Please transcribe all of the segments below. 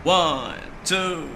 1, 2.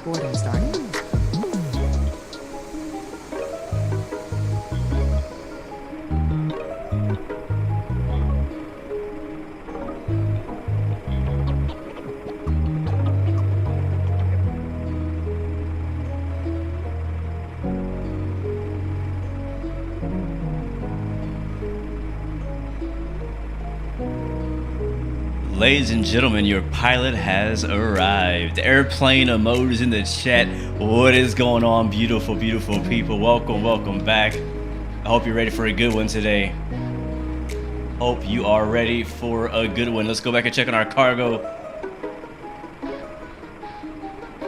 Boarding started. Ladies and gentlemen, your pilot has arrived. Airplane emojis in the chat. What is going on, beautiful, beautiful people? Welcome back. I hope you're ready for a good one today. Hope you are ready for a good one. Let's go back and check on our cargo.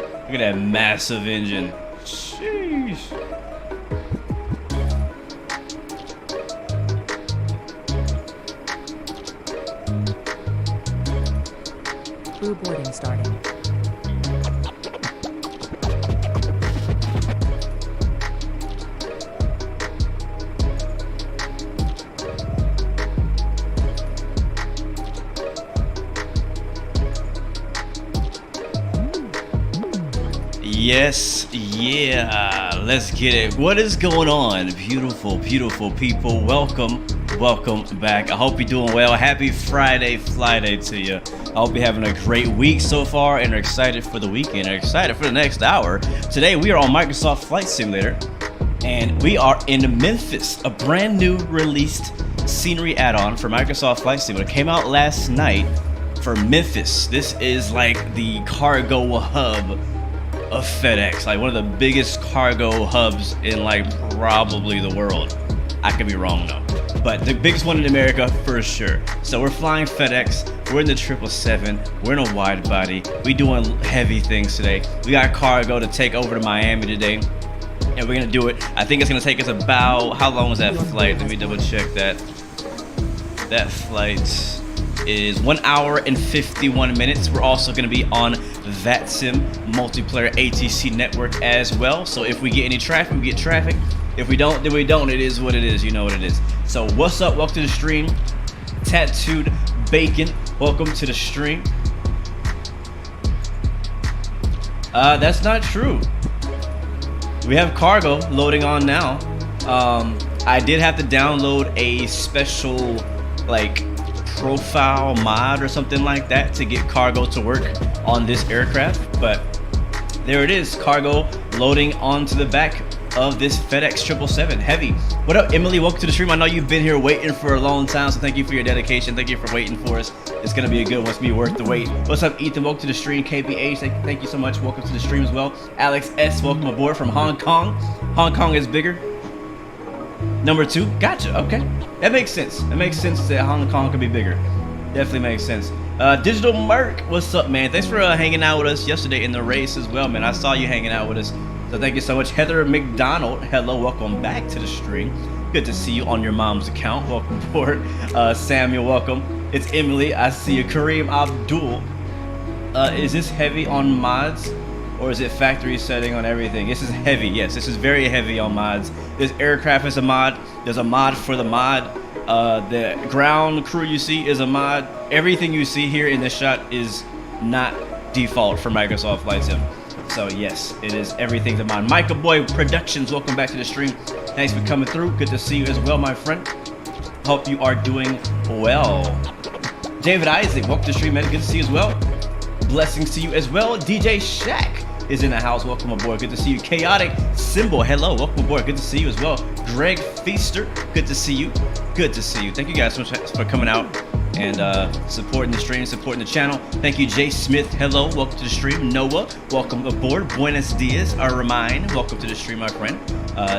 Look at that massive engine. Sheesh. Crew boarding starting. Yes, yeah, let's get it. What is going on, beautiful, beautiful people? Welcome back. I hope you're doing well. Happy Friday to you. I hope you're having a great week so far and are excited for the weekend, are excited for the next hour. Today we are on Microsoft Flight Simulator and we are in Memphis, a brand new released scenery add-on for Microsoft Flight Simulator. Came out last night for Memphis. This is like the cargo hub of FedEx, like one of the biggest cargo hubs in like probably the world. I could be wrong though, but the biggest one in America for sure. So we're flying FedEx, we're in the 777, we're in a wide body, we doing heavy things today. We got cargo to take over to Miami today, and we're gonna do it. I think it's gonna take us about, how long was that flight? Let me double check that. That flight is 1 hour and 51 minutes. We're also going to be on Vatsim multiplayer ATC network as well. So if we get any traffic, we get traffic. If we don't, then we don't. It is what it is. You know what it is. So what's up? Welcome to the stream. Tattooed Bacon, welcome to the stream. That's not true. We have cargo loading on now. I did have to download a special like profile mod or something like that to get cargo to work on this aircraft, but there it is, cargo loading onto the back of this Fedex 777 Heavy. What up, Emily? Welcome to the stream. I know you've been here waiting for a long time, so thank you for your dedication. Thank you for waiting for us. It's gonna be a good one. It's gonna be worth the wait. What's up, Ethan? Welcome to the stream. KBH, thank you so much. Welcome to the stream as well. Alex S, welcome aboard from Hong Kong. Hong Kong is bigger. Number 2, gotcha. Okay, that makes sense. It makes sense that Hong Kong could be bigger. Definitely makes sense. Digital Merc, what's up, man? Thanks for hanging out with us yesterday in the race as well, man. I saw you hanging out with us, so thank you so much. Heather McDonald, hello, welcome back to the stream. Good to see you on your mom's account. Welcome aboard. Samuel, welcome. It's Emily. I see you. Kareem Abdul. Is this heavy on mods, or is it factory setting on everything? This is heavy. Yes, this is very heavy on mods. This aircraft is a mod. There's a mod for the mod. The ground crew you see is a mod. Everything you see here in this shot is not default for Microsoft Flight Sim. So yes, it is everything's a mod. Micah Boy Productions, welcome back to the stream. Thanks for coming through. Good to see you as well, my friend. Hope you are doing well. David Isaac, welcome to the stream, man. Good to see you as well. Blessings to you as well. DJ Shaq is in the house. Welcome aboard. Good to see you. Chaotic Symbol, hello. Welcome aboard. Good to see you as well. Greg Feaster, good to see you. Good to see you. Thank you guys so much for coming out and supporting the stream, supporting the channel. Thank you, Jay Smith. Hello, welcome to the stream. Noah, welcome aboard. Buenos dias, Armine. Welcome to the stream, my friend.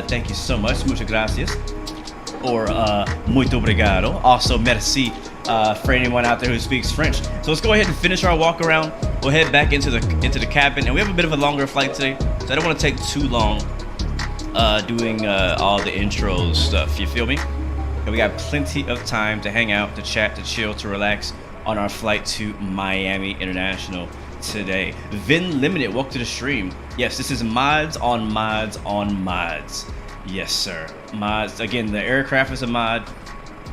Thank you so much. Muchas gracias. Or muito obrigado. Also, merci for anyone out there who speaks French. So let's go ahead and finish our walk around. We'll head back into the cabin, and we have a bit of a longer flight today, so I don't want to take too long doing all the intros stuff. You feel me? And we got plenty of time to hang out, to chat, to chill, to relax on our flight to Miami International today. Vin Limited, welcome to the stream. Yes, this is mods on mods on mods. Yes, sir. Mods. Again, the aircraft is a mod,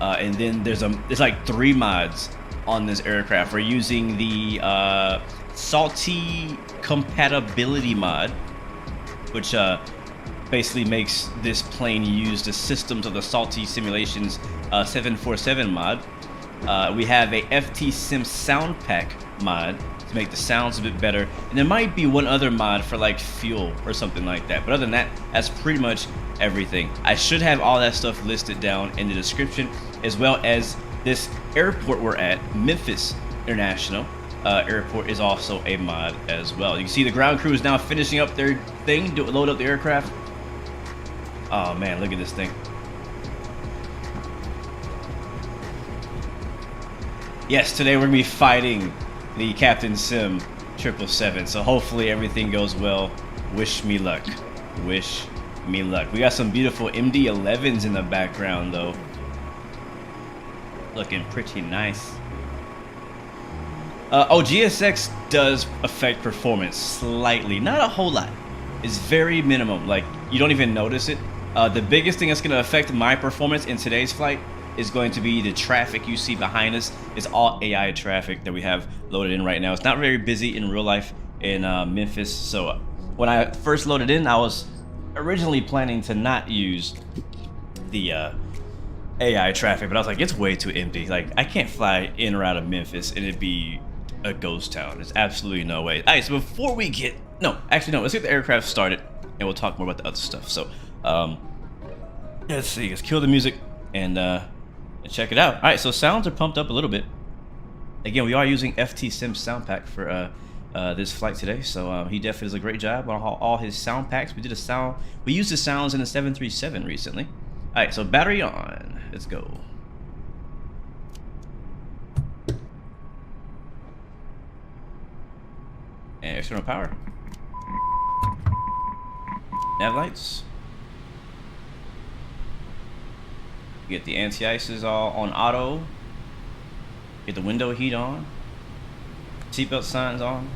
and then there's like 3 mods on this aircraft. We're using the Salty Compatibility mod, which basically makes this plane use the systems of the Salty Simulations 747 mod. We have a FT Sim Sound Pack mod to make the sounds a bit better, and there might be one other mod for like fuel or something like that, but other than that, that's pretty much everything. I should have all that stuff listed down in the description, as well as this airport we're at, Memphis International Airport, is also a mod as well. You can see the ground crew is now finishing up their thing to load up the aircraft. Oh man, look at this thing. Yes, today we're gonna be fighting the Captain Sim 777, so hopefully everything goes well. Wish me luck. Wish me luck. We got some beautiful MD-11s in the background though. Looking pretty nice. GSX does affect performance slightly, not a whole lot. It's very minimum, like you don't even notice it. The biggest thing that's going to affect my performance in today's flight is going to be the traffic you see behind us. It's all AI traffic that we have loaded in right now. It's not very busy in real life in Memphis. So when I first loaded in, I was originally planning to not use the AI traffic, but I was like, it's way too empty. Like, I can't fly in or out of Memphis and it'd be a ghost town. There's absolutely no way. All right, so before we get, let's get the aircraft started and we'll talk more about the other stuff. So let's see, let's kill the music and check it out. All right, so sounds are pumped up a little bit. Again, we are using FT Sim Sound Pack for this flight today, so he definitely does a great job on all his sound packs. We used the sounds in the 737 recently. All right, so battery on. Let's go. And external power. Nav lights. Get the anti-ices all on auto. Get the window heat on. Seatbelt signs on.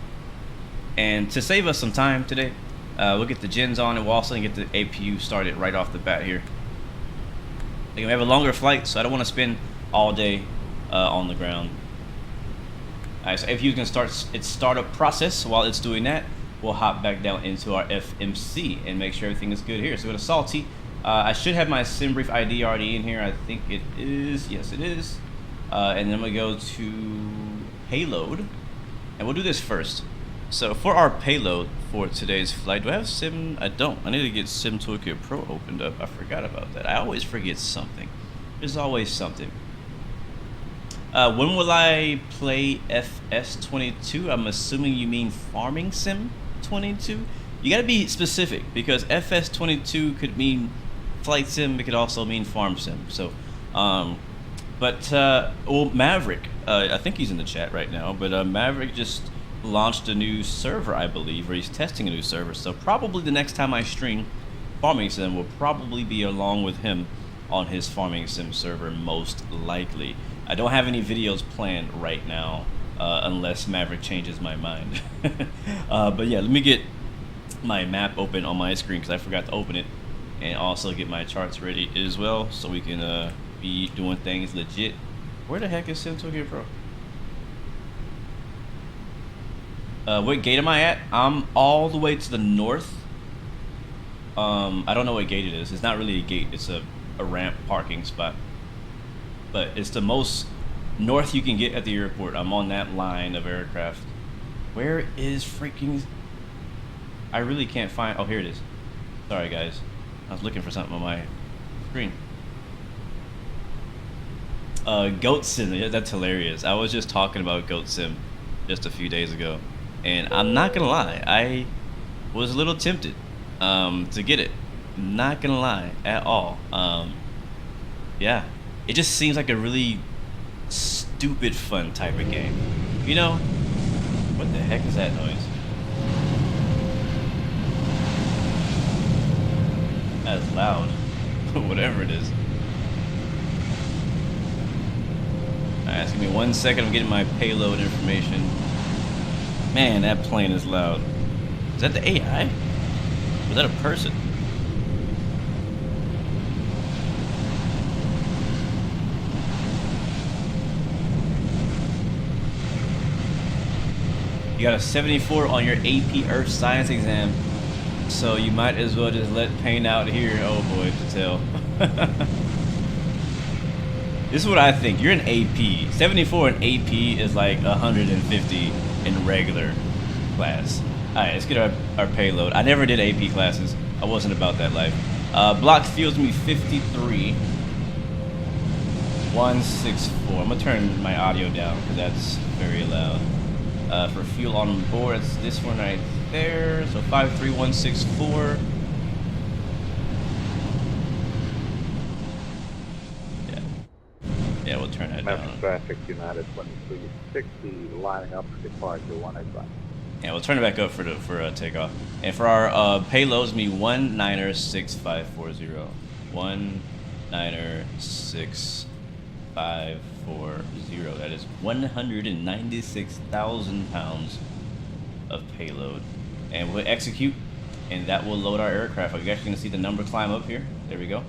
And to save us some time today, we'll get the gens on and we'll also get the APU started right off the bat here. Again, we have a longer flight, so I don't want to spend all day on the ground. Alright, so APU is going to start its startup process. While it's doing that, we'll hop back down into our FMC and make sure everything is good here. So go to Salty. I should have my SimBrief ID already in here. I think it is. Yes, it is. And then we go to payload, and we'll do this first. So for our payload for today's flight, do I have Sim? I don't. I need to get Sim Toolkit Pro opened up. I forgot about that. I always forget something. There's always something. When will I play FS22? I'm assuming you mean Farming Sim 22. You gotta be specific because FS22 could mean Flight Sim. It could also mean Farm Sim. So, well, Maverick. I think he's in the chat right now. But Maverick just launched a new server, I believe, or he's testing a new server. So probably the next time I stream Farming Sim will probably be along with him on his Farming Sim server, most likely. I don't have any videos planned right now, unless Maverick changes my mind. But yeah, let me get my map open on my screen because I forgot to open it, and also get my charts ready as well so we can be doing things legit. Where the heck is Sim Toolkit Pro? What gate am I at? I'm all the way to the north. I don't know what gate it is. It's not really a gate. It's a ramp parking spot. But it's the most north you can get at the airport. I'm on that line of aircraft. Where is freaking... I really can't find... Oh, here it is. Sorry, guys. I was looking for something on my screen. Goat Sim. That's hilarious. I was just talking about Goat Sim just a few days ago. And I'm not gonna lie, I was a little tempted to get it. Not gonna lie at all. Yeah, it just seems like a really stupid fun type of game. You know? What the heck is that noise? That's loud. Whatever it is. Alright, just give me 1 second. I'm getting my payload information. Man, that plane is loud. Is that the AI? Or is that a person? You got a 74 on your AP Earth Science exam, so you might as well just let paint out here. Oh boy, to tell. This is what I think. You're an AP. 74 in AP is like 150 in regular class. Alright, let's get our payload. I never did AP classes. I wasn't about that life. Block fuels me 53. 164. I'm gonna turn my audio down because that's very loud. For fuel on board, it's this one right there. So 53164. Yeah, we'll turn that Memphis down. traffic United 2360 lining up for departure 185. Yeah, we'll turn it back up for takeoff. And for our payloads, me 196,540. 196,540. That is 196,000 pounds of payload. And we'll execute, and that will load our aircraft. Are you actually gonna see the number climb up here? There we go.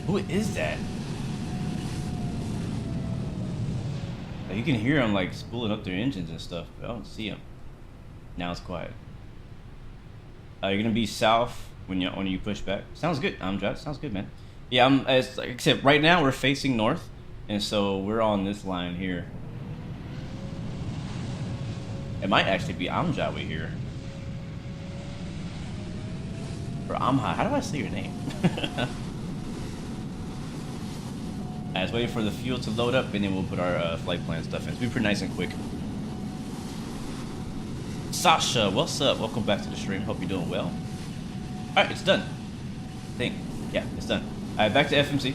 Who is that? Like, you can hear them like spooling up their engines and stuff, but I don't see them. Now it's quiet. You're gonna be south when you push back. Sounds good. Sounds good, man. Yeah, like I said, right now we're facing north, and so we're on this line here. It might actually be Amjawi here. Or Amha. How do I say your name? I was waiting for the fuel to load up, and then we'll put our flight plan stuff in. It's been pretty nice and quick. Sasha, what's up? Welcome back to the stream. Hope you're doing well. Alright, it's done. I think. Yeah, it's done. Alright, back to FMC.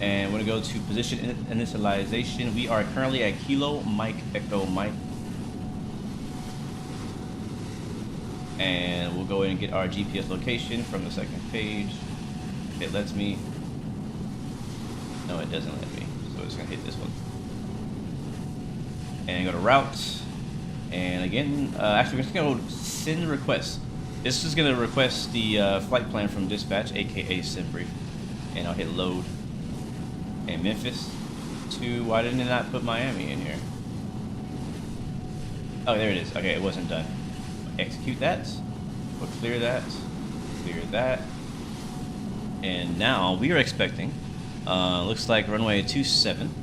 And we're going to go to position initialization. We are currently at Kilo Mike Echo Mike. And we'll go in and get our GPS location from the second page. It lets me. No, it doesn't let me. So it's going to hit this one. And go to routes. And again, actually, we're just going to send request. This is going to request the flight plan from dispatch, aka SimBrief. And I'll hit load. And Memphis to, why didn't it not put Miami in here? Oh, there it is. Okay, it wasn't done. Execute that. We'll clear that. Clear that. And now we are expecting, looks like runway 27.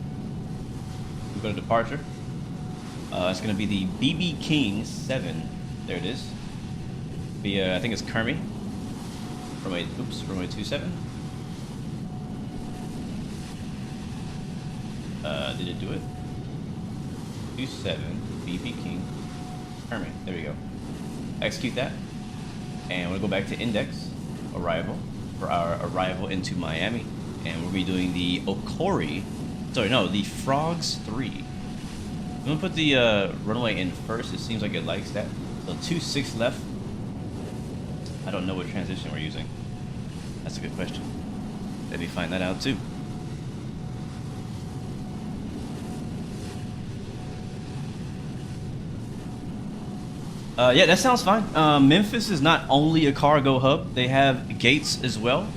We go to departure. It's going to be the BB King 7. There it is. I think it's Kermie. Runway 27. Did it do it? 27 BB King Kermie. There we go. Execute that. And we'll go back to index arrival for our arrival into Miami. And we'll be doing the the Frogs 3. I'm gonna put the runway in first. It seems like it likes that. So 26 left. I don't know what transition we're using. That's a good question. Let me find that out too. Yeah, that sounds fine. Memphis is not only a cargo hub; they have gates as well.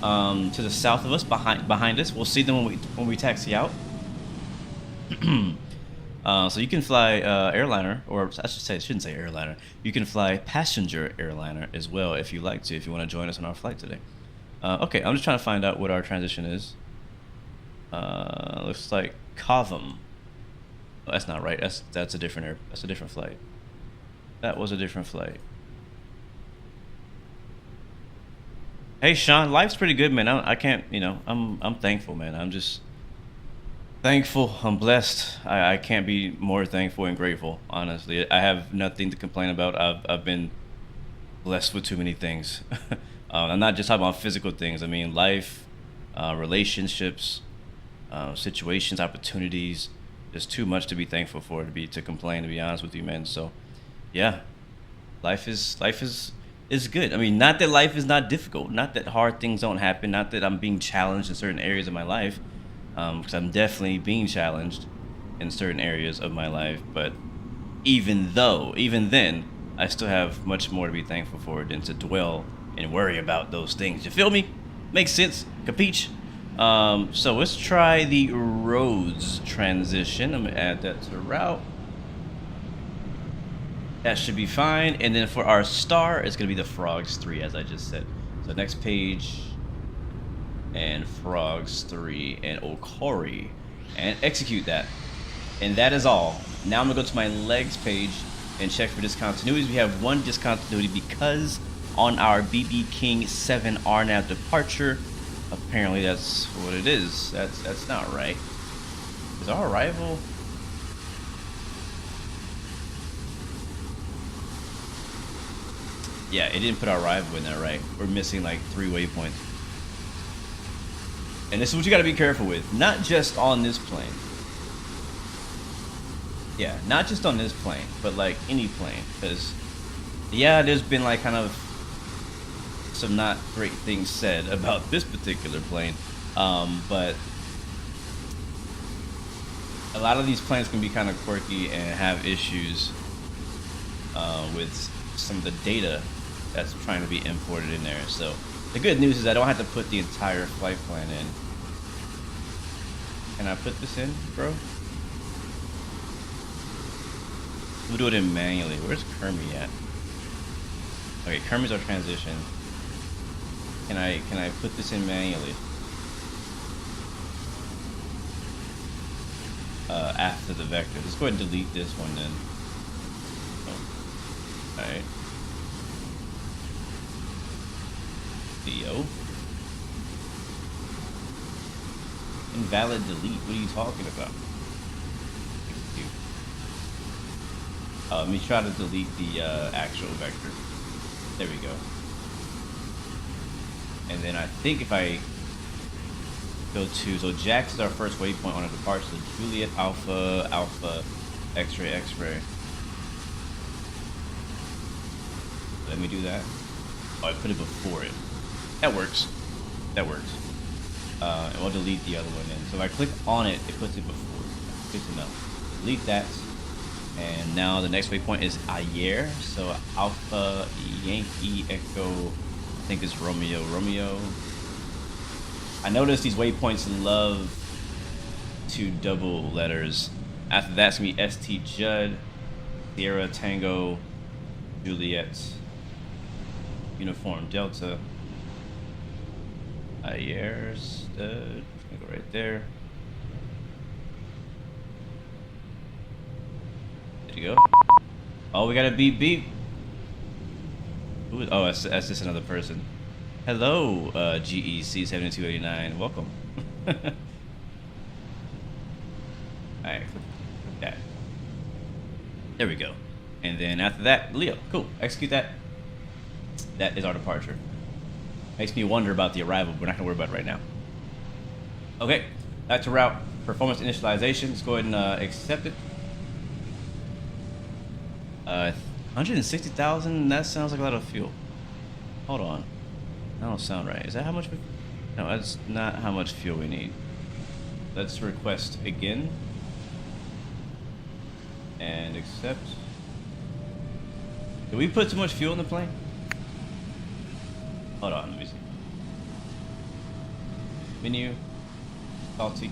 To the south of us, behind us. We'll see them when we taxi out. So you can fly airliner, or I shouldn't say airliner. You can fly passenger airliner as well if you like to. If you want to join us on our flight today. Okay, I'm just trying to find out what our transition is. Looks like Cavum. Oh, that's not right. That's a different That's a different flight. That was a different flight. Hey Sean, life's pretty good, man. I can't, I'm thankful, man. I'm just thankful. I'm blessed. I can't be more thankful and grateful, honestly. I have nothing to complain about. I've been blessed with too many things. I'm not just talking about physical things. I mean life, relationships, situations, opportunities. There's too much to be thankful for, to complain, to be honest with you, man. So yeah, life is good. I mean, not that life is not difficult, not that hard things don't happen, not that I'm being challenged in certain areas of my life, because I'm definitely being challenged in certain areas of my life. But even then, I still have much more to be thankful for than to dwell and worry about those things. You feel me? Makes sense. Capiche? So let's try the roads transition. I'm gonna add that to route. That should be fine. And then for our star, it's going to be the Frogs 3, as I just said. So next page, and Frogs 3, and Okori, and execute that. And that is all. Now I'm going to go to my legs page and check for discontinuities. We have one discontinuity because on our BB King 7 RNAV departure, apparently that's what it is. That's not right. Is our arrival... Yeah, it didn't put our arrival in there right. We're missing like 3 waypoints. And this is what you gotta be careful with. Not just on this plane. Yeah, not just on this plane, but like any plane. Because, yeah, there's been like kind of some not great things said about this particular plane. But a lot of these planes can be kind of quirky and have issues with some of the data that's trying to be imported in there. So the good news is I don't have to put the entire flight plan in. Can I put this in, bro? We'll do it in manually. Where's Kermie at? Okay, Kermie's our transition. Can I put this in manually? After the vector. Let's go ahead and delete this one then. Oh. Alright. Theo. Invalid delete. What are you talking about? Let me try to delete the actual vector. There we go. And then I think if I go to, so Jax is our first waypoint on a departure. So Juliet, Alpha, Alpha, X-ray, X-ray. Let me do that. Oh, I put it before it. That works. That works. And we'll delete the other one then. So if I click on it, it puts it before. Good to know. Delete that. And now the next waypoint is Ayer. So Alpha, Yankee, Echo, I think it's Romeo, Romeo. I noticed these waypoints love 2 double letters. After that's gonna be ST Judd, Sierra, Tango, Juliet, Uniform Delta. Ayers, go right there. There you go. Oh, we got a beep beep. Ooh, oh, that's just another person. Hello, GEC7289. Welcome. Alright, click that. There we go. And then after that, Leo. Cool. Execute that. That is our departure. Makes me wonder about the arrival, but we're not going to worry about it right now. Okay. Back to route. Performance initialization. Let's go ahead and accept it. 160,000? That sounds like a lot of fuel. Hold on. That don't sound right. Is that how much? No, that's not how much fuel we need. Let's request again. And accept. Did we put too much fuel in the plane? Hold on, let me see. Menu. Salty.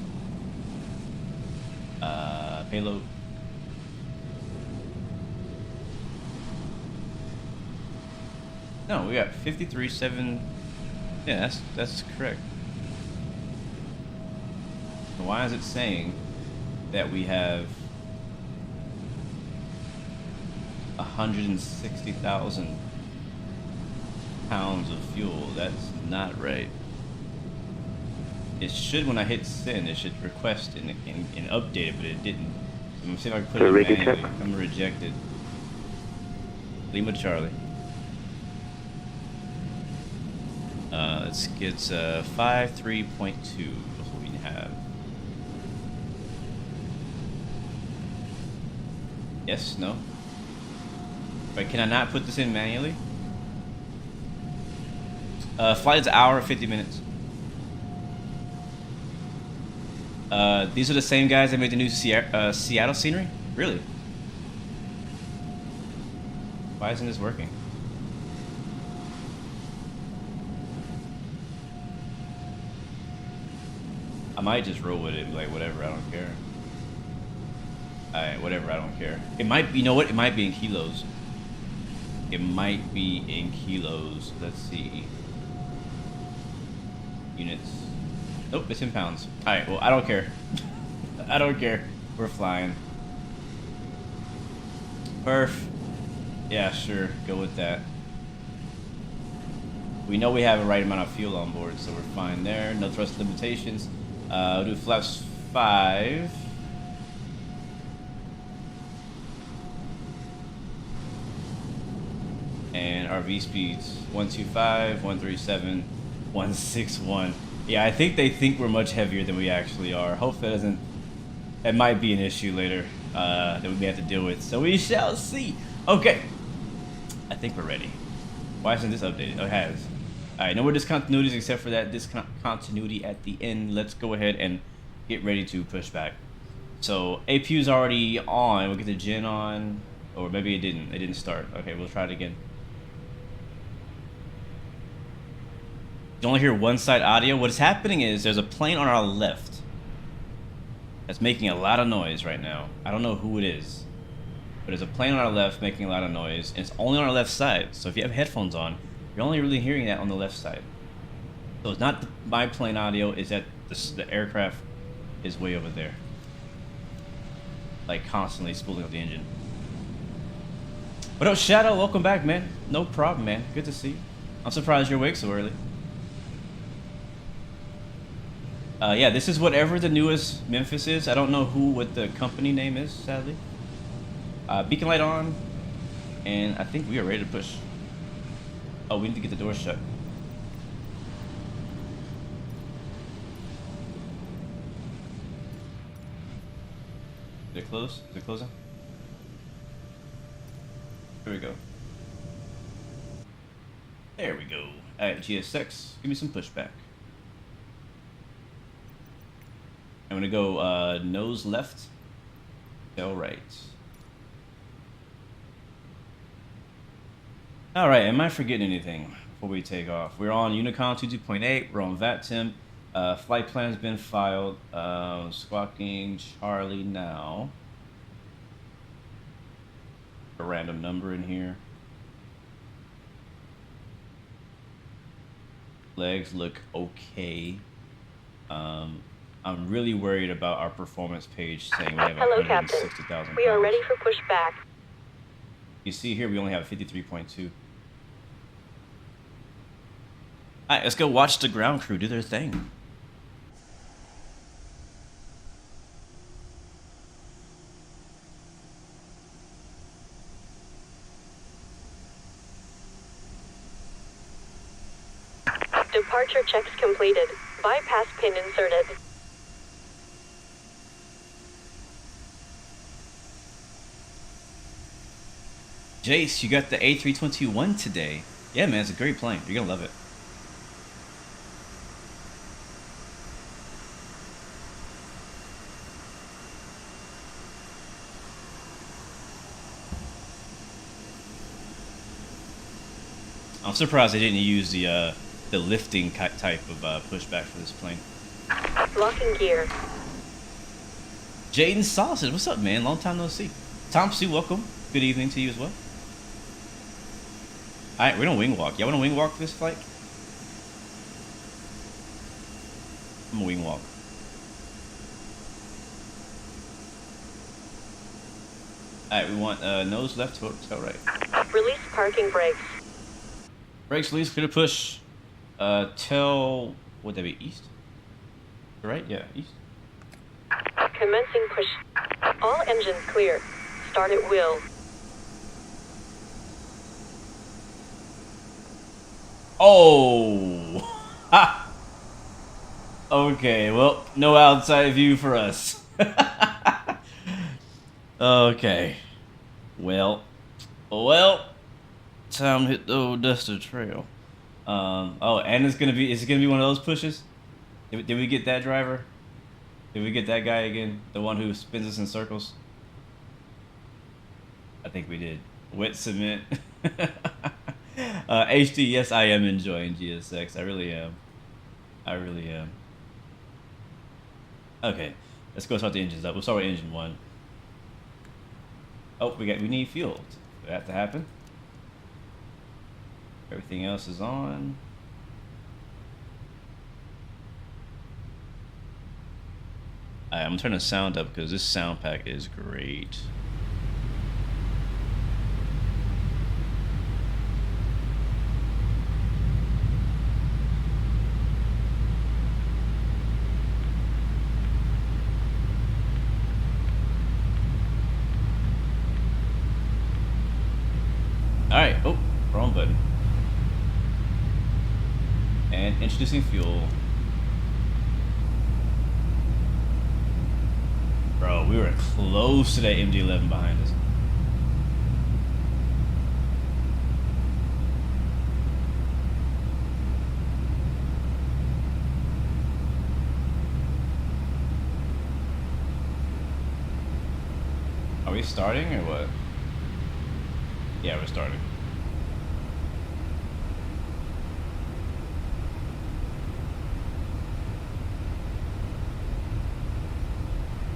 Payload. No, we got 53.7. Yeah, that's correct. So why is it saying that we have 160,000 pounds of fuel? That's not right. It should, when I hit send, it should request and update it, but it didn't. So I'm gonna see if I can put it manually. I'm rejected. Lima Charlie. Let's get 53.2 is what we have. Yes, no. Wait, can I not put this in manually? Flight is an hour and 50 minutes. These are the same guys that made the new Seattle scenery? Really? Why isn't this working? I might just roll with it, like whatever, I don't care. Alright, whatever, I don't care. It might be, you know what? It might be in kilos. It might be in kilos. Let's see. Units. Nope, it's in pounds. Alright, well, I don't care. I don't care. We're flying. Perf. Yeah, sure. Go with that. We know we have the right amount of fuel on board, so we're fine there. No thrust limitations. We'll do flaps 5. And RV speeds 125, 137, 161. Yeah, I think they think we're much heavier than we actually are. Hope that doesn't. That might be an issue later that we may have to deal with. So we shall see. Okay. I think we're ready. Why isn't this updated? Oh, it has. Alright, no more discontinuities except for that discontinuity at the end. Let's go ahead and get ready to push back. So APU's already on. We'll get the gen on. Or maybe it didn't. It didn't start. Okay, we'll try it again. You only hear one side audio. What is happening is there's a plane on our left that's making a lot of noise right now. I don't know who it is, but there's a plane on our left making a lot of noise, and it's only on our left side. So if you have headphones on, you're only really hearing that on the left side. So it's not my plane audio, it's that the aircraft is way over there. Like constantly spooling up the engine. What up, Shadow? Welcome back, man. No problem, man. Good to see you. I'm surprised you're awake so early. Yeah, this is whatever the newest Memphis is. I don't know what the company name is, sadly. Beacon light on. And I think we are ready to push. Oh, we need to get the door shut. Is it closed? Is it closing? Here we go. There we go. Alright, GSX, give me some pushback. I'm gonna go nose left, tail right. Alright, am I forgetting anything before we take off? We're on Unicom 22.8, we're on Vatsim. Flight plan has been filed. Squawking Charlie now. A random number in here. Legs look okay. I'm really worried about our performance page saying we have Hello, Captain. 160,000 We are pounds. ready for pushback. You see here, we only have 53.2. All right, let's go watch the ground crew do their thing. Departure checks completed. Bypass pin inserted. Jace, you got the A321 today. Yeah, man, it's a great plane. You're gonna love it. I'm surprised they didn't use the lifting type of pushback for this plane. Locking gear. Jaden Sausage, what's up, man? Long time no see. Tom Sue, welcome. Good evening to you as well. All right, we're gonna wing walk. Y'all wanna wing walk this flight? I'm gonna wing walk. All right, we want nose left, tail right. Release parking brakes. Brakes release, clear to push. Tail, would that be east? Right? Yeah, east. Commencing push. All engines clear. Start at will. Oh! Ha! Okay, well, no outside view for us. Okay. Well, time to hit the old Duster Trail. Oh, and is it gonna be one of those pushes? Did we get that driver? Did we get that guy again? The one who spins us in circles? I think we did. Wet cement. HD, yes, I am enjoying GSX. I really am. Okay, let's go start the engines up. We'll start with engine 1. Oh, we need fuel. Does that have to happen? Everything else is on. Alright, I'm turning the sound up because this sound pack is great. Alright, oh, wrong button. And introducing fuel. Bro, we were close to that MD-11 behind us. Are we starting or what? Yeah, we're starting.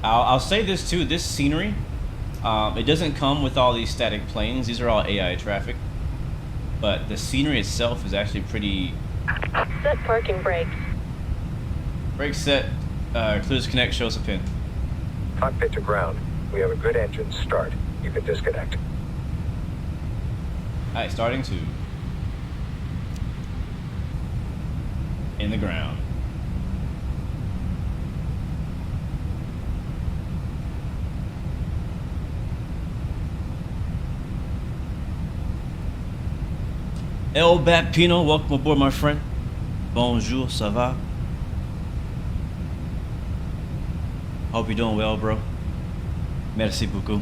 I'll say this too, this scenery, it doesn't come with all these static planes. These are all AI traffic. But the scenery itself is actually pretty... Set parking brakes. Brake set, clears connect, shows a pin. Cockpit to ground. We have a good engine. Start. You can disconnect. Alright, starting to. In the ground. El Bapino, welcome aboard, my friend. Bonjour, ça va? Hope you're doing well, bro. Merci beaucoup.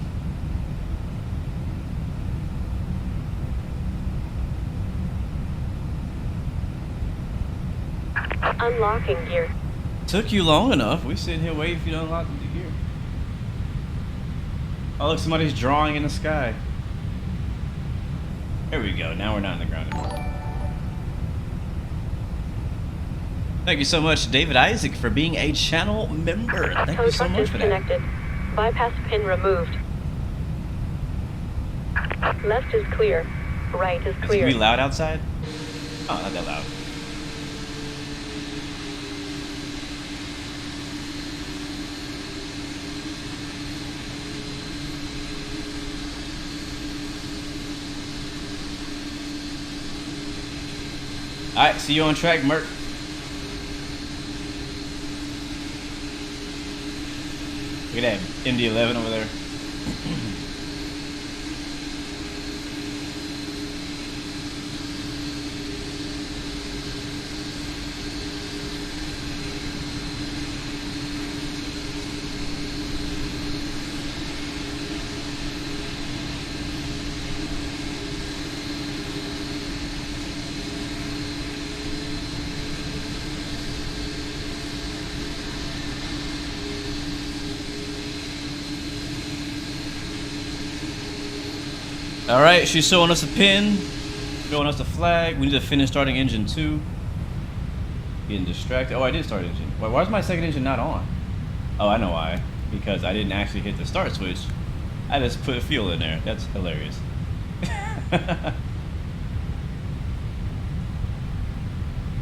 Unlocking gear. Took you long enough. We sitting here waiting for you to unlock the gear. Oh, look, somebody's drawing in the sky. There we go. Now we're not in the ground anymore. Thank you so much, David Isaac, for being a channel member. Thank you so much for that. Disconnected. Bypass pin removed. Left is clear. Right is Is it clear. really loud outside? Oh, not that loud. Alright, see you on track, Merc. Look at that MD-11 over there. Alright, she's showing us a pin, showing us the flag. We need to finish starting engine 2. Getting distracted. Oh, I did start engine. Why is my second engine not on? Oh, I know why. Because I didn't actually hit the start switch. I just put fuel in there. That's hilarious.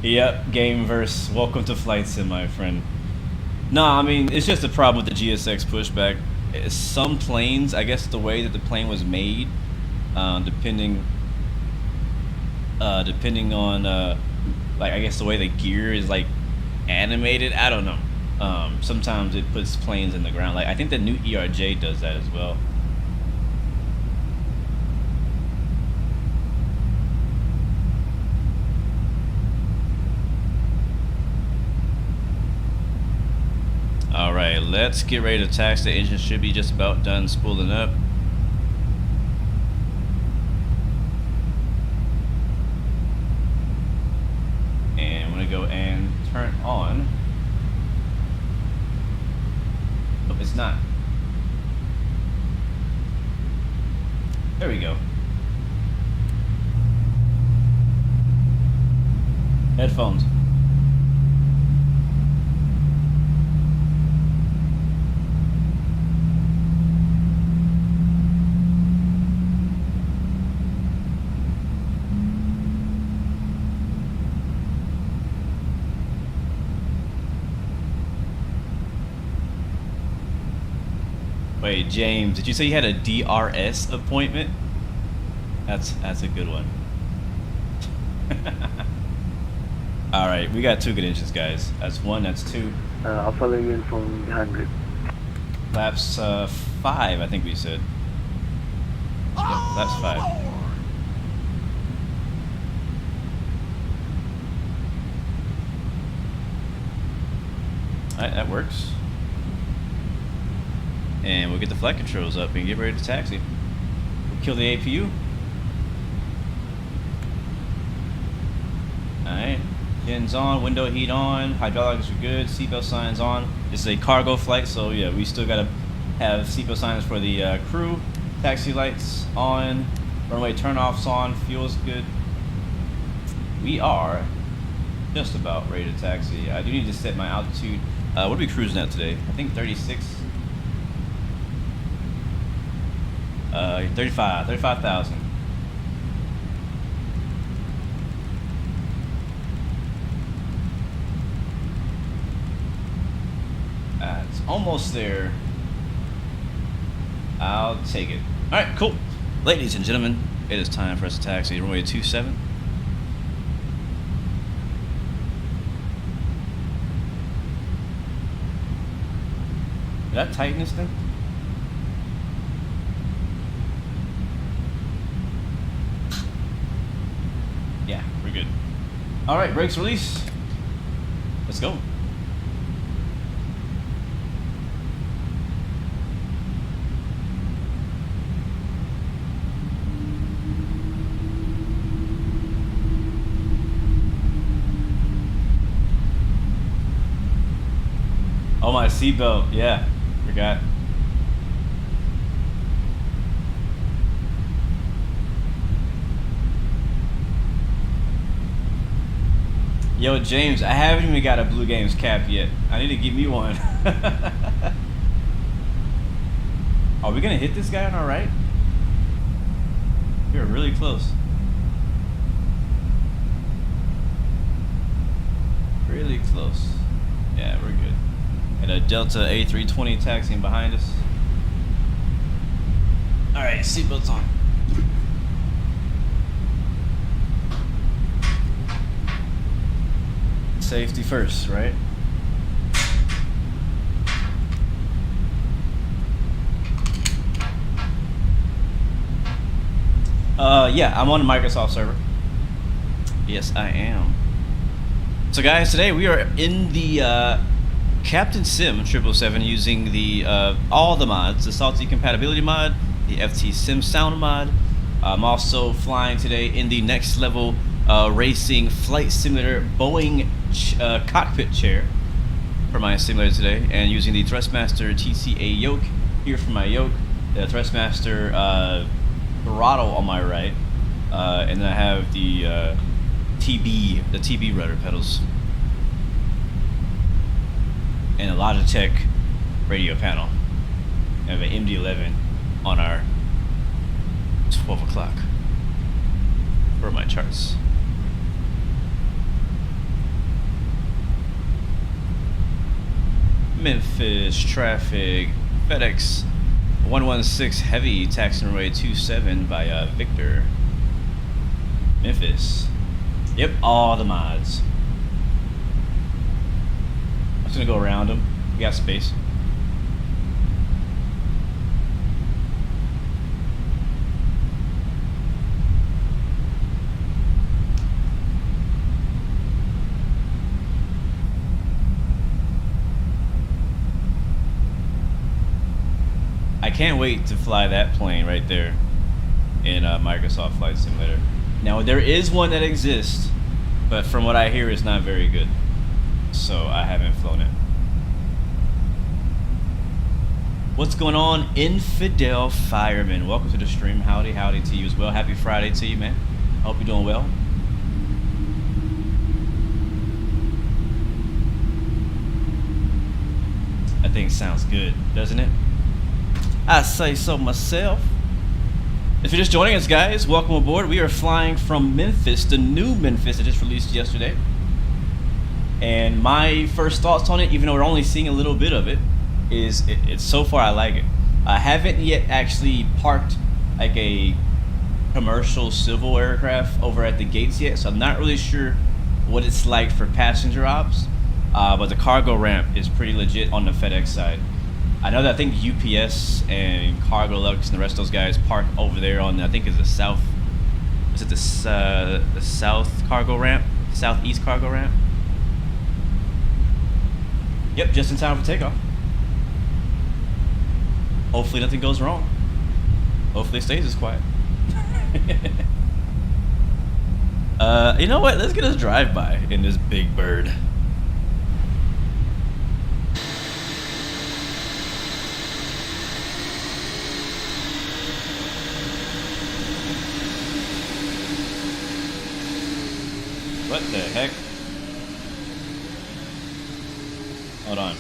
Yep, Gameverse. Welcome to Flight Sim, my friend. Nah, I mean, it's just a problem with the GSX pushback. Some planes, I guess the way that the plane was made, depending on like, I guess the way the gear is like animated, I don't know. Sometimes it puts planes in the ground. Like, I think the new ERJ does that as well. All right, let's get ready to tax. The engine should be just about done spooling up. And I'm gonna go and turn on. Oh, it's not. There we go. Headphones. Wait, James, did you say you had a DRS appointment? That's a good one. All right, we got 2 good engines, guys. That's 1, that's 2. I'll follow you in from behind grid. Laps 5, I think we said. Yep, laps 5. Alright, that works. And we'll get the flight controls up and get ready to taxi. We'll kill the APU. Alright. Engines on, window heat on, hydraulics are good, seatbelt signs on. This is a cargo flight, so yeah, we still gotta have seatbelt signs for the crew. Taxi lights on, runway turnoffs on, fuel's good. We are just about ready to taxi. I do need to set my altitude. What are we cruising at today? I think 36. 35,000. It's almost there. I'll take it. All right, cool. Ladies and gentlemen, it is time for us to taxi runway 27. Did I tighten this thing? Yeah, we're good. All right, brakes release. Let's go. Oh, my seatbelt. Yeah, forgot. Yo, James, I haven't even got a Blue Games cap yet. I need to get me one. Are we gonna hit this guy on our right? We're really close. Really close. Yeah, we're good. And a Delta A320 taxiing behind us. All right, seatbelts on. Safety first, right? Yeah, I'm on the Microsoft server. Yes, I am. So guys, today we are in the Captain Sim 777 using the all the mods, the Salty Compatibility mod, the FT Sim Sound mod. I'm also flying today in the Next Level Racing Flight Simulator Boeing cockpit chair for my simulator today, and using the Thrustmaster TCA yoke here for my yoke, the Thrustmaster throttle on my right, and then I have the TB rudder pedals, and a Logitech radio panel. I have an MD11 on our 12 o'clock for my charts. Memphis traffic, Fedex 116 heavy, taxi runway 27 by Victor. Memphis. Yep, all the mods. I'm just gonna go around them. We got space. I can't wait to fly that plane right there in Microsoft Flight Simulator. Now there is one that exists, but from what I hear, it's not very good, so I haven't flown it. What's going on, Infidel Fireman? Welcome to the stream. Howdy to you as well. Happy Friday to you, man. I hope you're doing well. That thing sounds good, doesn't it? I say so myself. If you're just joining us, guys, welcome aboard. We are flying from Memphis, the new Memphis that just released yesterday. And my first thoughts on it, even though we're only seeing a little bit of it, is it's so far I like it. I haven't yet actually parked like a commercial civil aircraft over at the gates yet, so I'm not really sure what it's like for passenger ops. But the cargo ramp is pretty legit on the FedEx side. I know that I think UPS and Cargo Lux and the rest of those guys park over there on, I think it's the south, is it the south cargo ramp? Southeast cargo ramp? Yep, just in time for takeoff. Hopefully nothing goes wrong. Hopefully it stays as quiet. You know what? Let's get a drive-by in this big bird. What the heck? Hold on.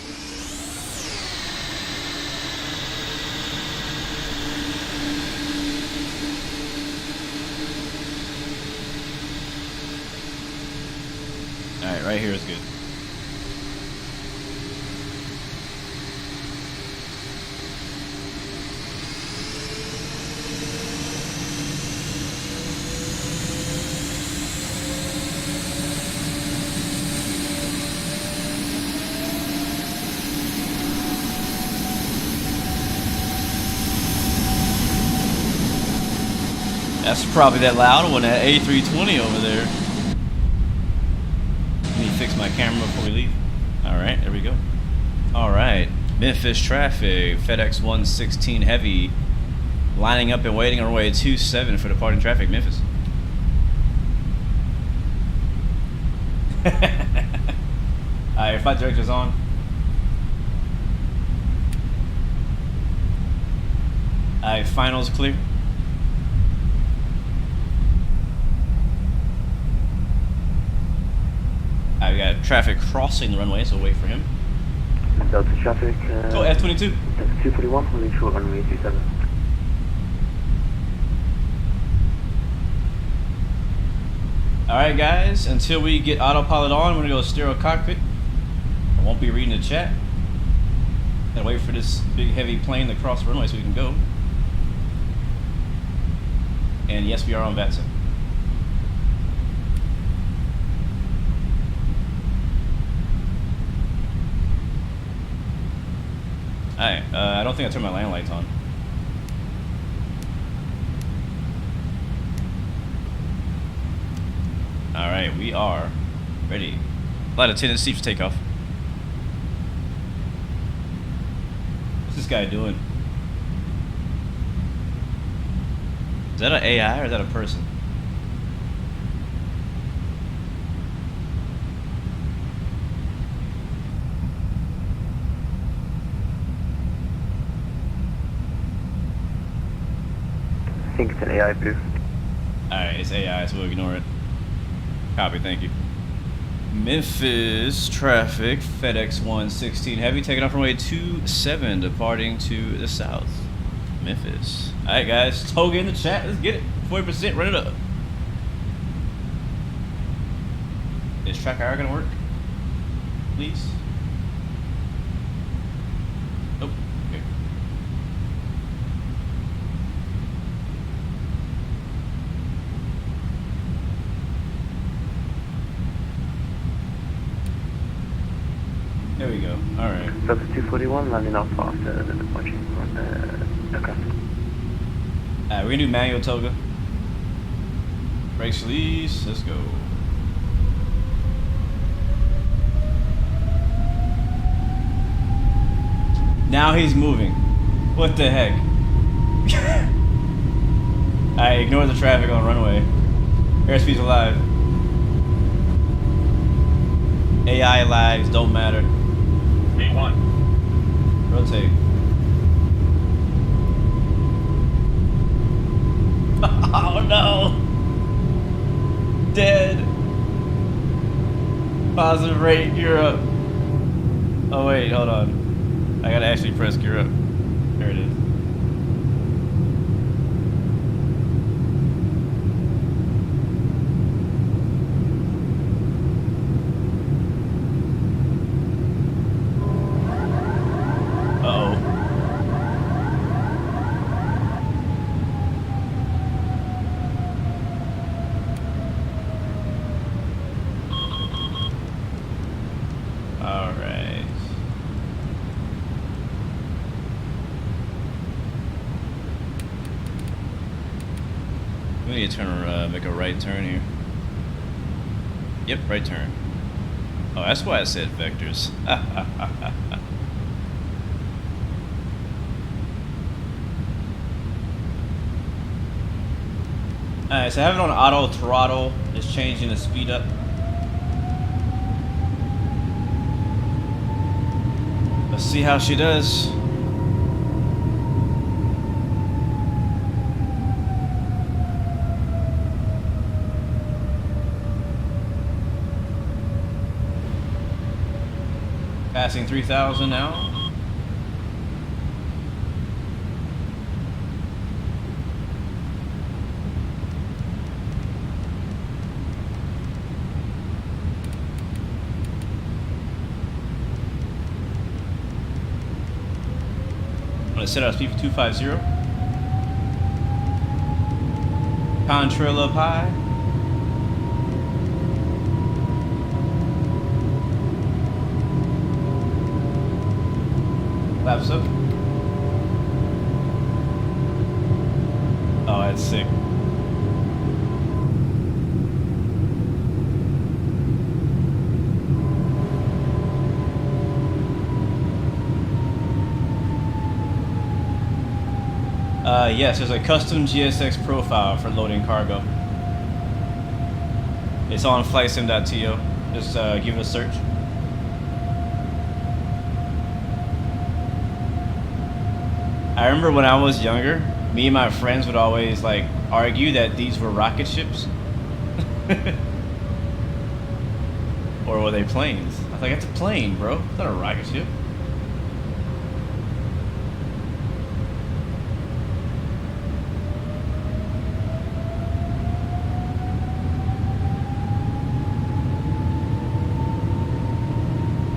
Alright, right here is good. That's probably that loud one, that A320 over there. Let me fix my camera before we leave. Alright, there we go. Alright, Memphis traffic, FedEx 116 heavy, lining up and waiting on runway 27 for departing traffic, Memphis. Alright, flight director's on. Alright, finals clear. We got traffic crossing the runway, so wait for him. Delta traffic. Go F22. F241, holding short runway 27. Alright guys, until we get autopilot on, we're gonna go stereo cockpit. I won't be reading the chat. Gotta wait for this big heavy plane to cross the runway so we can go. And yes, we are on Vatsim. Alright, I don't think I turned my land lights on. Alright, we are ready. Flight attendant seats for takeoff. What's this guy doing? Is that an AI or is that a person? I think it's an AI booth. Alright, it's AI, so we'll ignore it. Copy, thank you. Memphis traffic, Fedex 116 heavy, taking off runway 27, departing to the south. Memphis. Alright guys, Toga in the chat, let's get it. 40%, run it up. Is track IR gonna work? Please? Nope. Okay. There we go. Alright. Surface 241 landing off after the departure on the aircraft. Alright, we're gonna do manual Toga. Brakes release, let's go. Now he's moving. What the heck? I ignore the traffic on runway. Airspeed's alive. AI lags don't matter. B1. Rotate. Oh no! Dead. Positive rate, gear up. Oh wait, hold on. I gotta actually press gear up. There it is. Uh-oh. All right. We need to turn, make a right turn here. Yep, right turn. Oh, that's why I said vectors. Alright, so I have it on auto throttle. It's changing the speed up. Let's see how she does. Passing 3,000 now. I'm gonna set our speed for 250. Contrail up high. Flaps up. Oh, that's sick. Yes, there's a custom GSX profile for loading cargo. It's on flightsim.to. Just give it a search. I remember when I was younger, me and my friends would always like argue that these were rocket ships. Or were they planes? I was like, it's a plane, bro. It's not a rocket ship.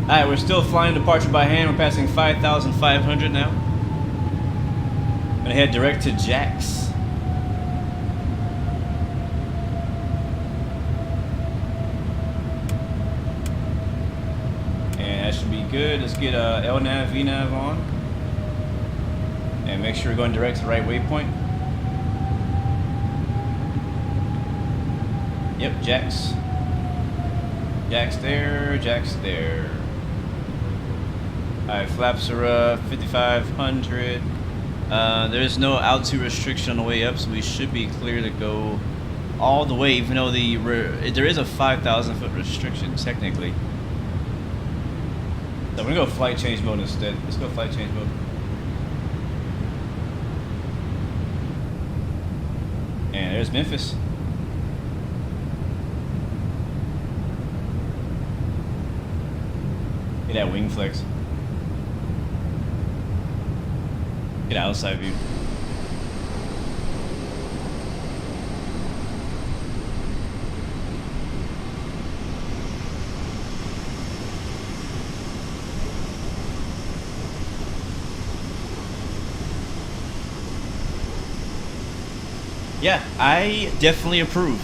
Alright, we're still flying departure by hand. We're passing 5,500 now. I'm gonna head direct to Jax. And that should be good. Let's get LNAV, VNAV on. And make sure we're going direct to the right waypoint. Yep, Jack's. Jack's there, Jack's there. Alright, flaps are up, 5,500. There's no altitude restriction on the way up, so we should be clear to go all the way, even though there is a 5,000 foot restriction, technically. So we're gonna go flight change mode instead. Let's go flight change mode. And there's Memphis. Get that wing flex. Get outside view. Yeah, I definitely approve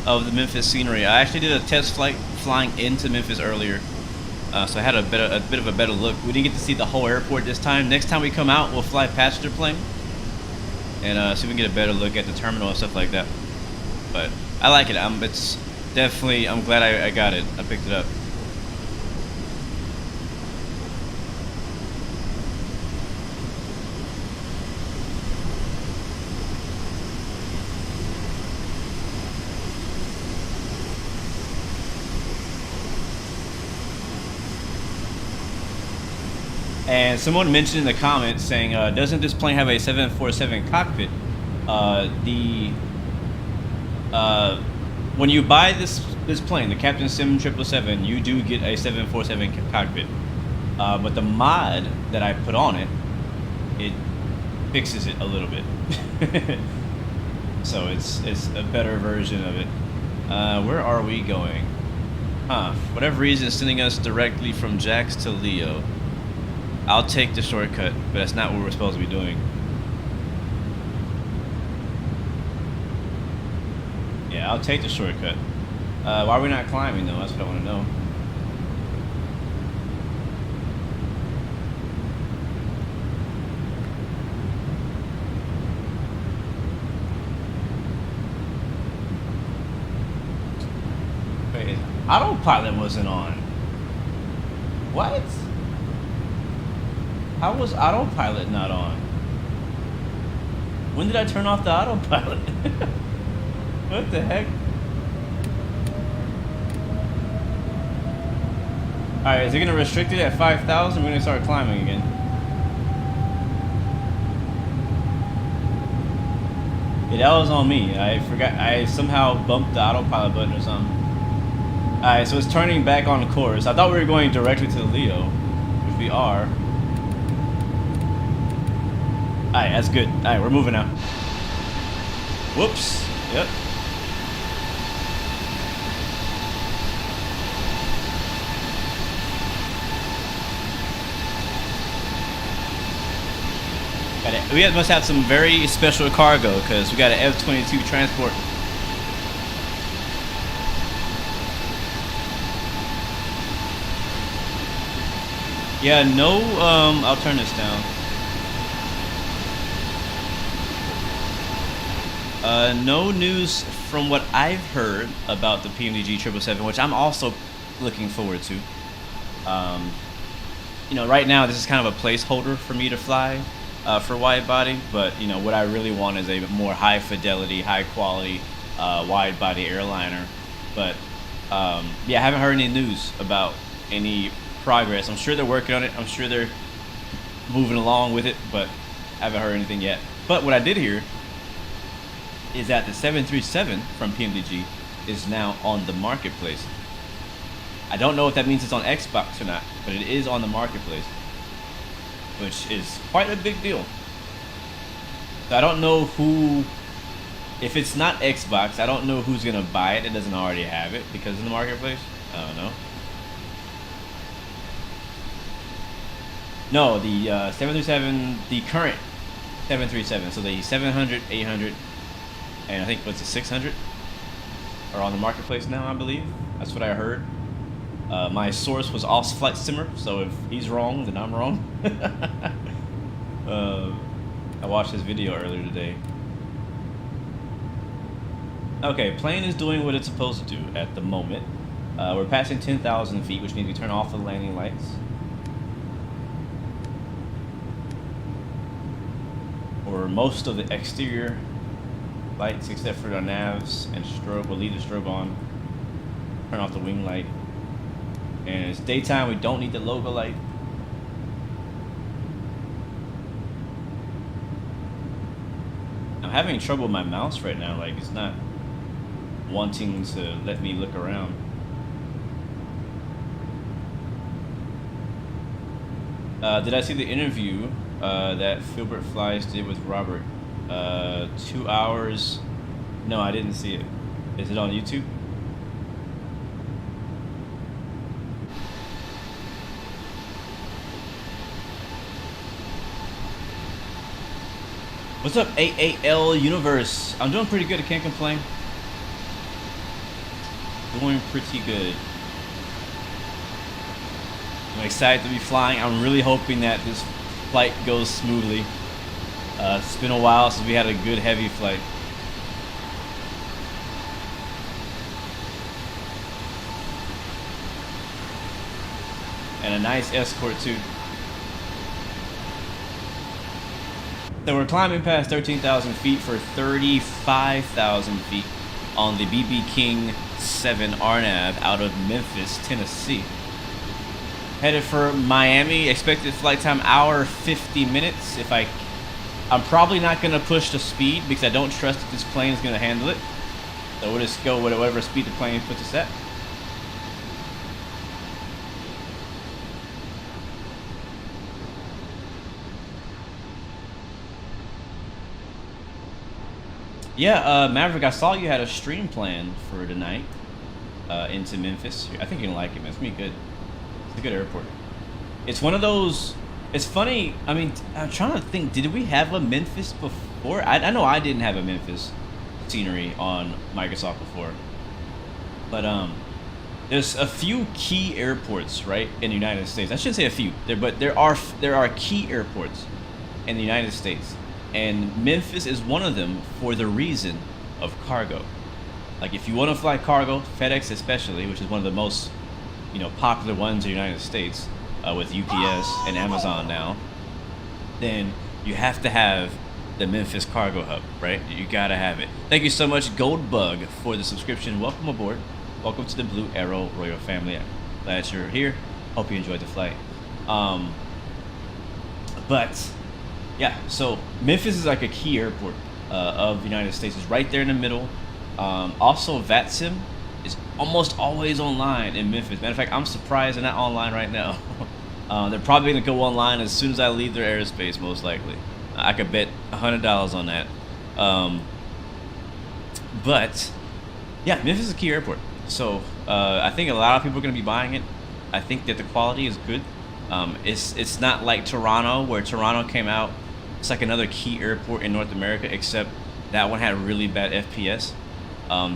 of the Memphis scenery. I actually did a test flight flying into Memphis earlier, so I had a bit of a better look. We didn't get to see the whole airport this time. Next time we come out, we'll fly passenger plane and see if we can get a better look at the terminal and stuff like that. But I like it. It's definitely. I'm glad I got it. I picked it up. And someone mentioned in the comments saying, doesn't this plane have a 747 cockpit? When you buy this plane, the Captain Sim 777, you do get a 747 cockpit. But the mod that I put on it, it fixes it a little bit. So it's a better version of it. Where are we going? For whatever reason, it's sending us directly from Jax to Leo. I'll take the shortcut, but that's not what we're supposed to be doing. Yeah, I'll take the shortcut. Why are we not climbing though? That's what I want to know. Wait, autopilot wasn't on. What? How was autopilot not on? When did I turn off the autopilot? What the heck? Alright, is it gonna restrict it at 5,000? We're gonna start climbing again. Yeah, that was on me. I forgot. I somehow bumped the autopilot button or something. Alright, so it's turning back on course. I thought we were going directly to Leo, which we are. Alright, that's good. Alright, we're moving now. Whoops. Yep. Got it. We must have some very special cargo because we got an F-22 transport. Yeah, no, I'll turn this down. No news from what I've heard about the PMDG 777, which I'm also looking forward to. You know, right now this is kind of a placeholder for me to fly for wide body, but you know what I really want is a more high fidelity, high quality wide body airliner. But yeah, I haven't heard any news about any progress. I'm sure they're working on it. I'm sure they're moving along with it, but I haven't heard anything yet. But what I did hear is that the 737 from PMDG is now on the marketplace. I don't know if that means it's on Xbox or not, but it is on the marketplace, which is quite a big deal. So I don't know who, if it's not Xbox, I don't know who's gonna buy it that doesn't already have it because in the marketplace. I don't know. No, the 737, the current 737, so the 700, 800, and I think what's the 600 are on the marketplace now, I believe. That's what I heard. My source was Off Flight Simmer, so if he's wrong, then I'm wrong. I watched his video earlier today. Okay, plane is doing what it's supposed to do at the moment. We're passing 10,000 feet, which means we turn off the landing lights. Or most of the exterior lights, except for our navs and strobe. We'll leave the strobe on. Turn off the wing light. And it's daytime, we don't need the logo light. I'm having trouble with my mouse right now, like it's not wanting to let me look around. Did I see the interview that Filbert Flies did with Robert? 2 hours. No, I didn't see it. Is it on YouTube? What's up, AAL Universe? I'm doing pretty good. I can't complain. Doing pretty good. I'm excited to be flying. I'm really hoping that this flight goes smoothly. It's been a while since we had a good heavy flight. And a nice escort too. So we're climbing past 13,000 feet for 35,000 feet on the BB King 7 RNAV out of Memphis, Tennessee. Headed for Miami. Expected flight time hour 50 minutes. I'm probably not going to push the speed because I don't trust that this plane is going to handle it. So we'll just go with whatever speed the plane puts us at. Yeah, Maverick, I saw you had a stream planned for tonight into Memphis. I think you're gonna like it, man. It's gonna be good. It's a good airport. It's one of those. It's funny. I mean, I'm trying to think. Did we have a Memphis before? I know I didn't have a Memphis scenery on Microsoft before, but there's a few key airports, right, in the United States. I shouldn't say a few, but there are key airports in the United States. And Memphis is one of them for the reason of cargo. Like if you want to fly cargo, FedEx especially, which is one of the most, popular ones in the United States, with UPS and Amazon now, then you have to have the Memphis Cargo Hub, right? You gotta have it. Thank you so much, Goldbug, for the subscription. Welcome aboard. Welcome to the Blue Arrow Royal family. Glad you're here. Hope you enjoyed the flight. But yeah, so Memphis is like a key airport of the United States. It's right there in the middle. Also, Vatsim is almost always online in Memphis. Matter of fact, I'm surprised they're not online right now. They're probably going to go online as soon as I leave their airspace, most likely. I could bet $100 on that. But yeah, Memphis is a key airport. So I think a lot of people are going to be buying it. I think that the quality is good. It's not like Toronto, where Toronto came out. It's like another key airport in North America, except that one had really bad FPS.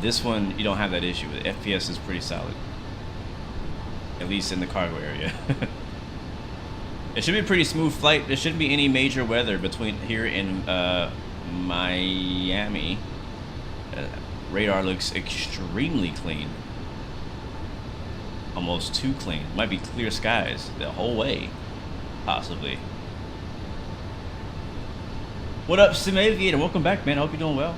This one, you don't have that issue. The FPS is pretty solid, at least in the cargo area. It should be a pretty smooth flight. There shouldn't be any major weather between here and Miami. Radar looks extremely clean. Almost too clean. Might be clear skies the whole way, possibly. What up, Sim Aviator? Welcome back, man. I hope you're doing well.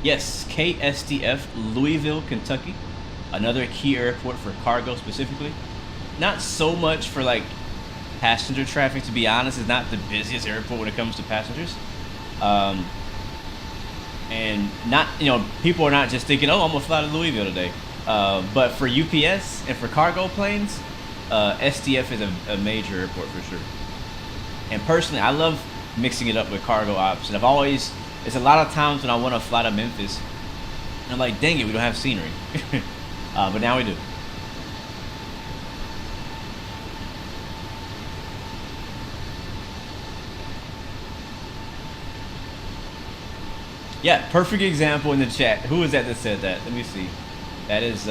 Yes, KSTF, Louisville, Kentucky. Another key airport for cargo specifically. Not so much for like passenger traffic, to be honest. It's not the busiest airport when it comes to passengers. And not, people are not just thinking, oh, I'm gonna fly to Louisville today. But for UPS and for cargo planes, STF is a major airport for sure. And personally, I love mixing it up with cargo ops. And it's a lot of times when I want to fly to Memphis, and I'm like, dang it, we don't have scenery. But now we do. Yeah, perfect example in the chat. Who was that said that? Let me see. That is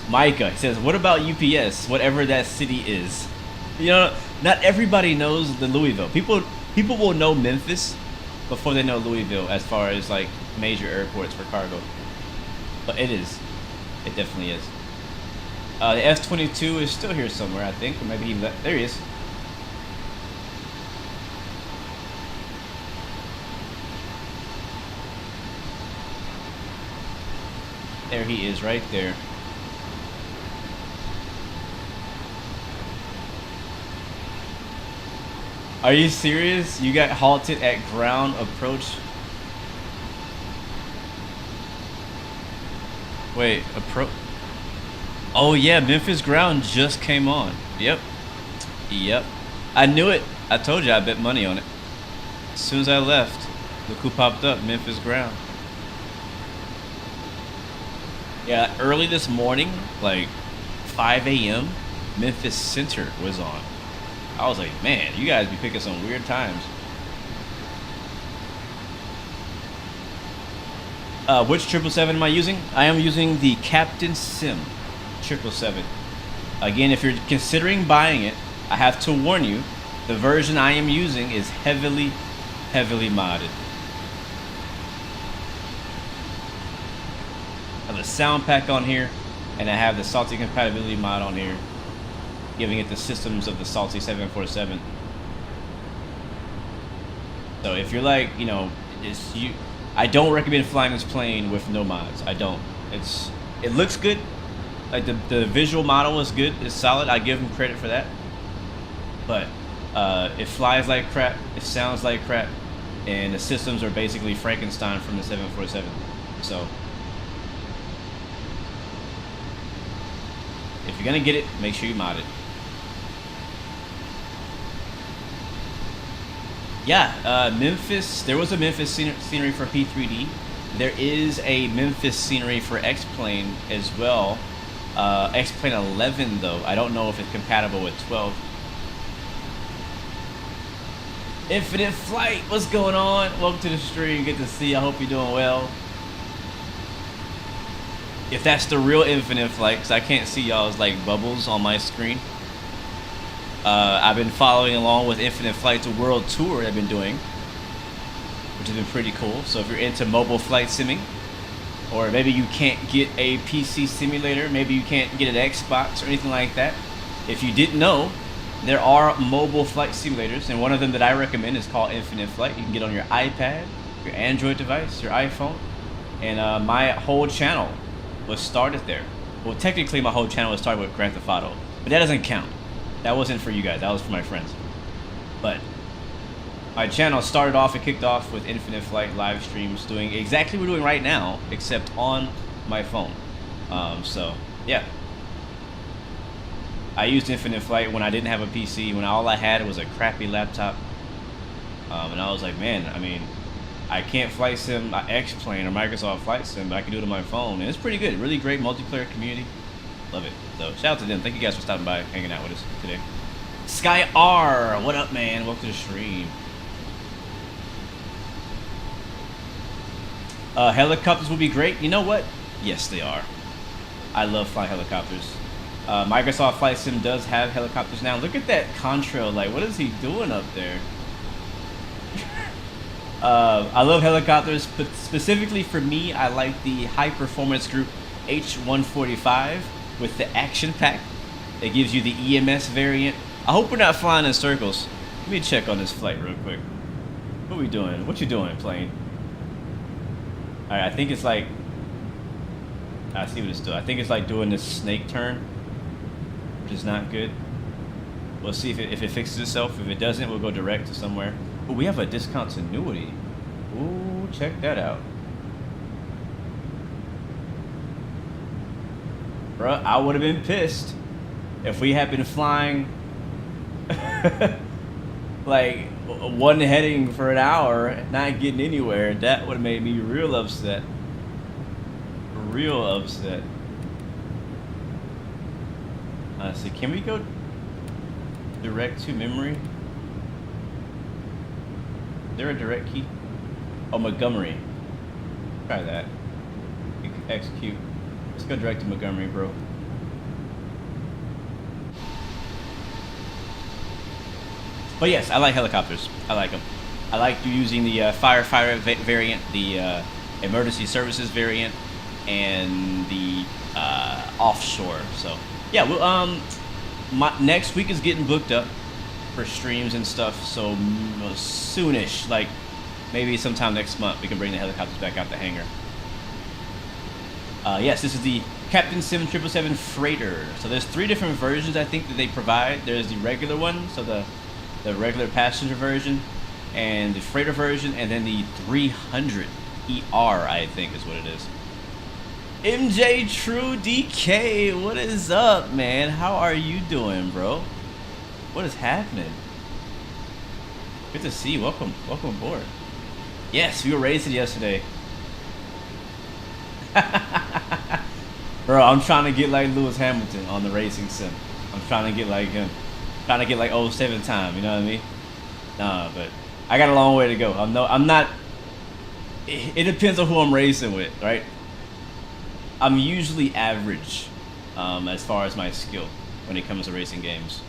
Micah. He says, what about UPS, whatever that city is? You know, not everybody knows the Louisville. People will know Memphis before they know Louisville as far as like major airports for cargo. But it is. It definitely is. The F-22 is still here somewhere, I think. Or maybe he left. There he is. There he is, right there. Are you serious? You got halted at ground approach? Wait, approach? Oh yeah, Memphis ground just came on. Yep. Yep. I knew it. I told you I bet money on it. As soon as I left, look who popped up, Memphis ground. Yeah, early this morning, like 5 a.m., Memphis Center was on. I was like, man, you guys be picking some weird times. Which 777 am I using? I am using the Captain Sim 777. Again, if you're considering buying it, I have to warn you, the version I am using is heavily modded. I have the sound pack on here, and I have the Salty compatibility mod on here, giving it the systems of the Salty 747. So if you're like, you know, I don't recommend flying this plane with no mods. I don't. It looks good. Like the visual model is good. It's solid. I give them credit for that. But it flies like crap. It sounds like crap, and the systems are basically Frankenstein from the 747. So if you're gonna get it, make sure you mod it. Yeah, Memphis. There was a Memphis scenery for P3D. There is a Memphis scenery for X-Plane as well. X-Plane 11 though. I don't know if it's compatible with 12. Infinite Flight, what's going on? Welcome to the stream. Good to see you. I hope you're doing well. If that's the real Infinite Flight, because I can't see y'all's like bubbles on my screen. I've been following along with Infinite Flight's world tour they've been doing, which has been pretty cool. So if you're into mobile flight simming, or maybe you can't get a PC simulator, maybe you can't get an Xbox or anything like that, if you didn't know, there are mobile flight simulators, and one of them that I recommend is called Infinite Flight. You can get on your iPad, your Android device, your iPhone, and my whole channel was started there. Well, technically my whole channel was started with Grand Theft Auto, but that doesn't count. That wasn't for you guys, that was for my friends. But my channel started off and kicked off with Infinite Flight live streams, doing exactly what we're doing right now, except on my phone. So yeah, I used Infinite Flight when I didn't have a PC, when all I had was a crappy laptop. And I was like, man, I mean, I can't flight sim X-Plane or Microsoft Flight Sim, but I can do it on my phone, and it's pretty good. Really great multiplayer community. Love it. So shout out to them. Thank you guys for stopping by, hanging out with us today. Sky R, what up, man? Welcome to the stream. Helicopters will be great. You know what? Yes, they are. I love flying helicopters. Microsoft Flight Sim does have helicopters now. Look at that contrail. Like, what is he doing up there? I love helicopters, but specifically for me, I like the High Performance Group H145 with the action pack that gives you the EMS variant. I hope we're not flying in circles. Let me check on this flight real quick. What are we doing? What you doing, plane? Alright, I think it's like, I see what it's doing. I think it's like doing this snake turn, which is not good. We'll see if it fixes itself. If it doesn't, we'll go direct to somewhere. But we have a discontinuity. Ooh, check that out. Bruh, I would have been pissed if we had been flying like one heading for an hour, not getting anywhere. That would have made me real upset. Real upset. Let's see, can we go direct to memory? Is there a direct key? Oh, Montgomery. Try that. Execute. Let's go direct to Montgomery, bro. But yes, I like helicopters. I like them. I like using the firefighter variant, the emergency services variant, and the offshore. So yeah, well, next week is getting booked up for streams and stuff. So soonish, like maybe sometime next month, we can bring the helicopters back out the hangar. Yes, this is the Captain Sim 777 Freighter. So there's 3 different versions I think that they provide. There's the regular one, so the regular passenger version, and the freighter version, and then the 300 ER, I think is what it is. MJ True DK, what is up, man? How are you doing, bro? What is happening? Good to see you. Welcome aboard. Yes, we were racing yesterday. Bro, I'm trying to get like Lewis Hamilton on the racing sim. I'm trying to get like him. Trying to get like 07 time, you know what I mean? Nah, but I got a long way to go. I'm not. It depends on who I'm racing with, right? I'm usually average as far as my skill when it comes to racing games.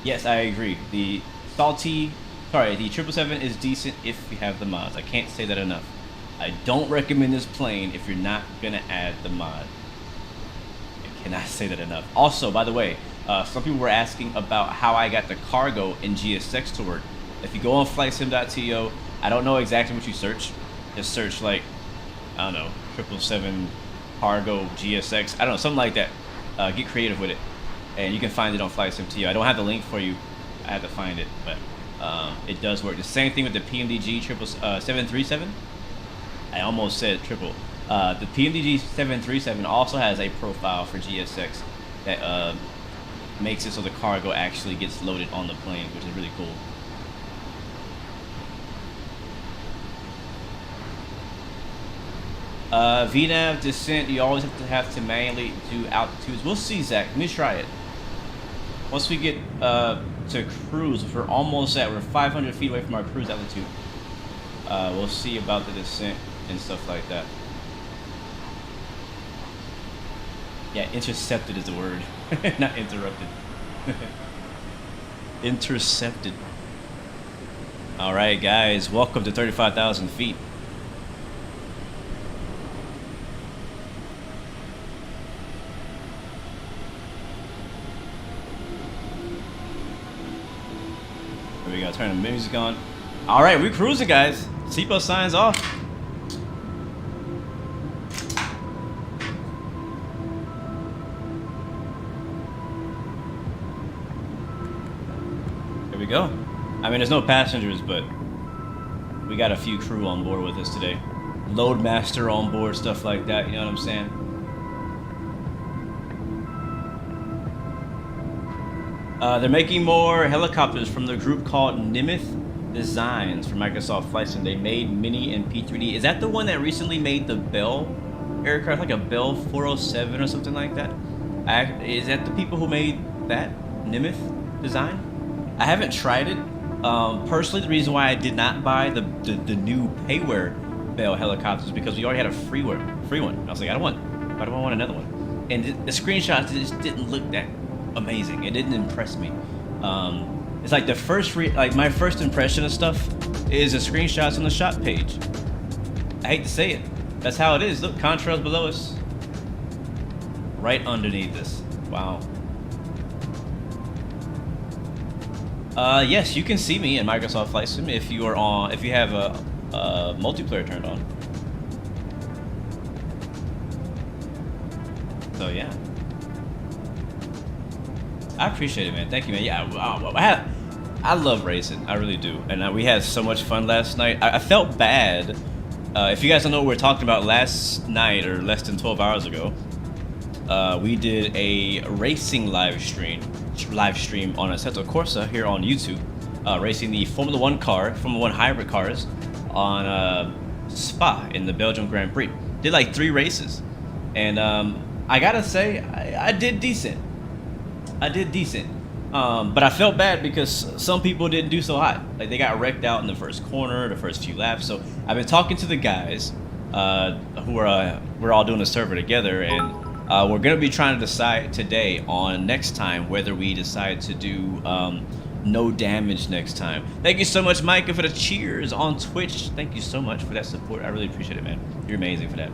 Yes, I agree. The 777 is decent if you have the mods. I can't say that enough. I don't recommend this plane if you're not gonna add the mod. I cannot say that enough. Also, by the way, some people were asking about how I got the cargo in GSX to work. If you go on flightsim.to, I don't know exactly what you search. Just search like, I don't know, 777 cargo GSX. I don't know, something like that. Get creative with it, and you can find it on flightsim.to. I don't have the link for you. I have to find it, but it does work. The same thing with the PMDG 737. I almost said triple. The PMDG 737 also has a profile for GSX that makes it so the cargo actually gets loaded on the plane, which is really cool. VNAV descent, you always have to manually do altitudes. We'll see, Zach. Let me try it. Once we get to cruise, we're almost at, we're 500 feet away from our cruise altitude. We'll see about the descent and stuff like that. Yeah, intercepted is the word, not interrupted. Intercepted. All right, guys, welcome to 35,000 feet. There we go, turn the music on. All right, we're cruising, guys. Seatbelt signs off. There we go. I mean, there's no passengers, but we got a few crew on board with us today. Loadmaster on board, stuff like that, you know what I'm saying? They're making more helicopters from the group called Nemeth Designs for Microsoft Flight Sim. They made Mini and P3D. Is that the one that recently made the Bell aircraft, like a Bell 407 or something like that? Is that the people who made that Nemeth design? I haven't tried it. Personally, the reason why I did not buy the new Payware Bell helicopters is because we already had a free one. I was like, why do I want another one? And the screenshots just didn't look that amazing. It didn't impress me. It's like my first impression of stuff is the screenshots on the shop page. I hate to say it. That's how it is. Look, contrails below us. Right underneath us. Wow. Yes, you can see me in Microsoft Flight Sim if you have a multiplayer turned on. So yeah. I appreciate it, man. Thank you, man. Yeah, I love racing. I really do. And we had so much fun last night. I felt bad. If you guys don't know what we're talking about, last night, or less than 12 hours ago, we did a racing live stream on Assetto Corsa here on YouTube, racing the Formula 1 hybrid cars on Spa in the Belgium Grand Prix. Did like 3 races. And I gotta say, I did decent. But I felt bad because some people didn't do so hot. Like, they got wrecked out in the first corner, the first few laps. So I've been talking to the guys who are we're all doing the server together, and We're gonna be trying to decide today on next time whether we decide to do no damage next time. Thank you so much, Micah, for the cheers on Twitch. Thank you so much for that support. I really appreciate it, man. You're amazing for that.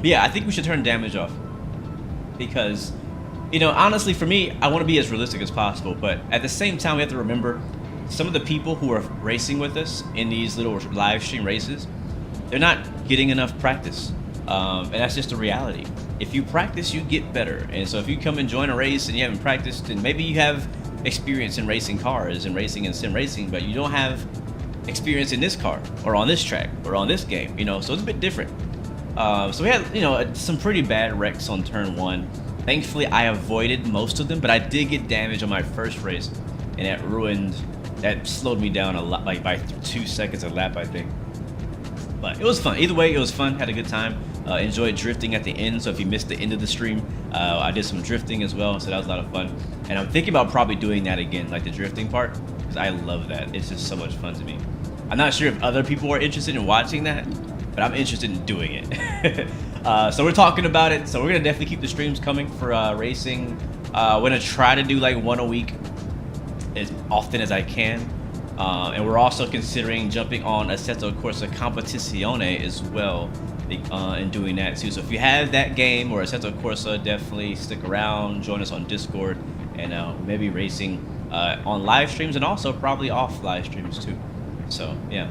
Yeah, I think we should turn damage off because, you know, honestly, for me, I want to be as realistic as possible. But at the same time, we have to remember some of the people who are racing with us in these little live stream races, they're not getting enough practice. And that's just the reality. If you practice, you get better. And so if you come and join a race and you haven't practiced, and maybe you have experience in racing cars and racing and sim racing, but you don't have experience in this car or on this track or on this game, you know, so it's a bit different. So we had, you know, some pretty bad wrecks on turn 1. Thankfully, I avoided most of them, but I did get damage on my first race, and that slowed me down a lot, like by 2 seconds a lap, I think. But it was fun. Either way, it was fun. Had a good time. Enjoyed drifting at the end. So if you missed the end of the stream, I did some drifting as well. So that was a lot of fun. And I'm thinking about probably doing that again, like the drifting part, because I love that. It's just so much fun to me. I'm not sure if other people are interested in watching that, but I'm interested in doing it. So we're talking about it. So we're gonna definitely keep the streams coming for racing. We're gonna try to do like 1 a week as often as I can. And we're also considering jumping on Assetto Corsa Competizione as well, and doing that too. So if you have that game or Assetto Corsa, definitely stick around, join us on Discord, and maybe racing on live streams and also probably off live streams too. So yeah.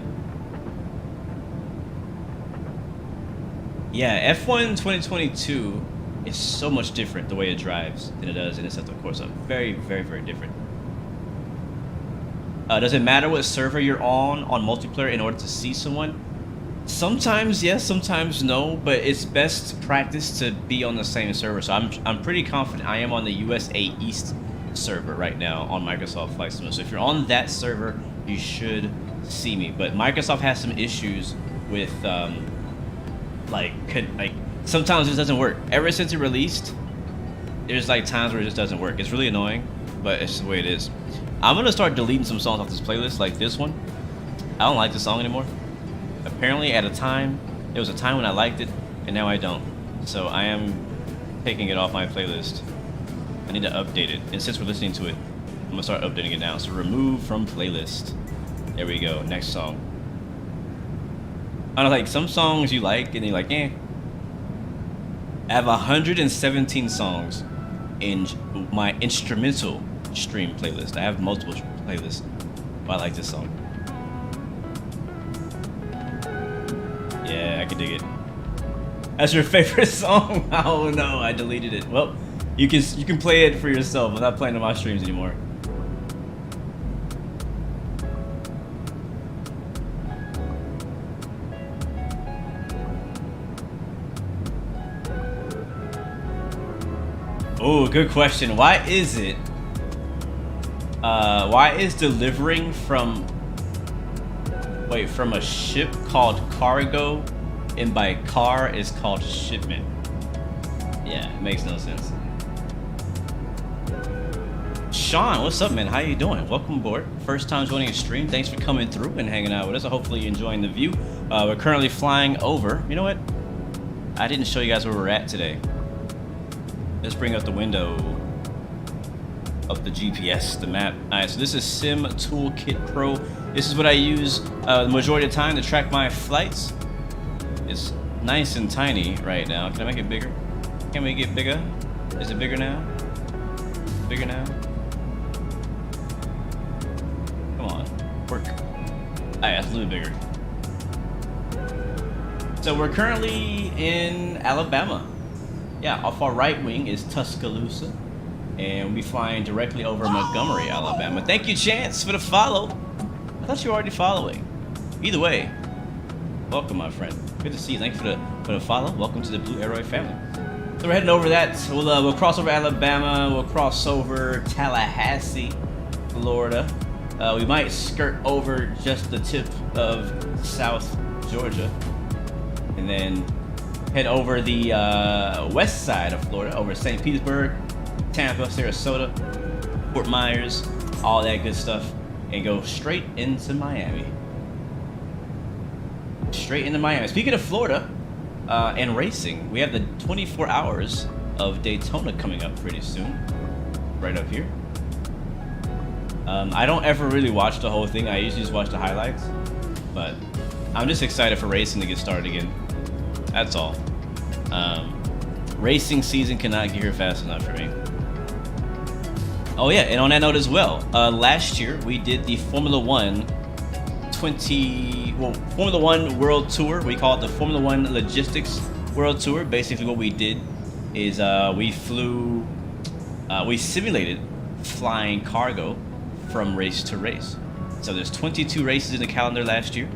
Yeah, F1 2022 is so much different the way it drives than it does in Assetto Corsa. Very, very, very different. Does it matter what server you're on multiplayer in order to see someone? Sometimes yes, sometimes no, but it's best practice to be on the same server. So I'm pretty confident I am on the USA East server right now on Microsoft Flight Simulator. So if you're on that server, you should see me. But Microsoft has some issues with like sometimes it doesn't work. Ever since it released, there's like times where it just doesn't work. It's really annoying, but it's the way it is. I'm gonna start deleting some songs off this playlist, like this one. I don't like this song anymore. Apparently, there was a time when I liked it, and now I don't. So I am taking it off my playlist. I need to update it, and since we're listening to it, I'm gonna start updating it now. So remove from playlist. There we go. Next song. I don't know, like some songs you like, and you're like, eh. I have 117 songs in my instrumental stream playlist. I have multiple playlists, but I like this song. Yeah, I can dig it. That's your favorite song? Oh no, I deleted it. Well, you can play it for yourself. I'm not playing on my streams anymore. Oh, good question. Why is it? Why is delivering from a ship called cargo and by car is called shipment? Yeah, it makes no sense. Sean, what's up, man? How you doing? Welcome aboard. First time joining a stream. Thanks for coming through and hanging out with us. Hopefully you're enjoying the view. We're currently flying over. You know what? I didn't show you guys where we're at today. Let's bring up the window of the GPS, the map. Alright, so this is Sim Toolkit Pro. This is what I use the majority of the time to track my flights. It's nice and tiny right now. Can I make it bigger? Can we get bigger? Is it bigger now? Bigger now? Come on, work. Alright, that's a little bigger. So we're currently in Alabama. Yeah, off our right wing is Tuscaloosa. And we'll be flying directly over Montgomery, Alabama. Thank you, Chance, for the follow. I thought you were already following. Either way, welcome, my friend. Good to see you. Thanks for the follow. Welcome to the Blue Arrow family. So we're heading over that. We'll cross over Alabama. We'll cross over Tallahassee, Florida. We might skirt over just the tip of South Georgia, and then head over the west side of Florida, over St. Petersburg, Tampa, Sarasota, Fort Myers, all that good stuff, and go straight into Miami. Straight into Miami. Speaking of Florida, and racing. We have the 24 hours of Daytona coming up pretty soon, right up here. I don't ever really watch the whole thing. I usually just watch the highlights, but I'm just excited for racing to get started again. That's all. Racing season cannot get here fast enough for me. Oh yeah, and on that note as well, last year we did the Formula One World Tour. We call it the Formula One Logistics World Tour. Basically what we did is we simulated flying cargo from race to race. So there's 22 races in the calendar last year.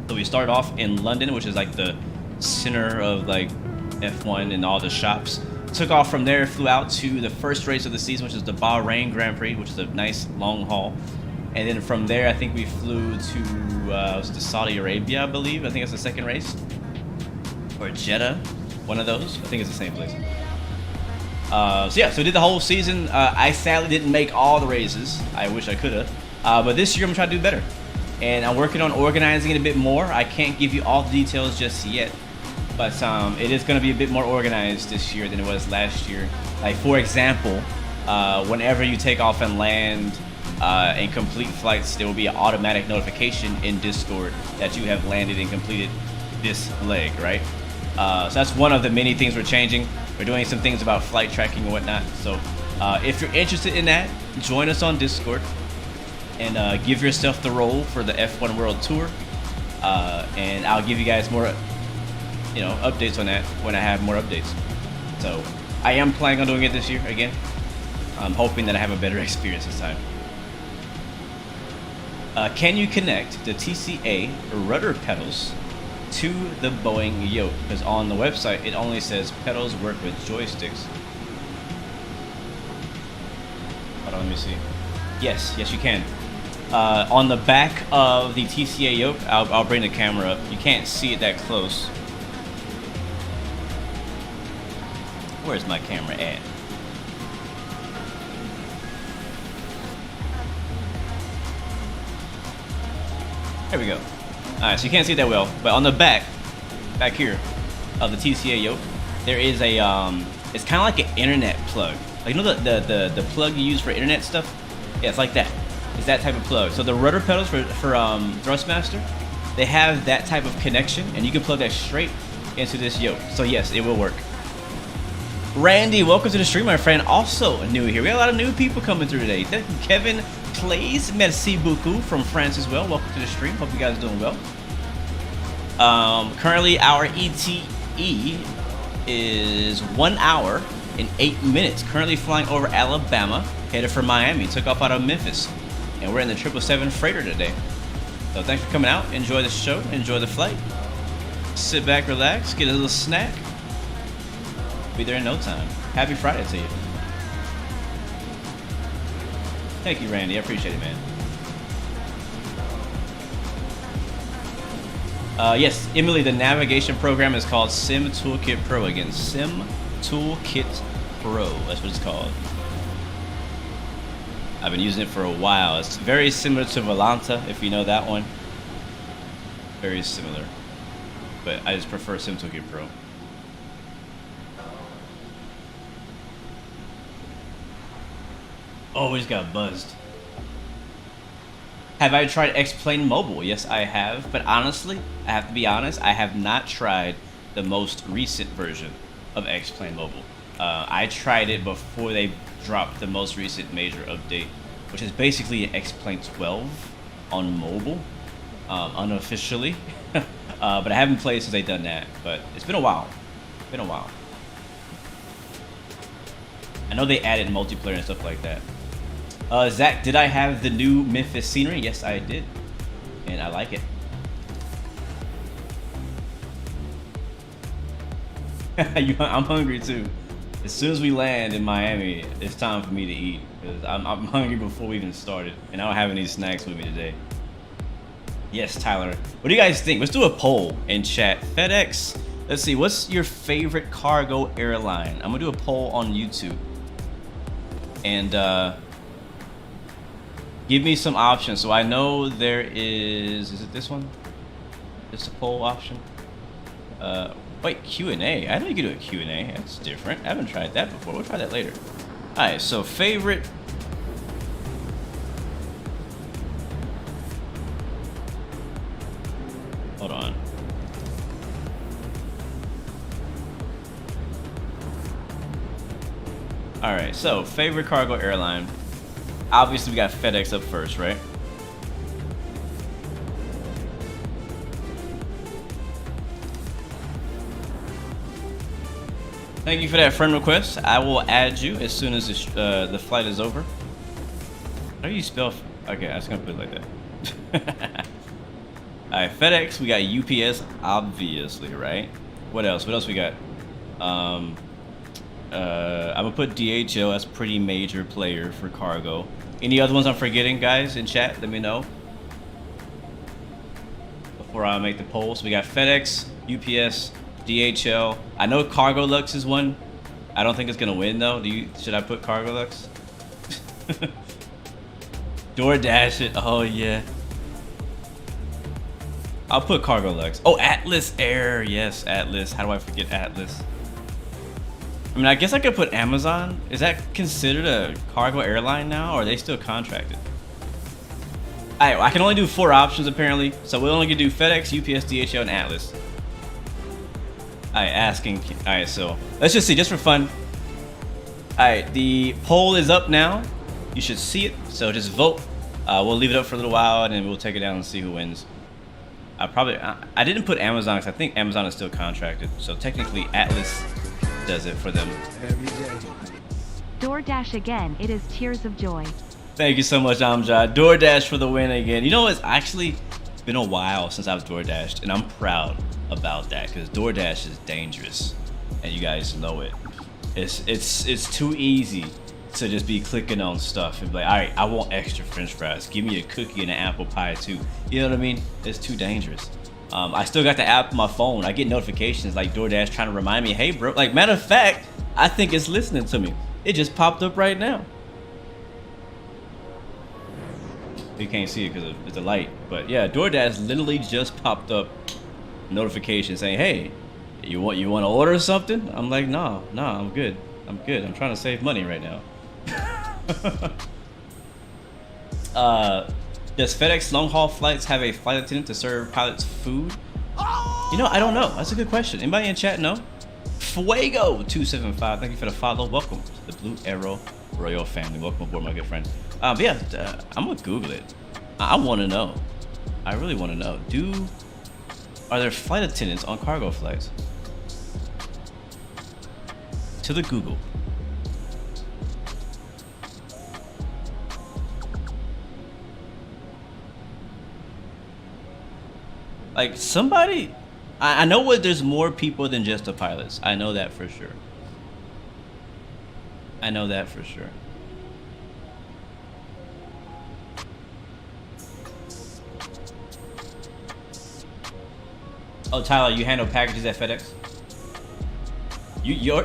So we started off in London, which is like the center of like F1 and all the shops. Took off from there, flew out to the first race of the season, which is the Bahrain Grand Prix, which is a nice long haul. And then from there, I think we flew to was it Saudi Arabia, I believe. I think it's the second race. Or Jeddah, one of those. I think it's the same place. So yeah, so we did the whole season. I sadly didn't make all the races. I wish I could have. But this year I'm trying to do better. And I'm working on organizing it a bit more. I can't give you all the details just yet. But it is going to be a bit more organized this year than it was last year. Like, for example, whenever you take off and land and complete flights, there will be an automatic notification in Discord that you have landed and completed this leg, right? So that's one of the many things we're changing. We're doing some things about flight tracking and whatnot. So if you're interested in that, join us on Discord and give yourself the role for the F1 World Tour. And I'll give you guys more updates on that when I have more updates. So I am planning on doing it this year again. I'm hoping that I have a better experience this time. Can you connect the TCA rudder pedals to the Boeing yoke? Because on the website it only says pedals work with joysticks. Hold on, let me see. Yes, you can. On the back of the TCA yoke, I'll bring the camera up. You can't see it that close. Where's my camera at? There we go. Alright, so you can't see it that well, but on the back here of the TCA yoke, there is a it's kind of like an internet plug. Like, you know the plug you use for internet stuff? Yeah, it's like that. It's that type of plug. So the rudder pedals for Thrustmaster, they have that type of connection, and you can plug that straight into this yoke. So yes, it will work. Randy, welcome to the stream, my friend. Also new here. We got a lot of new people coming through today. Thank you, Kevin Plays. Merci beaucoup from France as well. Welcome to the stream. Hope you guys are doing well. Currently, our ETE is 1 hour and 8 minutes. Currently flying over Alabama, headed for Miami. Took off out of Memphis, and we're in the 777 freighter today. So thanks for coming out. Enjoy the show. Enjoy the flight. Sit back, relax, get a little snack. Be there in no time. Happy Friday to you. Thank you, Randy. I appreciate it, man. Yes, Emily, the navigation program is called Sim Toolkit Pro. Again, Sim Toolkit Pro. That's what it's called. I've been using it for a while. It's very similar to Volanta, if you know that one. Very similar. But I just prefer Sim Toolkit Pro. Oh, we just got buzzed. Have I tried X-Plane Mobile? Yes, I have. But honestly, I have to be honest, I have not tried the most recent version of X-Plane Mobile. I tried it before they dropped the most recent major update, which is basically an X-Plane 12 on mobile, unofficially. But I haven't played since they've done that. But it's been a while. Been a while. I know they added multiplayer and stuff like that. Zach, did I have the new Memphis scenery? Yes, I did. And I like it. I'm hungry too. As soon as we land in Miami, it's time for me to eat. Because I'm hungry before we even started. And I don't have any snacks with me today. Yes, Tyler. What do you guys think? Let's do a poll in chat. Fedex, let's see. What's your favorite cargo airline? I'm going to do a poll on YouTube. And give me some options. So I know there is it this one? It's a poll option. Wait, Q&A. I know you can do a Q&A. That's different. I haven't tried that before. We'll try that later. All right, so favorite. Hold on. All right, so favorite cargo airline. Obviously, we got FedEx up first, right? Thank you for that friend request. I will add you as soon as the flight is over. How do you spell? Okay, I was gonna put it like that. All right, FedEx. We got UPS, obviously, right? What else? What else we got? I'm gonna put DHL. That's pretty major player for cargo. Any other ones I'm forgetting, guys? In chat, let me know before I make the poll. So we got FedEx, UPS, DHL. I know Cargo Lux is one. I don't think it's gonna win though. Should I put Cargo Lux? DoorDash it. Oh yeah. I'll put Cargo Lux. Oh, Atlas Air. Yes, Atlas. How do I forget Atlas? I mean, I guess I could put Amazon. Is that considered a cargo airline now, or are they still contracted? All right, I can only do 4 options apparently, so we're only gonna do FedEx, UPS, DHL, and Atlas. All right, asking. All right, so let's just see, just for fun. All right, the poll is up now. You should see it, so just vote. We'll leave it up for a little while, and then we'll take it down and see who wins. I didn't put Amazon because I think Amazon is still contracted, so technically Atlas does it for them. DoorDash again. It is tears of joy. Thank you so much, Amjad. DoorDash for the win again. You know, it's actually been a while since I've DoorDashed, and I'm proud about that because DoorDash is dangerous, and you guys know it. It's too easy to just be clicking on stuff and be like, all right, I want extra French fries. Give me a cookie and an apple pie too. You know what I mean? It's too dangerous. I still got the app on my phone. I get notifications like DoorDash trying to remind me, hey bro. Like, matter of fact, I think it's listening to me. It just popped up right now. You can't see it because it's a light, but yeah, DoorDash literally just popped up notification saying, hey, you want to order something? I'm like, no, I'm good. I'm trying to save money right now. Does FedEx long haul flights have a flight attendant to serve pilots food? You know, I don't know. That's a good question. Anybody in chat know? Fuego275, thank you for the follow. Welcome to the Blue Arrow Royal family. Welcome aboard, my good friend. But yeah, I'm gonna Google it. I want to know. I really want to know. Are there flight attendants on cargo flights? To the Google. Like, somebody, I know there's more people than just the pilots. I know that for sure. I know that for sure. Oh, Tyler, you handle packages at FedEx? Y'all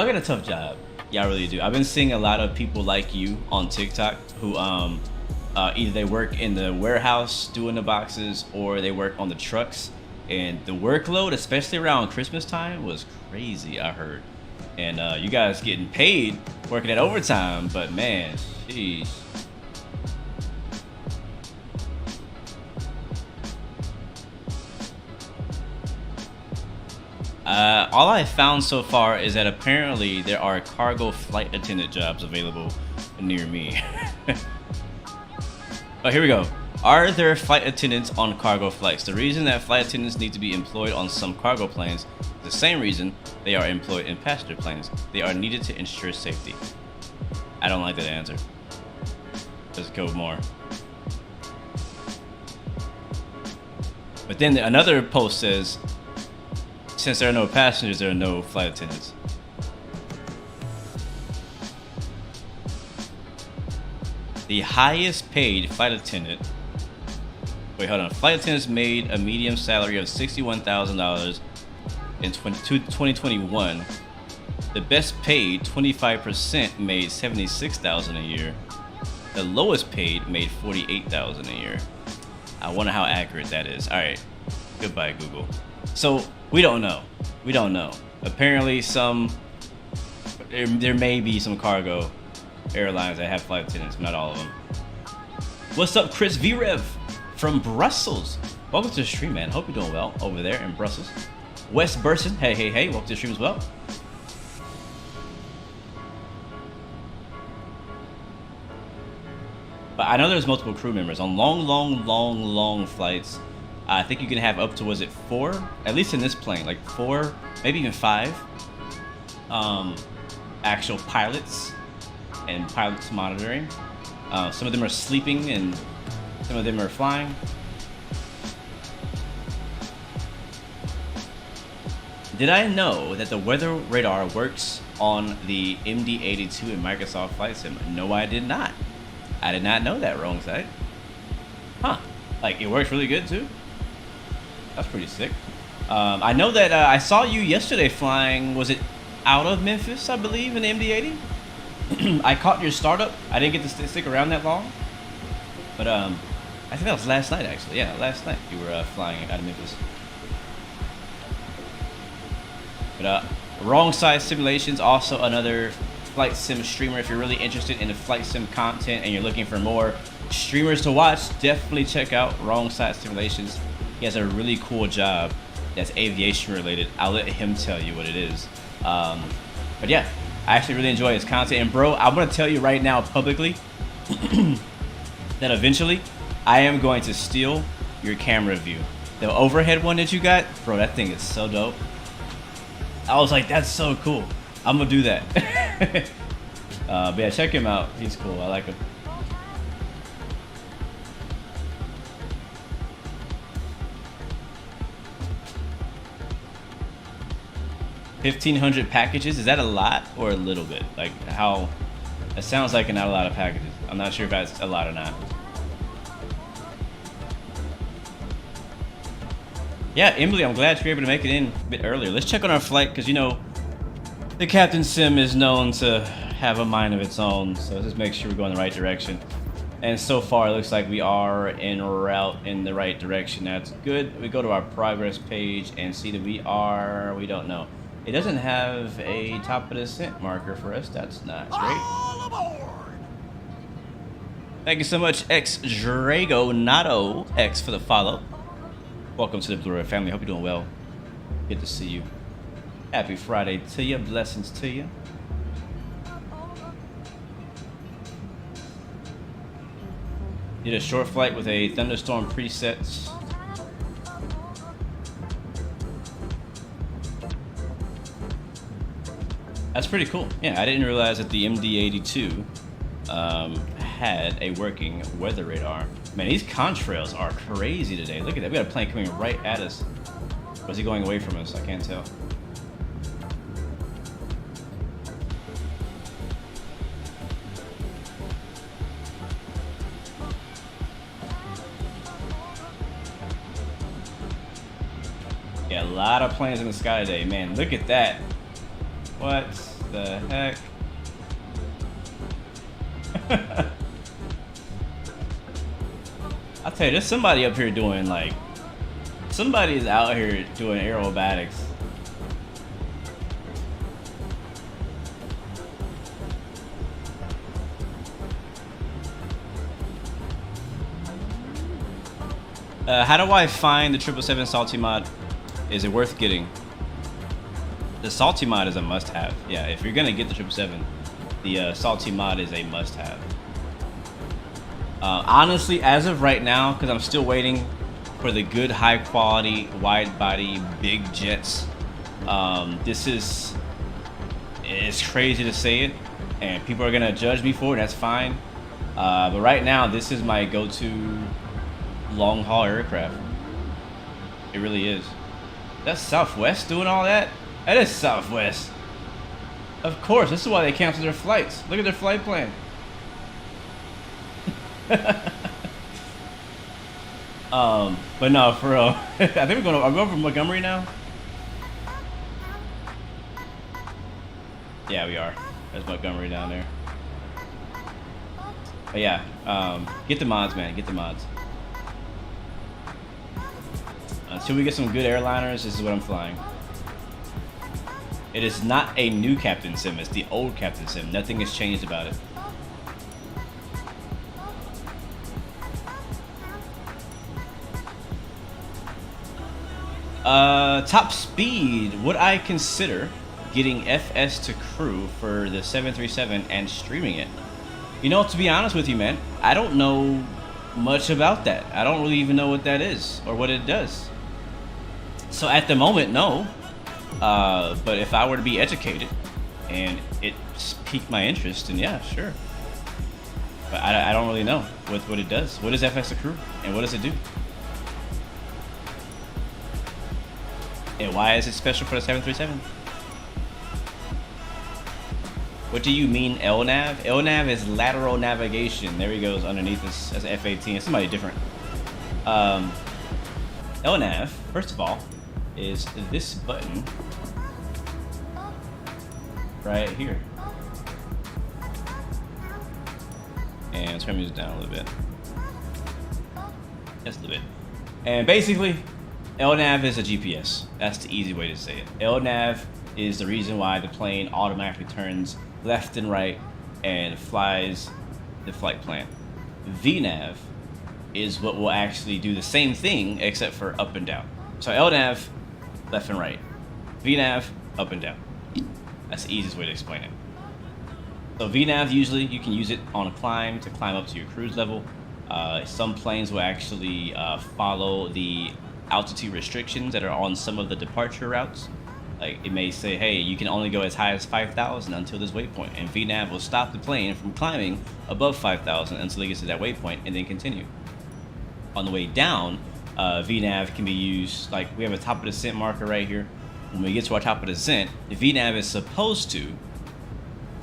got a tough job. Y'all really do. I've been seeing a lot of people like you on TikTok who either they work in the warehouse doing the boxes or they work on the trucks, and the workload, especially around Christmas time, was crazy, I heard. And you guys getting paid working at overtime, but man, jeez. All I found so far is that apparently there are cargo flight attendant jobs available near me. Oh, here we go. Are there flight attendants on cargo flights? The reason that flight attendants need to be employed on some cargo planes is the same reason they are employed in passenger planes. They are needed to ensure safety. I don't like that answer. Let's go more. But then another post says, since there are no passengers, there are no flight attendants. The highest paid flight attendant. Wait, hold on. Flight attendants made a median salary of $61,000 in 2021. The best paid, 25%, made $76,000 a year. The lowest paid made $48,000 a year. I wonder how accurate that is. All right, goodbye Google. So We don't know. We don't know. Apparently, there may be some cargo airlines that have flight attendants, but not all of them. What's up, Chris V-Rev from Brussels? Welcome to the stream, man. Hope you're doing well over there in Brussels. Wes Burson, hey, hey, hey. Welcome to the stream as well. But I know there's multiple crew members on long flights. I think you can have up to, was it 4? At least in this plane, like 4, maybe even 5 actual pilots and pilots monitoring. Some of them are sleeping and some of them are flying. Did I know that the weather radar works on the MD82 in Microsoft Flight Sim? No, I did not. I did not know that, wrong side. Huh. Like, it works really good, too? That's pretty sick. I know that I saw you yesterday flying, was it out of Memphis, I believe, in the MD80? I caught your startup. I didn't get to stick around that long. But, I think that was last night, actually. Yeah, last night you were flying out of Memphis. But, Wrong Side Simulations, also another flight sim streamer. If you're really interested in the flight sim content and you're looking for more streamers to watch, definitely check out Wrong Side Simulations. He has a really cool job that's aviation related. I'll let him tell you what it is. But yeah, I actually really enjoy his content. And bro, I'm gonna tell you right now publicly that eventually I am going to steal your camera view. The overhead one that you got, bro, that thing is so dope. I was like, that's so cool. I'm gonna do that. But yeah, check him out. He's cool. I like him. $1,500 packages. Is that a lot or a little bit? Like how? It sounds like not a lot of packages. I'm not sure if that's a lot or not. Yeah, Emily, I'm glad you're able to make it in a bit earlier. Let's check on our flight because, you know, the Captain Sim is known to have a mind of its own. So let's just make sure we're going the right direction. And so far, it looks like we are en route in the right direction. That's good. We go to our progress page and see that we don't know. It doesn't have a top of descent marker for us. That's not great. Thank you so much, X Drago Nato X, for the follow. Welcome to the Blu-ray family. Hope you're doing well. Good to see you. Happy Friday to you. Blessings to you. Did a short flight with a thunderstorm presets. That's pretty cool. Yeah, I didn't realize that the MD82 had a working weather radar. Man, these contrails are crazy today. Look at that. We got a plane coming right at us. Or is he going away from us? I can't tell. Yeah, a lot of planes in the sky today. Man, look at that. What the heck? I'll tell you, there's somebody up here doing somebody's out here doing aerobatics. How do I find the 777 Salty mod? Is it worth getting? The Salty mod is a must-have. Yeah, if you're gonna get the 777, the Salty mod is a must-have. Honestly, as of right now, because I'm still waiting for the good, high-quality, wide-body, big jets. It's crazy to say it, and people are gonna judge me for it. That's fine. But right now, this is my go-to long-haul aircraft. It really is. That's Southwest doing all that? That is Southwest. Of course, this is why they canceled their flights. Look at their flight plan. But no, for real. I think are we going from Montgomery now? Yeah, we are. There's Montgomery down there. But yeah, get the mods, man. Get the mods. Until we get some good airliners, this is what I'm flying. It is not a new Captain Sim, it's the old Captain Sim. Nothing has changed about it. Top speed. Would I consider getting FS to crew for the 737 and streaming it? You know, to be honest with you, man, I don't know much about that. I don't really even know what that is or what it does. So at the moment, no. But if I were to be educated and it piqued my interest, then yeah, sure. But I don't really know what it does. What is FS to crew and what does it do? And why is it special for the 737? What do you mean LNAV? LNAV is lateral navigation. There he goes underneath us as F-18. It's somebody different. LNAV, first of all, is this button right here. And turn music down a little bit. Just a little bit. And basically, LNAV is a GPS. That's the easy way to say it. LNAV is the reason why the plane automatically turns left and right and flies the flight plan. VNAV is what will actually do the same thing except for up and down. So LNAV, left and right. VNAV, up and down. That's the easiest way to explain it. So VNAV, usually you can use it on a climb to climb up to your cruise level. Some planes will actually follow the altitude restrictions that are on some of the departure routes. Like it may say, hey, you can only go as high as 5,000 until this waypoint, and VNAV will stop the plane from climbing above 5,000 until it gets to that waypoint and then continue. On the way down, VNAV can be used, like we have a top of descent marker right here. When we get to our top of descent, the VNAV is supposed to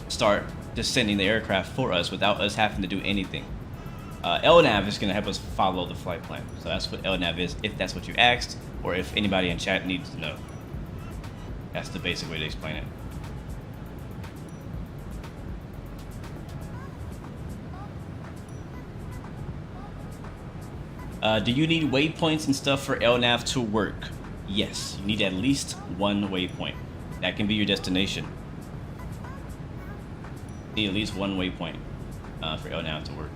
start descending the aircraft for us without us having to do anything. LNAV is going to help us follow the flight plan. So that's what LNAV is, if that's what you asked, or if anybody in chat needs to know. That's the basic way to explain it. Do you need waypoints and stuff for LNAV to work? Yes, you need at least one waypoint. That can be your destination. You need at least one waypoint for LNAV to work.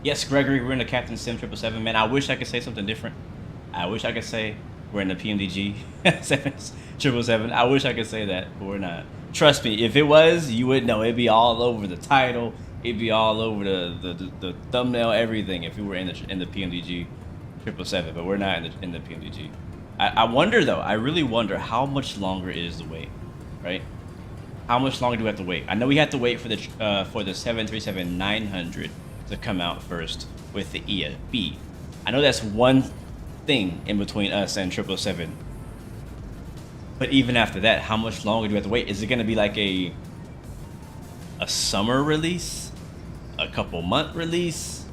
Yes, Gregory, we're in the Captain Sim 777. Man, I wish I could say something different. I wish I could say we're in the PMDG 777. I wish I could say that, but we're not. Trust me, if it was, you would know. It'd be all over the title. It'd be all over the thumbnail, everything. If we were in the PMDG 777, but we're not in the PMDG. I wonder though. I really wonder how much longer is the wait, right? How much longer do we have to wait? I know we have to wait for the 737-900 to come out first with the EFB. I know that's one thing in between us and 777. But even after that, how much longer do we have to wait? Is it going to be like a summer release? A couple month release?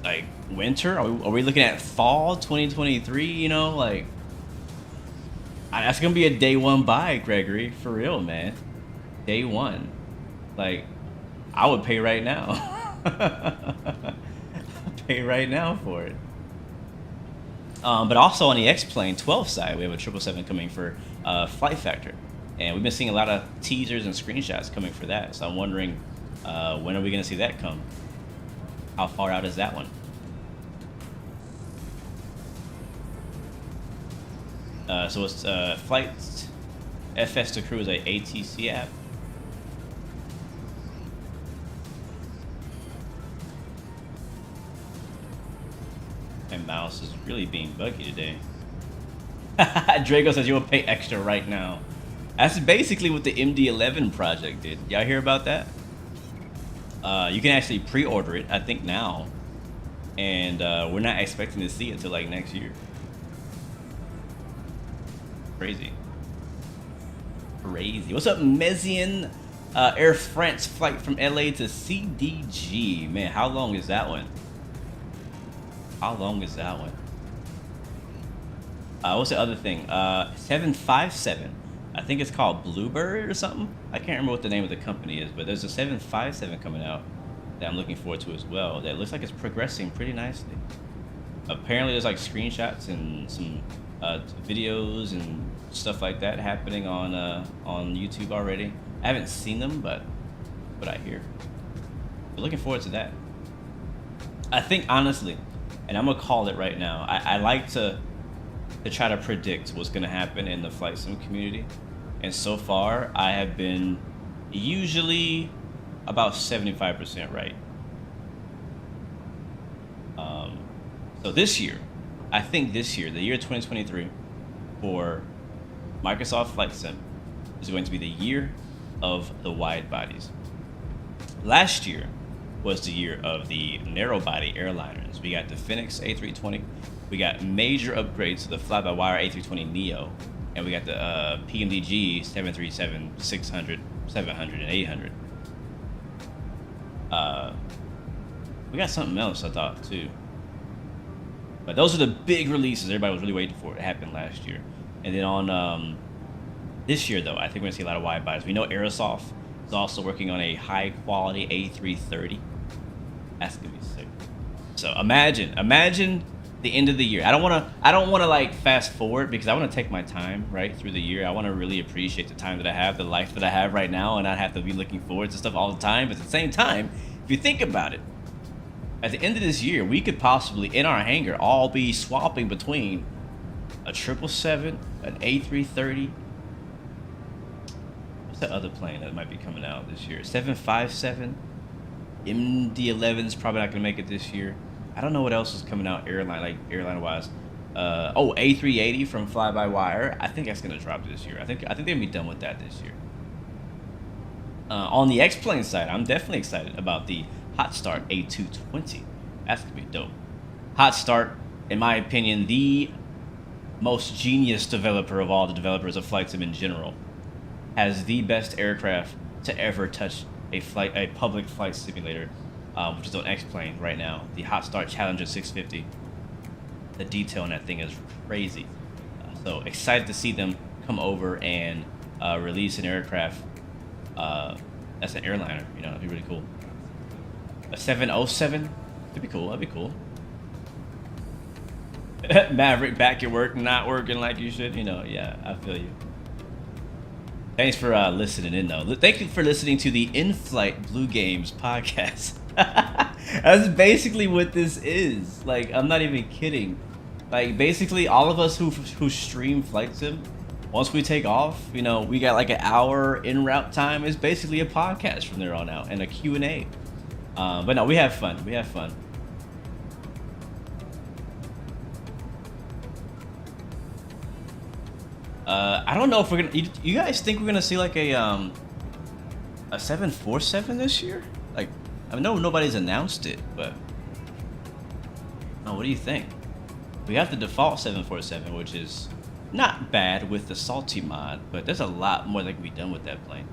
Like winter? Are we looking at fall 2023? You know, like that's going to be a day one buy, Gregory. For real, man. Day one. Like, I would pay right now. Pay right now for it. But also on the X-Plane 12 side, we have a 777 coming for Flight Factor. And we've been seeing a lot of teasers and screenshots coming for that. So I'm wondering, when are we going to see that come? How far out is that one? So it's Flight FS to Crew is a ATC app. My mouse is really being buggy today. Draco says you will pay extra right now. That's basically what the MD-11 project did. Y'all hear about that? You can actually pre-order it, I think now. And we're not expecting to see it until like next year. Crazy. Crazy. What's up, Mezian? Air France flight from LA to CDG. Man, how long is that one? How long is that one? What's the other thing? 757. I think it's called Bluebird or something. I can't remember what the name of the company is, but there's a 757 coming out that I'm looking forward to as well. That looks like it's progressing pretty nicely. apparently there's like screenshots and some videos and stuff like that happening on YouTube already. I haven't seen them, but what I hear. We're looking forward to that. I think honestly, and I'm gonna call it right now, I like to try to predict what's gonna happen in the flight sim community, and so far I have been usually about 75% right. So this year, I think this year, the year 2023, for Microsoft Flight Sim is going to be the year of the wide bodies. Last year was the year of the narrow body airliners. We got the Fedex A320, we got major upgrades to the fly-by-wire A320neo, and we got the PMDG 737, 600, 700, and 800. We got something else I thought too. But those are the big releases everybody was really waiting for. It happened last year. And then on this year, though, I think we're going to see a lot of wide bodies. We know Aerosoft is also working on a high-quality A330. That's going to be sick. So imagine the end of the year. I don't want to like fast forward because I want to take my time right through the year. I want to really appreciate the time that I have, the life that I have right now, and not have to be looking forward to stuff all the time. But at the same time, if you think about it, at the end of this year, we could possibly, in our hangar, all be swapping between a 777, an A330. What's that other plane that might be coming out this year? 757. MD-11's probably not going to make it this year. I don't know what else is coming out airline-wise. A380 from Fly-by-Wire. I think that's going to drop this year. I think they're going to be done with that this year. On the X-Plane side, I'm definitely excited about the Hot Start A220. That's gonna be dope. Hot Start, in my opinion, the most genius developer of all the developers of flight sim in general, has the best aircraft to ever touch a public flight simulator, which is on X-Plane right now. The Hot Start Challenger 650. The detail in that thing is crazy. So excited to see them come over and release an aircraft that's an airliner. You know, that'd be really cool. A 707? That'd be cool. That'd be cool. Maverick back at work, not working like you should. You know, yeah, I feel you. Thanks for listening in, though. Thank you for listening to the In-Flight Blue Games podcast. That's basically what this is. Like, I'm not even kidding. Like, basically, all of us who stream flight sim, once we take off, you know, we got like an hour en route time. It's basically a podcast from there on out and a Q&A. But no, we have fun. We have fun. I don't know if we're gonna. You guys think we're gonna see like a 747 this year? Like, I know nobody's announced it, but what do you think? We have the default 747, which is not bad with the salty mod, but there's a lot more that can be done with that plane.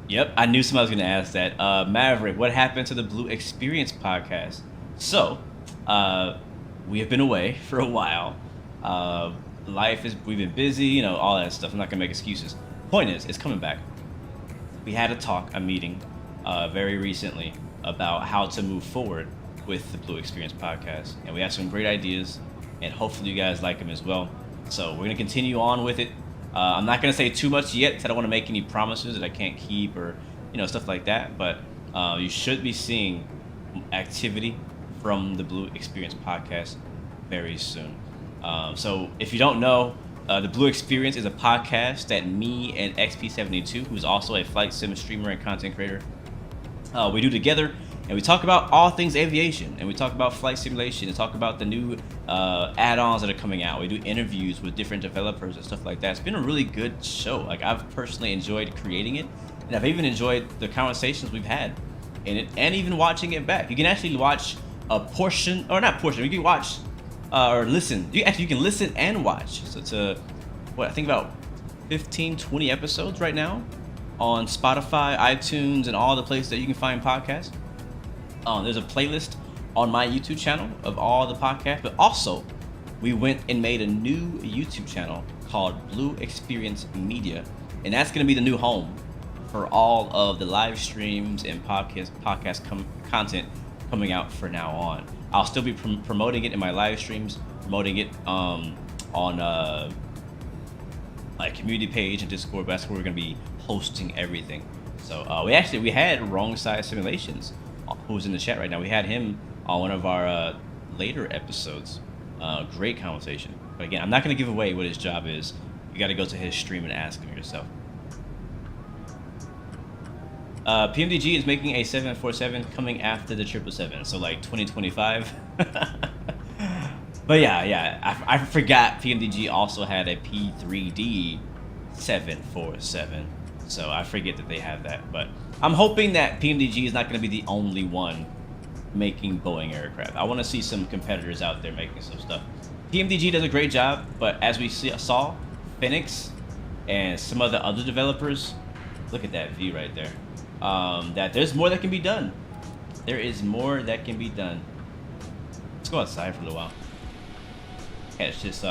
Yep, I knew somebody was going to ask that. Maverick, what happened to the Blue Experience podcast? So, we have been away for a while. We've been busy, you know, all that stuff. I'm not going to make excuses. Point is, it's coming back. We had a meeting very recently about how to move forward with the Blue Experience podcast. And we have some great ideas, and hopefully you guys like them as well. So, we're going to continue on with it. I'm not going to say too much yet because I don't want to make any promises that I can't keep or, you know, stuff like that. But you should be seeing activity from the Blue Experience podcast very soon. So if you don't know, the Blue Experience is a podcast that me and XP72, who's also a flight sim streamer and content creator, we do together. And we talk about all things aviation, and we talk about flight simulation, and talk about the new add-ons that are coming out. We do interviews with different developers and stuff like that. It's been a really good show. Like, I've personally enjoyed creating it, and I've even enjoyed the conversations we've had in it, and even watching it back. You can actually watch a portion, or not portion. You can watch or listen. You can listen and watch. So it's I think about 15, 20 episodes right now on Spotify, iTunes, and all the places that you can find podcasts. There's a playlist on my YouTube channel of all the podcasts, but also we went and made a new YouTube channel called Blue Experience Media, and that's going to be the new home for all of the live streams and podcast content coming out from now on. I'll still be promoting it in my live streams, promoting it on my community page and Discord. That's where we're gonna be hosting everything. So we had Wrong Side Simulations, who's in the chat right now. We had him on one of our later episodes. Great conversation. But again, I'm not gonna give away what his job is. You gotta go to his stream and ask him yourself. PMDG is making a 747 coming after the 777, so like 2025. But yeah, I forgot PMDG also had a P3D 747, so I forget that they have that. But I'm hoping that PMDG is not going to be the only one making Boeing aircraft. I want to see some competitors out there making some stuff. PMDG does a great job, but as we saw, Fedex and some of the other developers, look at that view right there. That there's more that can be done. There is more that can be done. Let's go outside for a little while. Catch this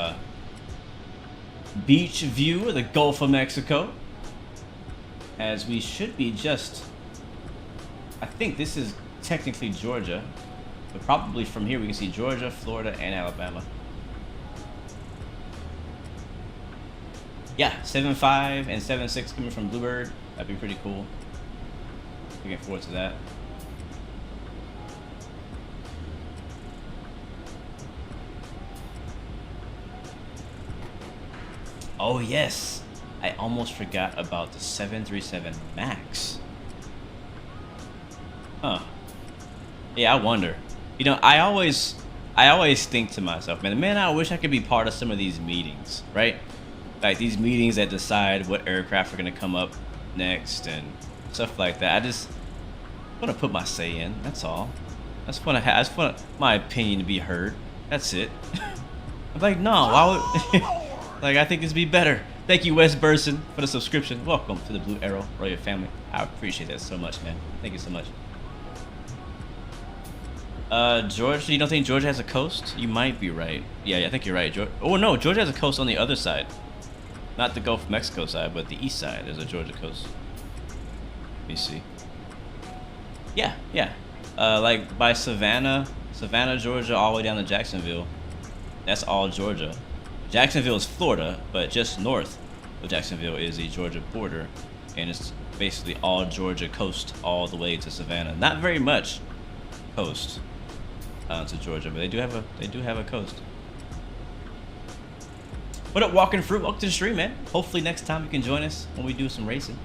beach view of the Gulf of Mexico. As we should be just, I think this is technically Georgia, but probably from here we can see Georgia, Florida, and Alabama. Yeah, 7.5 and 7.6 coming from Bluebird. That'd be pretty cool. Looking forward to that. Oh yes, I almost forgot about the 737 Max. Huh. Yeah, I wonder. You know, I always think to myself, man, I wish I could be part of some of these meetings, right? Like these meetings that decide what aircraft are gonna come up next and stuff like that. I just want to put my say in. That's all. I just want my opinion to be heard. That's it. I'm like, no, why would? Like, I think this would be better. Thank you, Wes Burson, for the subscription. Welcome to the Blue Arrow Royal family. I appreciate that so much, man. Thank you so much. Georgia, you don't think Georgia has a coast? You might be right. Yeah, I think you're right. Oh no, Georgia has a coast on the other side. Not the Gulf of Mexico side, but the east side. There's a Georgia coast. Let me see. Yeah. Like by Savannah, Georgia, all the way down to Jacksonville. That's all Georgia. Jacksonville is Florida, but just north of Jacksonville is the Georgia border, and it's basically all Georgia coast all the way to Savannah. Not very much coast to Georgia, but they do have a coast. What up, Walking Fruit? Welcome to the stream, man. Hopefully next time you can join us when we do some racing.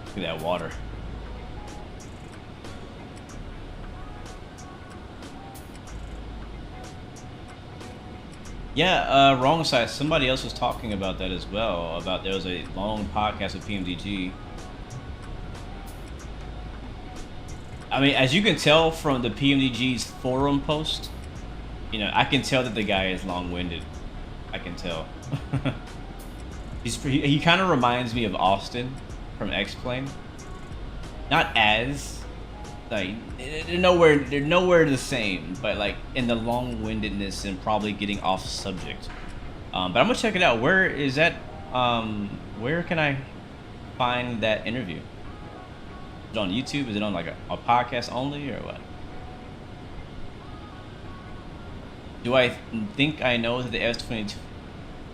Look at that water. Yeah, wrong side. Somebody else was talking about that as well. About there was a long podcast with PMDG. I mean, as you can tell from the PMDG's forum post, you know, I can tell that the guy is long-winded. I can tell. He kind of reminds me of Austin from X-Plane. Not as, like, they're nowhere the same, but like in the long-windedness and probably getting off subject. But I'm gonna check it out. Where is that? Where can I find that interview? Is it on YouTube? Is it on like a podcast only or what? Do I think I know that the F-22?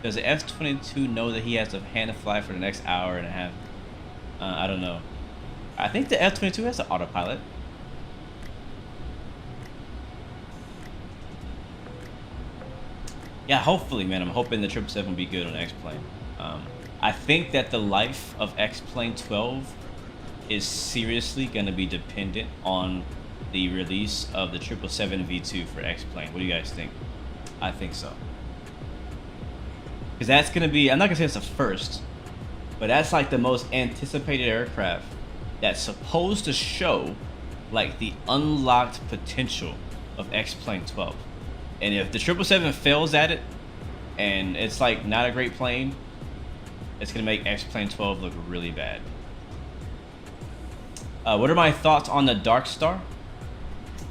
Does the F-22 know that he has to hand to fly for the next hour and a half? I don't know. I think the F-22 has an autopilot. Yeah, hopefully, man. I'm hoping the 777 will be good on X-Plane. I think that the life of X-Plane 12 is seriously going to be dependent on the release of the 777 V2 for X-Plane. What do you guys think? I think so. Because that's going to be, I'm not going to say it's the first, but that's like the most anticipated aircraft that's supposed to show like the unlocked potential of X-Plane 12. And if the 777 fails at it, and it's like not a great plane, it's going to make X-Plane 12 look really bad. What are my thoughts on the Dark Star?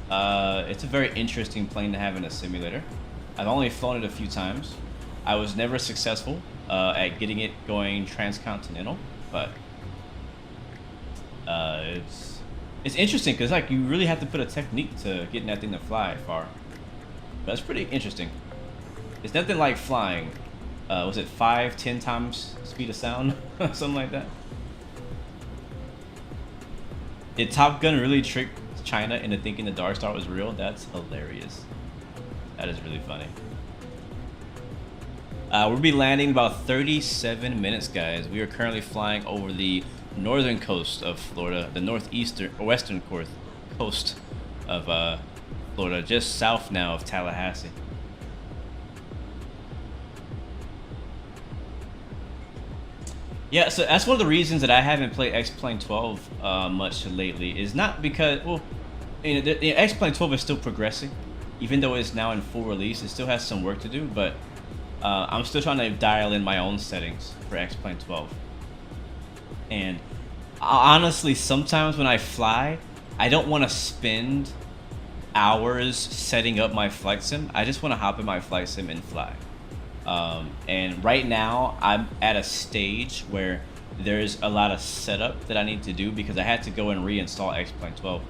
It's a very interesting plane to have in a simulator. I've only flown it a few times. I was never successful at getting it going transcontinental, but It's interesting because like you really have to put a technique to getting that thing to fly far. But it's pretty interesting. It's nothing like flying. Was it 5-10 times speed of sound? Something like that. Did Top Gun really trick China into thinking the Dark Star was real? That's hilarious. That is really funny. We'll be landing about 37 minutes, guys. We are currently flying over the northern coast of Florida, the northeastern or western coast of Florida, just south now of Tallahassee. Yeah, so that's one of the reasons that I haven't played X-Plane 12 much lately. Is not because, well, you know, the X-Plane 12 is still progressing, even though it's now in full release. It still has some work to do, but I'm still trying to dial in my own settings for X-Plane 12. And honestly, sometimes when I fly, I don't want to spend hours setting up my flight sim. I just want to hop in my flight sim and fly. And right now I'm at a stage where there's a lot of setup that I need to do because I had to go and reinstall X-Plane 12.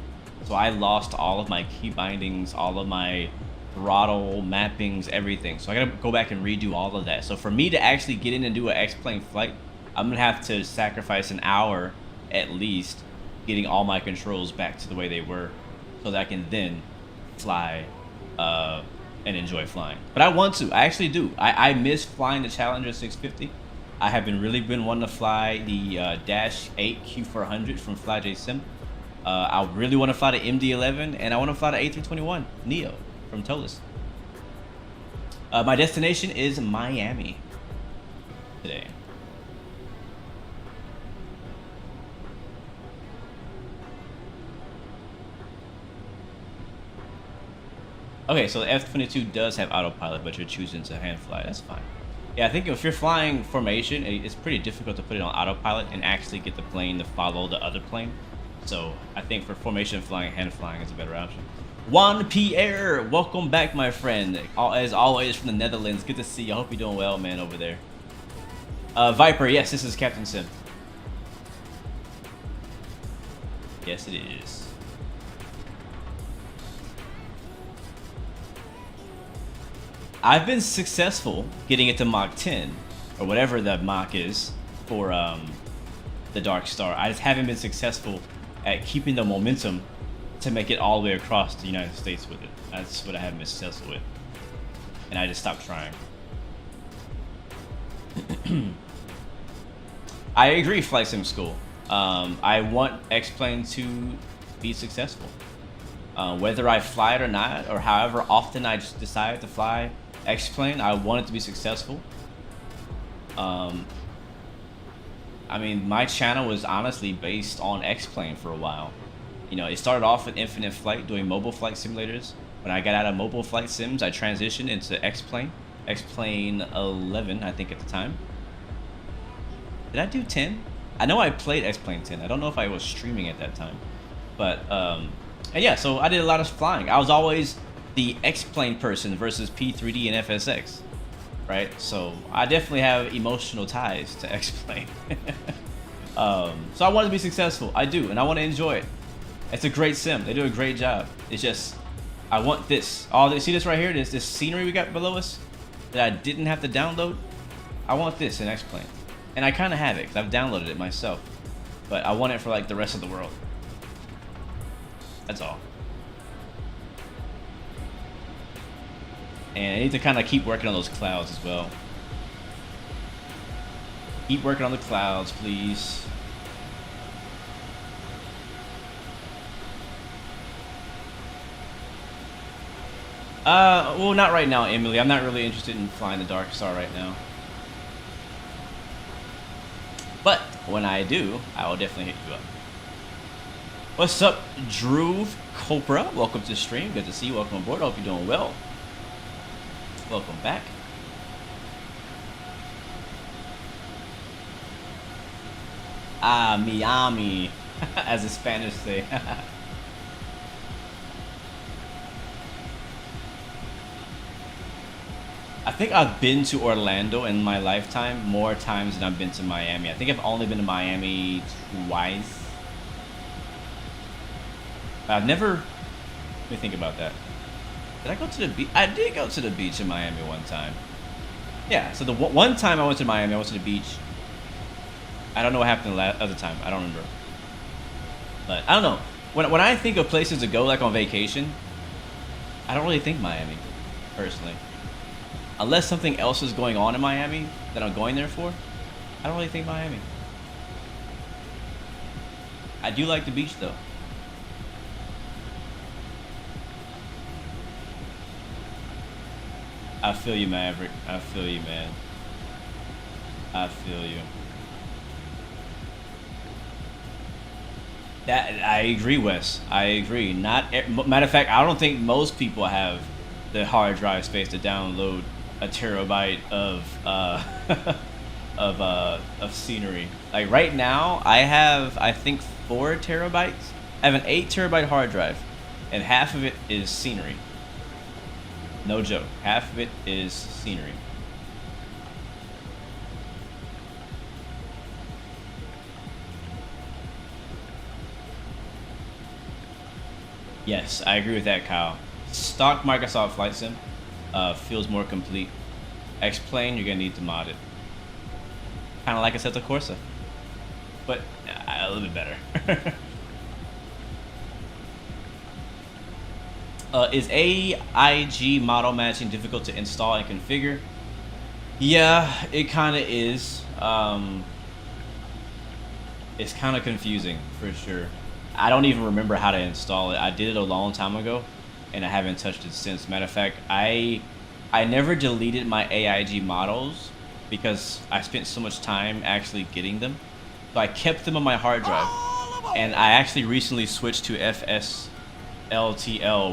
So I lost all of my key bindings, all of my throttle mappings, everything. So I gotta go back and redo all of that. So for me to actually get in and do an X-Plane flight, I'm gonna have to sacrifice an hour at least getting all my controls back to the way they were so that I can then fly and enjoy flying. But I want to. I actually do. I miss flying the Challenger 650. I have really been wanting to fly the Dash 8 Q400 from FlyJ Sim. I really want to fly the MD-11, and I want to fly the A321 Neo from Tolis. My destination is Miami today. Okay, so the F-22 does have autopilot, but you're choosing to hand fly. That's fine. Yeah, I think if you're flying formation, it's pretty difficult to put it on autopilot and actually get the plane to follow the other plane. So I think for formation flying, hand flying is a better option. Juan Pierre, welcome back, my friend. As always, from the Netherlands. Good to see you. I hope you're doing well, man, over there. Viper, yes, this is Captain Sim. Yes, it is. I've been successful getting it to Mach 10, or whatever the Mach is, for the Dark Star. I just haven't been successful at keeping the momentum to make it all the way across the United States with it. That's what I haven't been successful with. And I just stopped trying. I agree, Flight Sim School. I want X-Plane to be successful. Whether I fly it or not, or however often I just decide to fly X-Plane, I want it to be successful. I mean, my channel was honestly based on X-Plane for a while. You know, it started off with Infinite Flight, doing mobile flight simulators. When I got out of mobile flight sims, I transitioned into X-Plane. X-Plane 11, I think, at the time. Did I do 10? I know I played X-Plane 10. I don't know if I was streaming at that time. But, and yeah, so I did a lot of flying. I was always the X-Plane person versus P3D and FSX, right? So I definitely have emotional ties to X-Plane. So I want to be successful. I do, and I want to enjoy it. It's a great sim. They do a great job. It's just, I want this. See this right here? This scenery we got below us that I didn't have to download? I want this in X-Plane. And I kind of have it, because I've downloaded it myself. But I want it for, like, the rest of the world. That's all. And I need to kind of keep working on those clouds as well. Keep working on the clouds, please. Well, not right now, Emily. I'm not really interested in flying the Dark Star right now. But when I do, I will definitely hit you up. What's up, Drew Copra? Welcome to the stream. Good to see you. Welcome aboard. I hope you're doing well. Welcome back. Miami, as the Spanish say. I think I've been to Orlando in my lifetime more times than I've been to Miami. I think I've only been to Miami twice. I've never. Let me think about that. Did I go to the beach? I did go to the beach in Miami one time. Yeah. So the one time I went to Miami, I went to the beach. I don't know what happened the other time. I don't remember. But I don't know. When I think of places to go, like on vacation, I don't really think Miami, personally. Unless something else is going on in Miami that I'm going there for, I don't really think Miami. I do like the beach though. I feel you, Maverick. I feel you, man. I feel you. That I agree, Wes. I agree. Matter of fact, I don't think most people have the hard drive space to download a terabyte of of scenery. Like right now, I have I think 4 terabytes. I have an 8 terabyte hard drive, and half of it is scenery. No joke. Half of it is scenery. Yes, I agree with that, Kyle. Stock Microsoft Flight Sim feels more complete. X-Plane, you're gonna need to mod it. Kind of like Assetto Corsa, but a little bit better. Is AIG model matching difficult to install and configure? Yeah, it kind of is. It's kind of confusing for sure. I don't even remember how to install it. I did it a long time ago, and I haven't touched it since. Matter of fact, I never deleted my AIG models because I spent so much time actually getting them. So I kept them on my hard drive, and I actually recently switched to FSLTL,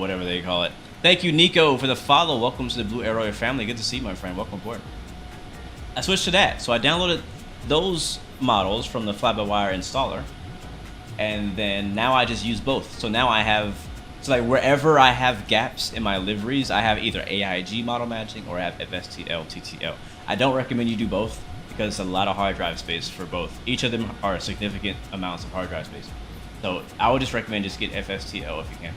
whatever they call it. Thank you, Nico, for the follow. Welcome to the Blue Arrow family. Good to see you, my friend. Welcome aboard. I switched to that, so I downloaded those models from the fly-by-wire installer, and then now I just use both. So now I have, so like wherever I have gaps in my liveries, I have either AIG model matching or I have FSTL, TTL. I don't recommend you do both because it's a lot of hard drive space for both. Each of them are significant amounts of hard drive space. So I would just recommend just get FSTL if you can.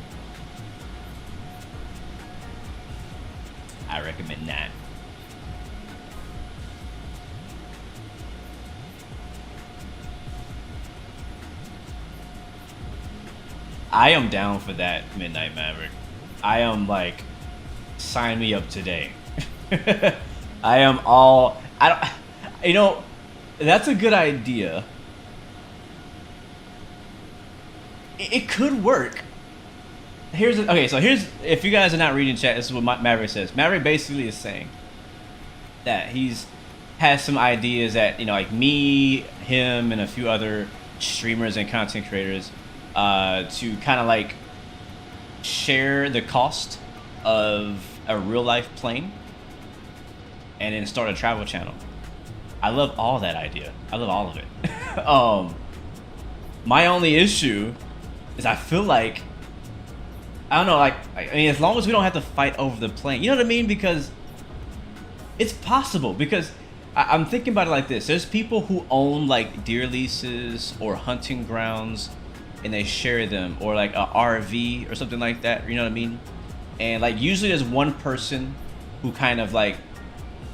I recommend that. I am down for that, Midnight Maverick. I am like, sign me up today. I am all, I don't, you know, that's a good idea. It could work. Okay, so here's, if you guys are not reading chat, this is what Maverick says. Maverick basically is saying that has some ideas that, you know, like me, him, and a few other streamers and content creators to kind of like share the cost of a real life plane and then start a travel channel. I love all that idea. I love all of it. My only issue is I feel like, I don't know, like, I mean, as long as we don't have to fight over the plane, you know what I mean? Because it's possible, because I'm thinking about it like this. There's people who own like deer leases or hunting grounds and they share them, or like a RV or something like that, you know what I mean? And like usually there's one person who kind of like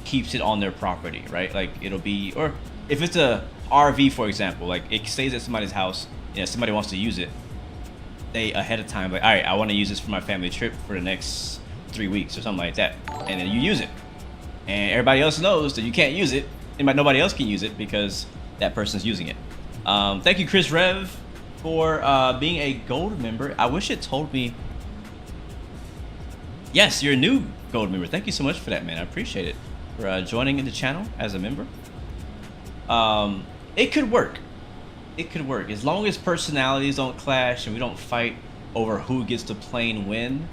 keeps it on their property, right? Like it'll be, or if it's a RV, for example, like it stays at somebody's house, you know, somebody wants to use it, they ahead of time like, all right, I want to use this for my family trip for the next 3 weeks or something like that, and then you use it, and everybody else knows that you can't use it, and nobody else can use it because that person's using it. Thank you, Chris Rev, for being a gold member. I wish it told me. Yes, you're a new gold member. Thank you so much for that, man. I appreciate it, for joining in the channel as a member. It could work. It could work as long as personalities don't clash and we don't fight over who gets to plane when.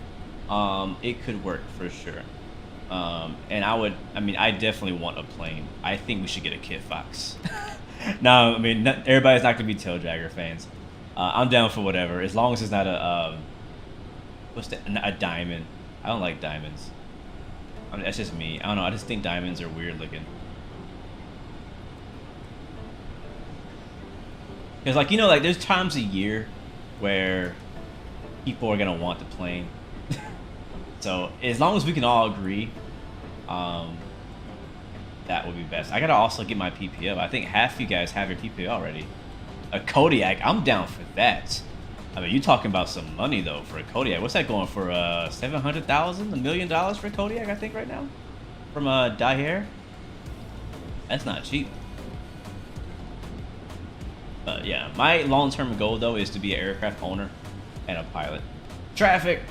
It could work for sure. And I definitely want a plane. I think we should get a Kit Fox. No, I mean, everybody's not gonna be Taildragger fans. I'm down for whatever, as long as it's not a a diamond. I don't like diamonds. I mean, that's just me. I don't know. I just think diamonds are weird looking. Cause like, you know, like there's times a year where people are gonna want the plane. So as long as we can all agree, that would be best. I gotta also get my PPO. I think half of you guys have your PPO already. A Kodiak, I'm down for that. I mean, you talking about some money though for a Kodiak. What's that going for? $700,000, $1 million for a Kodiak, I think right now, from Daher. That's not cheap. But yeah, my long-term goal though is to be an aircraft owner and a pilot. Traffic.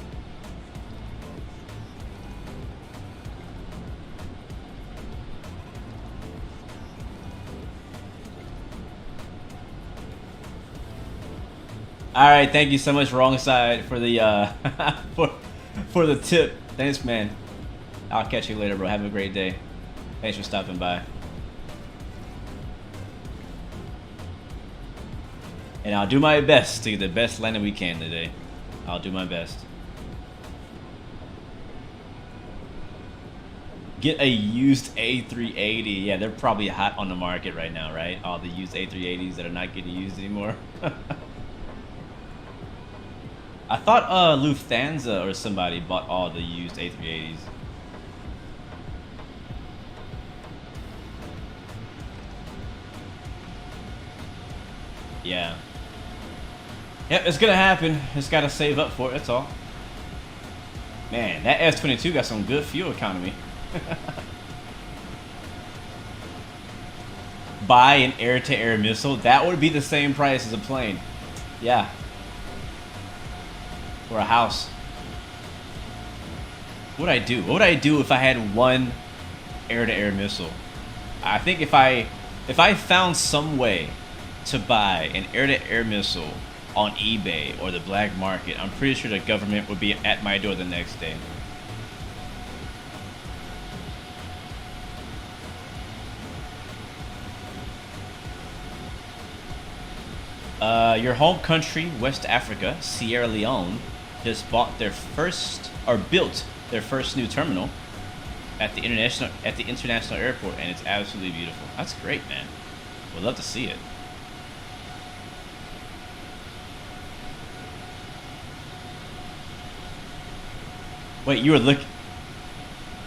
All right, thank you so much, Wrong Side, for the for the tip. Thanks, man. I'll catch you later, bro. Have a great day. Thanks for stopping by. And I'll do my best to get the best landing we can today. I'll do my best. Get a used A380. Yeah, they're probably hot on the market right now, right? All the used A380s that are not getting used anymore. I thought Lufthansa or somebody bought all the used A380s. Yeah. Yep, it's gonna happen. Just gotta save up for it, that's all. Man, that S-22 got some good fuel economy. Buy an air-to-air missile. That would be the same price as a plane. Yeah. Or a house. What would I do? What would I do if I had one air-to-air missile? I think if I found some way to buy an air-to-air missile on eBay or the black market, I'm pretty sure the government would be at my door the next day. Your home country, West Africa, Sierra Leone, just bought their first, or built their first new terminal at the international airport, and it's absolutely beautiful. That's great, man. Would love to see it. Wait, you were looking.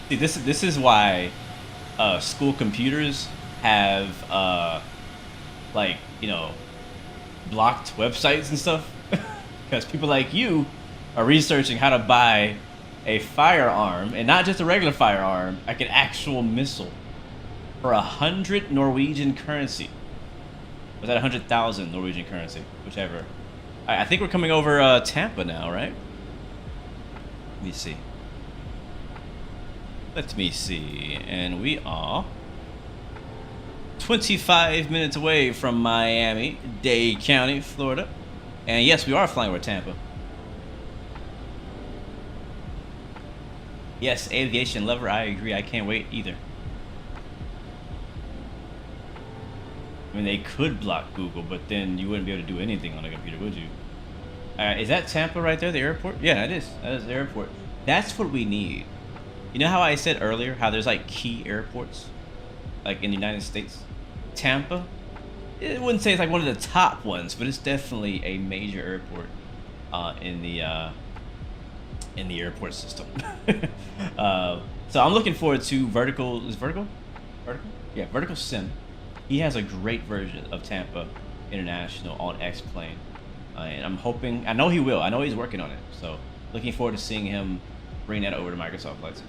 See, this is why school computers have like, you know, blocked websites and stuff, because people like you are researching how to buy a firearm, and not just a regular firearm, like an actual missile, for 100 Norwegian currency. Was that 100,000 Norwegian currency? Whichever. I think we're coming over Tampa now, right? Let me see. Let me see. And we are 25 minutes away from Miami-Dade County, Florida. And yes, we are flying over Tampa. Yes, aviation lover, I agree. I can't wait either. I mean, they could block Google, but then you wouldn't be able to do anything on a computer, would you? Is that Tampa right there, the airport? Yeah, it is. That is the airport. That's what we need. You know how I said earlier how there's like key airports, like in the United States? Tampa, I wouldn't say it's like one of the top ones, but it's definitely a major airport in the airport system. So I'm looking forward to Vertical. Is Vertical? Yeah, Vertical Sim. He has a great version of Tampa International on X-Plane, and I'm hoping. I know he will. I know he's working on it. So looking forward to seeing him bring that over to Microsoft Flight Sim.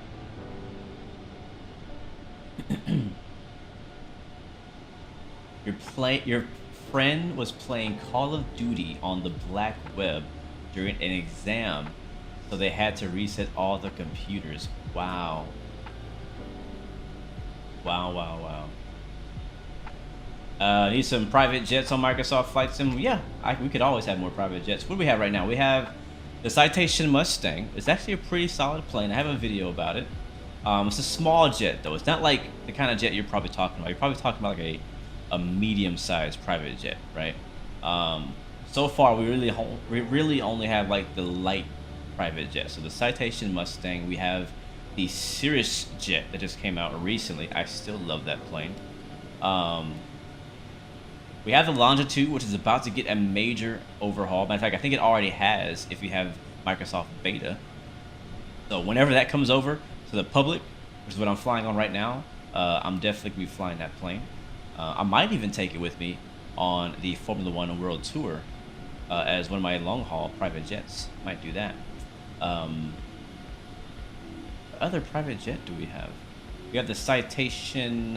Your friend was playing Call of Duty on the black web during an exam, so they had to reset all the computers. Wow. Wow. Need some private jets on Microsoft Flight Sim? Yeah, we could always have more private jets. What do we have right now? We have the Citation Mustang. It's actually a pretty solid plane. I have a video about it. It's a small jet, though. It's not like the kind of jet you're probably talking about. You're probably talking about like a medium-sized private jet, right? So far, we really only have like the light private jet. So the Citation Mustang. We have the Cirrus jet that just came out recently. I still love that plane. We have the Longitude, which is about to get a major overhaul. Matter of fact, I think it already has. If you have Microsoft beta. So whenever that comes over to the public, which is what I'm flying on right now, I'm definitely going to be flying that plane. I might even take it with me on the Formula One World Tour as one of my long-haul private jets. Might do that. What other private jet do we have? We have the Citation.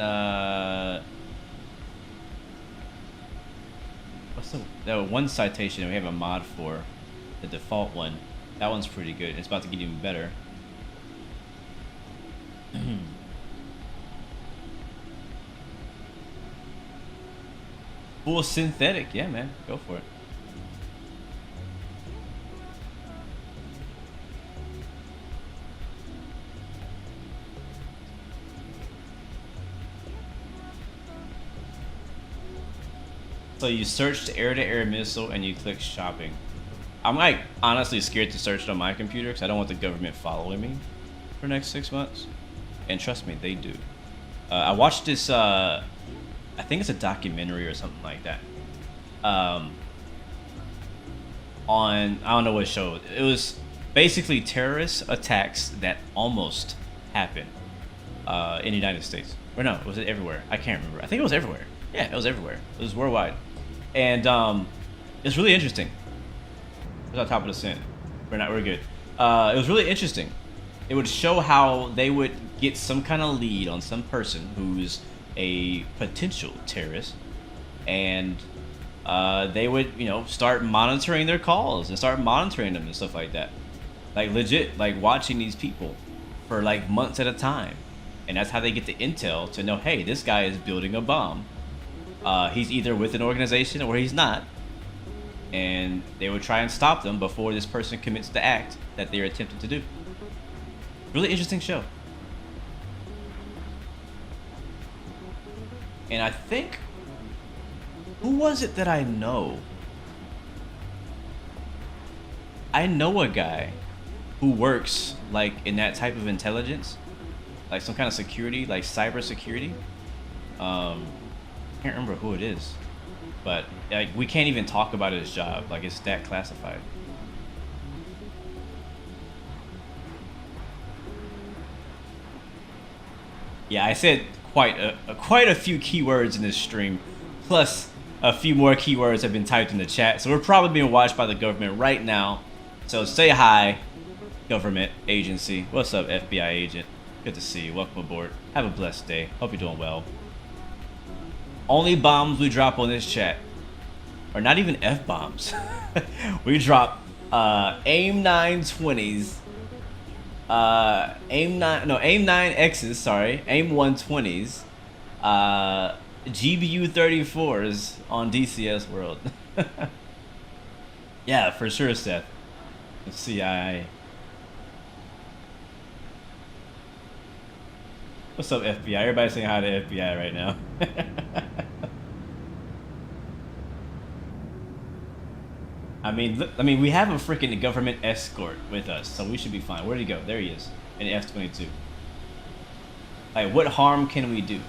What's the one Citation we have a mod for? The default one. That one's pretty good. It's about to get even better. Full synthetic, yeah, man, go for it. So you search the air-to-air missile and you click shopping. I'm like honestly scared to search it on my computer because I don't want the government following me for the next 6 months. And trust me, they do. I watched this, I think it's a documentary or something like that. On, I don't know what show. It was basically terrorist attacks that almost happened in the United States. Or no, was it everywhere? I can't remember. I think it was everywhere. Yeah, it was everywhere. It was worldwide. And it's really interesting. It's on top of the scent. We're good. It was really interesting. It would show how they would get some kind of lead on some person who's a potential terrorist, and they would, you know, start monitoring their calls and start monitoring them and stuff like that. Like legit, like watching these people for like months at a time. And that's how they get the intel to know, hey, this guy is building a bomb. He's either with an organization or he's not. And they would try and stop them before this person commits the act that they're attempting to do. Really interesting show. And I think, who was it that I know? I know a guy who works like in that type of intelligence, like some kind of security, like cyber security. Can't remember who it is, but like we can't even talk about his job. Like it's that classified. Yeah, I said quite a few keywords in this stream, plus a few more keywords have been typed in the chat. So we're probably being watched by the government right now. So say hi, government agency. What's up, FBI agent? Good to see you. Welcome aboard. Have a blessed day. Hope you're doing well. Only bombs we drop on this chat are not even F-bombs. We drop AIM 920s. AIM 9X's, sorry, AIM 120s, GBU 34s on DCS World. Yeah, for sure, Seth. CIA. What's up, FBI? Everybody's saying hi to FBI right now. I mean, we have a freaking government escort with us, so we should be fine. Where'd he go? There he is, in the F-22. Like, what harm can we do?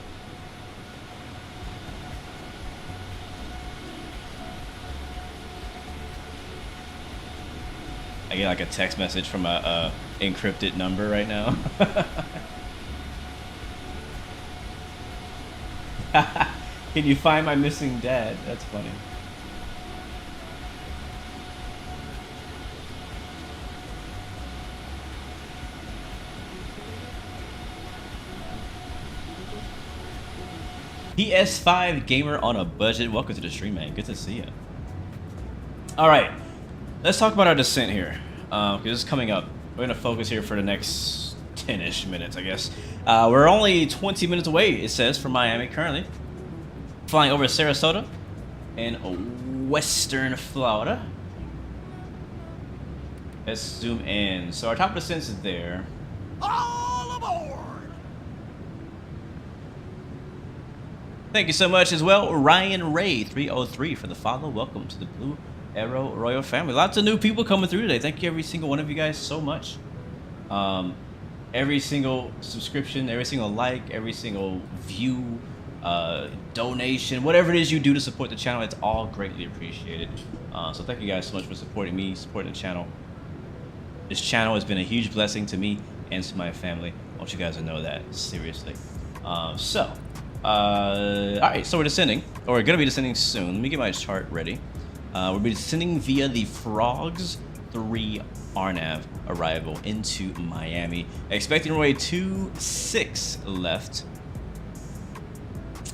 I get like a text message from a encrypted number right now. Can you find my missing dad? That's funny. PS5 gamer on a budget. Welcome to the stream, man. Good to see you. All right, let's talk about our descent here, because it's coming up. We're gonna focus here for the next 10-ish minutes, I guess. We're only 20 minutes away, it says, from Miami currently. Flying over Sarasota in Western Florida. Let's zoom in. So our top descent is there. All aboard! Thank you so much as well, Ryan Ray 303 for the follow. Welcome to the Blue Arrow Royal family. Lots of new people coming through today. Thank you, every single one of you guys, so much. Every single subscription, every single like, every single view, donation, whatever it is you do to support the channel, it's all greatly appreciated. So thank you guys so much for supporting me, supporting the channel. This channel has been a huge blessing to me and to my family. I want you guys to know that, seriously. All right, so we're descending, or we're gonna be descending soon. Let me get my chart ready. We'll be descending via the Frogs 3 RNAV arrival into Miami. Expecting runway 26 left.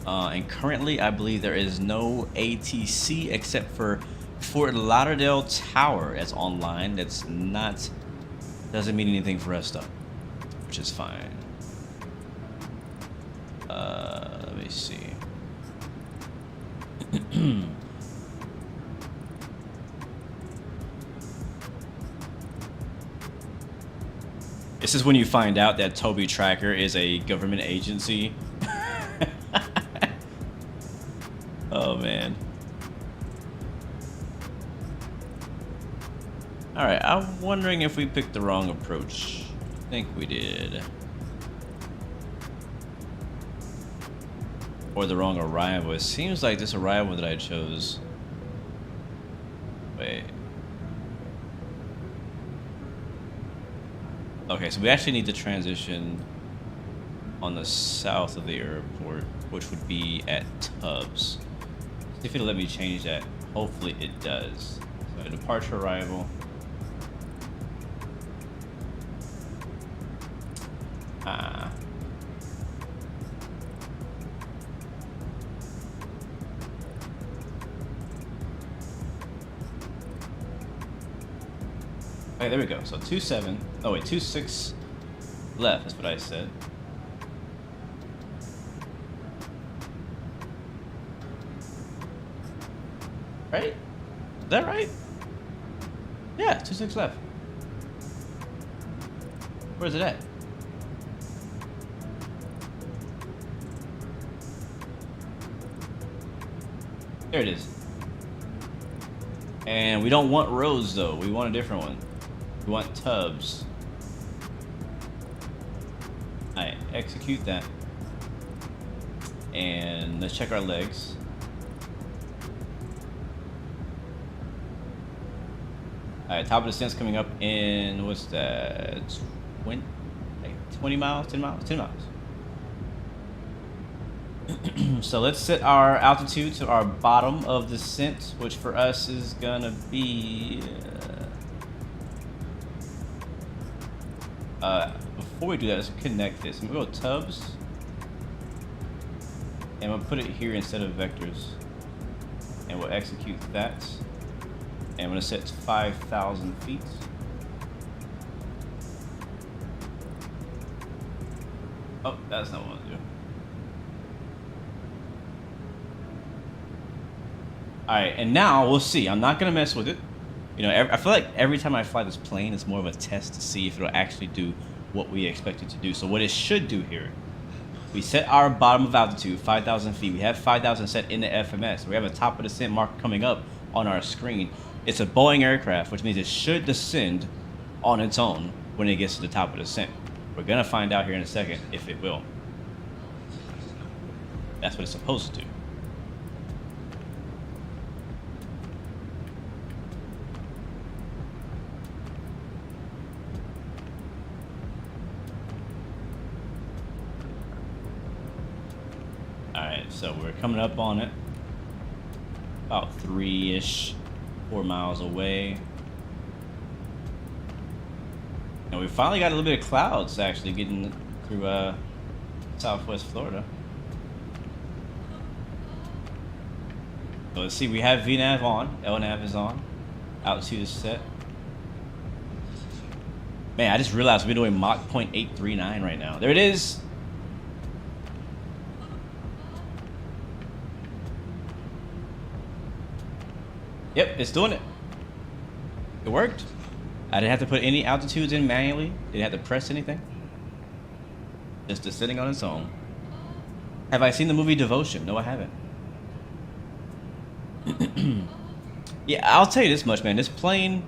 And currently, I believe there is no ATC except for Fort Lauderdale Tower that's online. That's not, doesn't mean anything for us though, which is fine. Let me see. This is when you find out that Toby Tracker is a government agency. Oh man. Alright, I'm wondering if we picked the wrong approach. I think we did. Or the wrong arrival. It seems like this arrival that I chose. Wait. Okay, so we actually need to transition on the south of the airport, which would be at Tubbs. See if it'll let me change that. Hopefully it does. So departure arrival. Okay, there we go. So 27. Oh wait, 26 left. That's what I said. Right? Is that right? Yeah, 26 left. Where's it at? There it is. And we don't want Rose though. We want a different one. We want Tubbs. Alright, execute that. And let's check our legs. Alright, top of the descent's coming up in, what's that? 20 miles? 10 miles? 10 miles. So let's set our altitude to our bottom of the descent, which for us is gonna be... before we do that, let's connect this. I'm gonna go Tubbs. And we'll put it here instead of vectors. And we'll execute that. And I'm gonna set to 5,000 feet. Oh, that's not what I want to do. Alright, and now we'll see. I'm not gonna mess with it. You know, I feel like every time I fly this plane, it's more of a test to see if it'll actually do what we expect it to do. So what it should do here, we set our bottom of altitude, 5,000 feet. We have 5,000 set in the FMS. We have a top of descent mark coming up on our screen. It's a Boeing aircraft, which means it should descend on its own when it gets to the top of the descent. We're gonna find out here in a second if it will. That's what it's supposed to do. Alright, so we're coming up on it. About 3-ish, 4 miles away. And we finally got a little bit of clouds actually getting through Southwest Florida. So let's see, we have VNAV on, LNAV is on, altitude is set. Man, I just realized we're doing Mach 0.839 right now. There it is. Yep, it's doing it. It worked. I didn't have to put any altitudes in manually. Didn't have to press anything. Just descending on its own. Have I seen the movie Devotion? No, I haven't. Yeah, I'll tell you this much, man. This plane,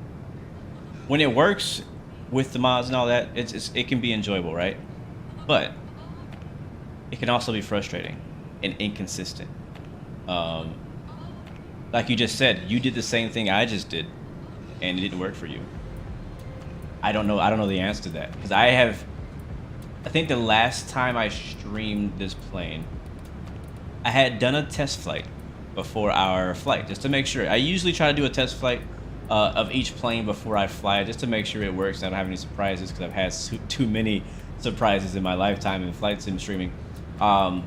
when it works with the mods and all that, it can be enjoyable, right? But it can also be frustrating and inconsistent. Like you just said, you did the same thing I just did, and it didn't work for you. I don't know. I don't know the answer to that because I think the last time I streamed this plane, I had done a test flight before our flight just to make sure. I usually try to do a test flight of each plane before I fly it just to make sure it works and I don't have any surprises because I've had too many surprises in my lifetime in flight sim streaming. And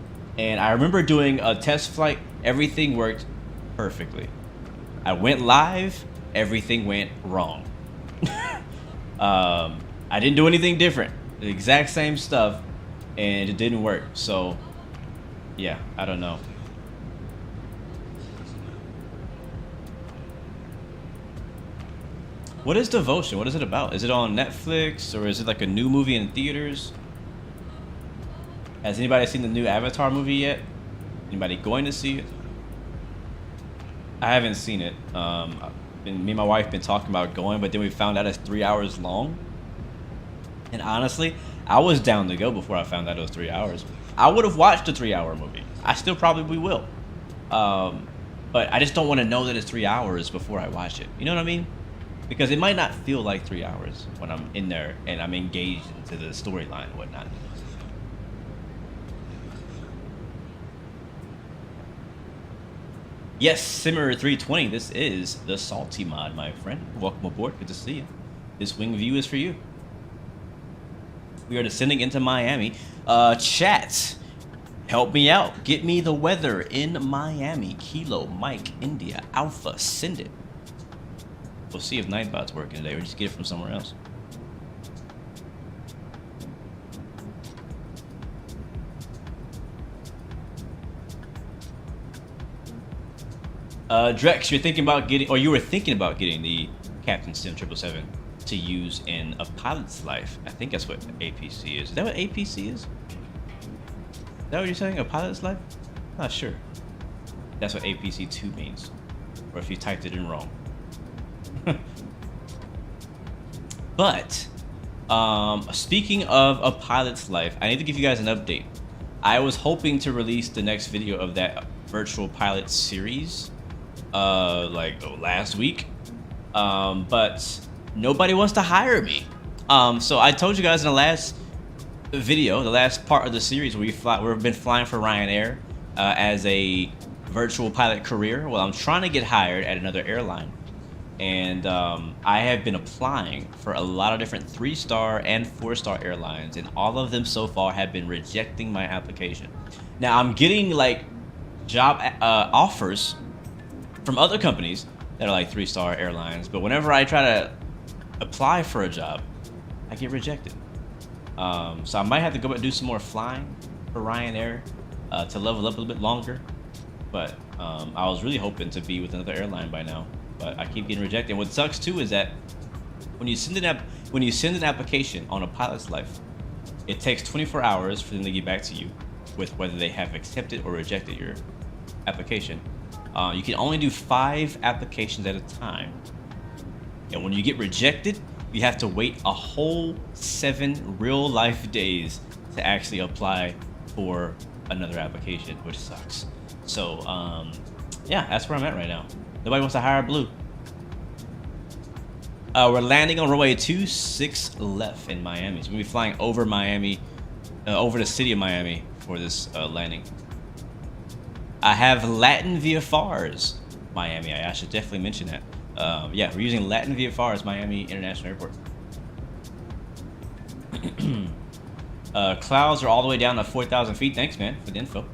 I remember doing a test flight. Everything worked perfectly. I went live. Everything went wrong. I didn't do anything different. The exact same stuff, and it didn't work. So, yeah, I don't know. What is Devotion? What is it about? Is it on Netflix or is it like a new movie in theaters? Has anybody seen the new Avatar movie yet? Anybody going to see it? I haven't seen it. Me and my wife been talking about going, but then we found out it's 3 hours long. And honestly, I was down to go before I found out it was 3 hours. I would have watched a 3-hour movie. I still probably will. But I just don't want to know that it's 3 hours before I watch it. You know what I mean? Because it might not feel like 3 hours when I'm in there and I'm engaged into the storyline and whatnot. Yes, Simmer 320, this is the Salty Mod, my friend. Welcome aboard, good to see you. This wing view is for you. We are descending into Miami. Chat, help me out. Get me the weather in Miami. Kilo, Mike, India, Alpha, send it. We'll see if Nightbot's working today or just get it from somewhere else. Drex, you're thinking about getting, or you were thinking about getting the Captain Sim 777 to use in a pilot's life. I think that's what APC is. Is that what APC is? Is that what you're saying? A pilot's life? Not sure. That's what APC 2 means. Or if you typed it in wrong. But, speaking of a pilot's life, I need to give you guys an update. I was hoping to release the next video of that virtual pilot series last week, but nobody wants to hire me. So I told you guys in the last video, the last part of the series, we've been flying for Ryanair as a virtual pilot career. Well, I'm trying to get hired at another airline, and I have been applying for a lot of different 3-star and 4-star airlines, and all of them so far have been rejecting my application. Now I'm getting like job offers from other companies that are like 3-star airlines, but whenever I try to apply for a job, I get rejected. So I might have to go and do some more flying for Ryanair to level up a little bit longer. But I was really hoping to be with another airline by now, but I keep getting rejected. And what sucks too is that when you send an application on a pilot's life, it takes 24 hours for them to get back to you with whether they have accepted or rejected your application. You can only do 5 applications at a time. And when you get rejected, you have to wait a whole 7 real-life days to actually apply for another application, which sucks. So, yeah, that's where I'm at right now. Nobody wants to hire Blue. We're landing on runway 26 left in Miami. So we'll be flying over Miami, over the city of Miami for this landing. I have Latin VFRs, Miami. I should definitely mention that. Yeah, we're using Latin VFRs, Miami International Airport. Clouds are all the way down to 4,000 feet. Thanks, man, for the info.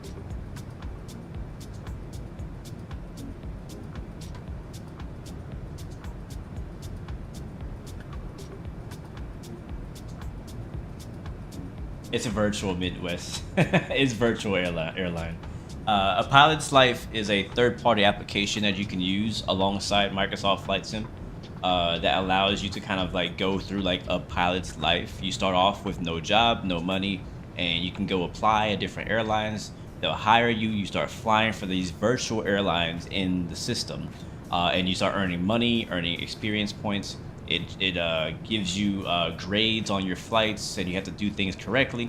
It's a virtual Midwest. It's virtual airline. A pilot's life is a third-party application that you can use alongside Microsoft Flight Sim that allows you to kind of like go through like a pilot's life. You start off with no job, no money, and you can go apply at different airlines. They'll hire you. You start flying for these virtual airlines in the system, and you start earning money, earning experience points. It gives you grades on your flights, and you have to do things correctly.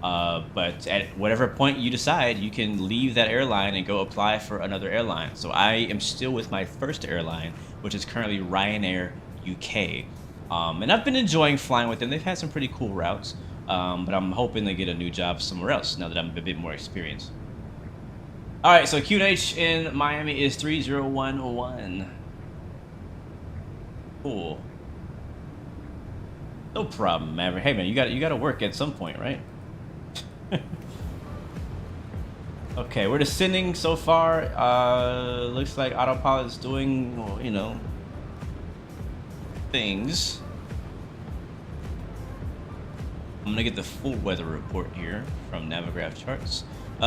But at whatever point you decide, you can leave that airline and go apply for another airline. So I am still with my first airline, which is currently Ryanair UK. And I've been enjoying flying with them. They've had some pretty cool routes, but I'm hoping to get a new job somewhere else now that I'm a bit more experienced. All right, so QNH in Miami is 3011. Cool. No problem, Maverick. Hey man, you got to work at some point, right? Okay, we're descending so far. Looks like autopilot's doing, well, you know, things. I'm gonna get the full weather report here from Navigraph charts.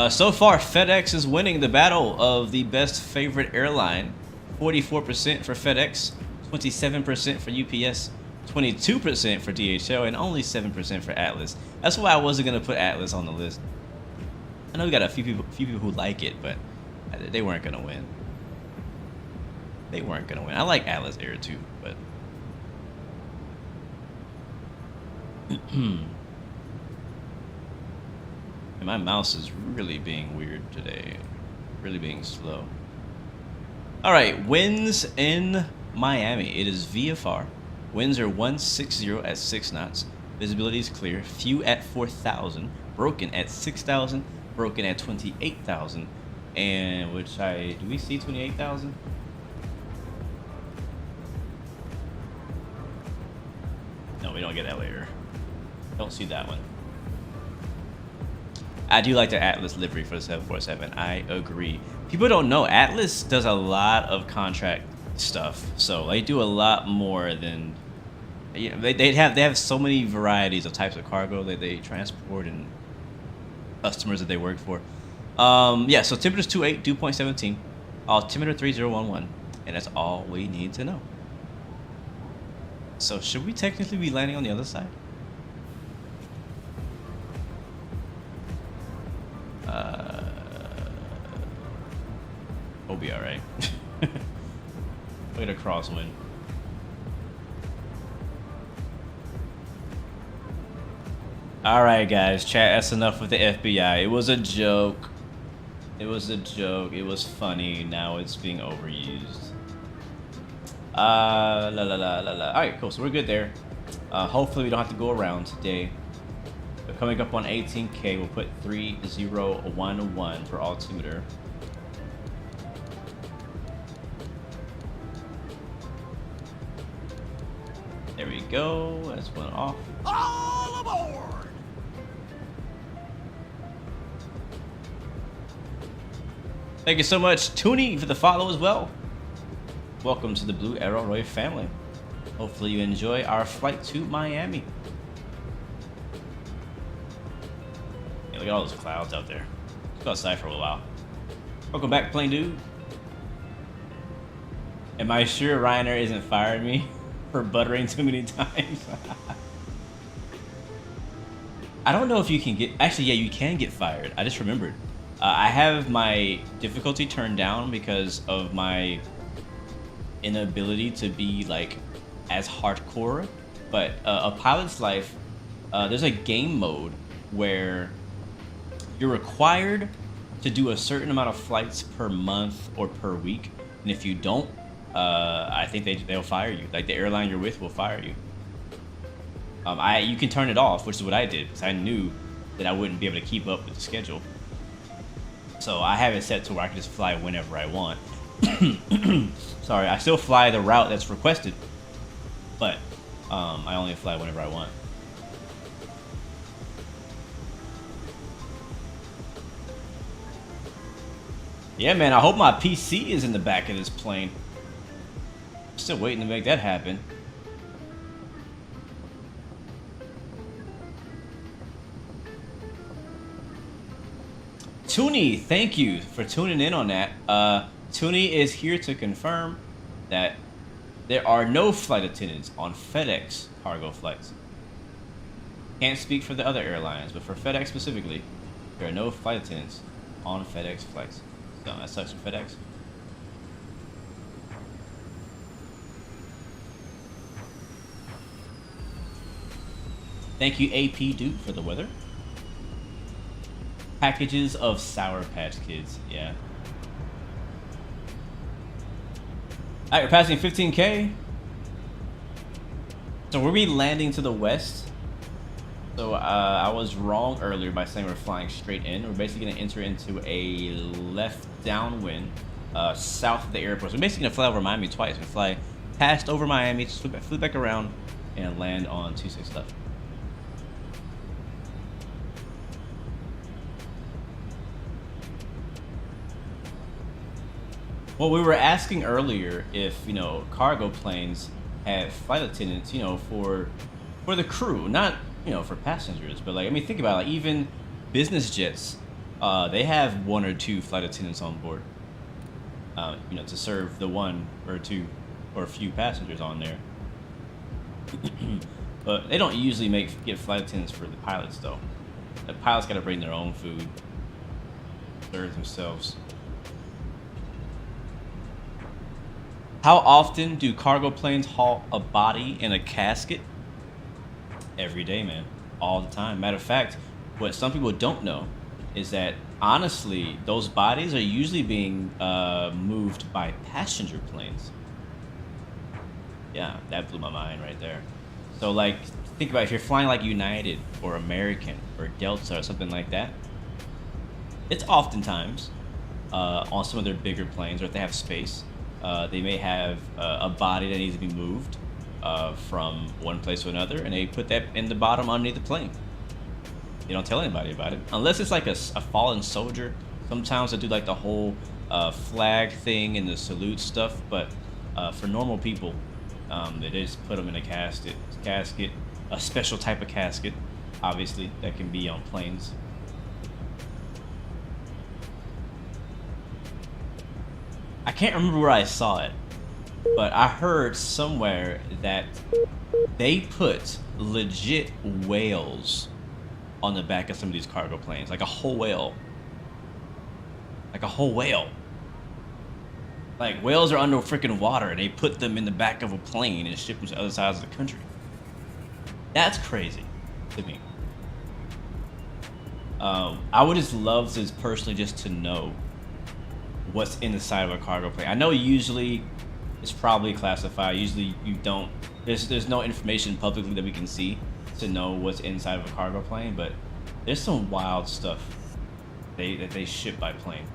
So far, FedEx is winning the battle of the best favorite airline. 44% for FedEx, 27% for UPS, 22% for DHL, and only 7% for Atlas. That's why I wasn't gonna put Atlas on the list. I know we got a few people who like it, but they weren't gonna win. They weren't gonna win. I like Atlas Air too, but and my mouse is really being weird today, really being slow. All right, winds in Miami. It is VFR. Winds are 160 at 6 knots. Visibility is clear. Few at 4,000. Broken at 6,000. Broken at 28,000. And do we see 28,000? No, we don't get that later. Don't see that one. I do like the Atlas livery for the 747. I agree. People don't know Atlas does a lot of contract stuff, so they do a lot more than, you know, they have so many varieties of types of cargo that they transport and customers that they work for. Yeah, so temperature's 28, dew point 17, altimeter 3011, and that's all we need to know. So should we technically be landing on the other side? We'll be all right. Look at a crosswind. All right, guys, chat. That's enough with the FBI. It was a joke. It was a joke. It was funny. Now it's being overused. La la la la la. All right, cool. So we're good there. Hopefully we don't have to go around today. We're coming up on 18K. We'll put 3011 for altimeter. There we go. That's one off. All aboard! Thank you so much, Toonie, for the follow as well. Welcome to the Blue Arrow Roy family. Hopefully you enjoy our flight to Miami. Yeah, look at all those clouds out there. Let's go outside for a little while. Welcome back, Plain Dude. Am I sure Ryanair isn't firing me for buttering too many times? I don't know if you can get... Actually, yeah, you can get fired. I just remembered. I have my difficulty turned down because of my inability to be like as hardcore. But a pilot's life, there's a game mode where you're required to do a certain amount of flights per month or per week, and if you don't, I think they'll fire you. Like the airline you're with will fire you. You can turn it off, which is what I did because I knew that I wouldn't be able to keep up with the schedule. So I have it set to where I can just fly whenever I want. Sorry, I still fly the route that's requested, but I only fly whenever I want. Yeah, man, I hope my PC is in the back of this plane. Still waiting to make that happen. Toonie, thank you for tuning in on that. Toonie is here to confirm that there are no flight attendants on FedEx cargo flights. Can't speak for the other airlines, but for FedEx specifically, there are no flight attendants on FedEx flights. So that sucks for FedEx. Thank you, AP Duke, for the weather. Packages of Sour Patch Kids, yeah. Alright, we're passing 15K. So we'll be landing to the west. So I was wrong earlier by saying we're flying straight in. We're basically going to enter into a left downwind south of the airport. So we're basically going to fly over Miami twice. We're going to fly past over Miami, flip back around, and land on 26 left. Well, we were asking earlier if, you know, cargo planes have flight attendants, you know, for the crew, not, you know, for passengers, but like, I mean, think about it, like even business jets, they have 1 or 2 flight attendants on board, you know, to serve the 1 or 2 or a few passengers on there. But they don't usually get flight attendants for the pilots though. The pilots got to bring their own food, serve themselves. How often do cargo planes haul a body in a casket? Every day, man. All the time. Matter of fact, what some people don't know is that, honestly, those bodies are usually being moved by passenger planes. Yeah, that blew my mind right there. So, like, think about if you're flying like United or American or Delta or something like that. It's oftentimes on some of their bigger planes, or if they have space, they may have a body that needs to be moved from one place to another, and they put that in the bottom underneath the plane. They don't tell anybody about it, unless it's like a fallen soldier. Sometimes they do like the whole flag thing and the salute stuff, but for normal people, they just put them in a casket, a special type of casket, obviously, that can be on planes. I can't remember where I saw it, but I heard somewhere that they put legit whales on the back of some of these cargo planes, like a whole whale. Like a whole whale. Like whales are under freaking water and they put them in the back of a plane and ship them to other sides of the country. That's crazy to me. I would just love to personally just to know what's in the side of a cargo plane. I know usually it's probably classified. Usually you don't, there's no information publicly that we can see to know what's inside of a cargo plane, but there's some wild stuff that they ship by plane.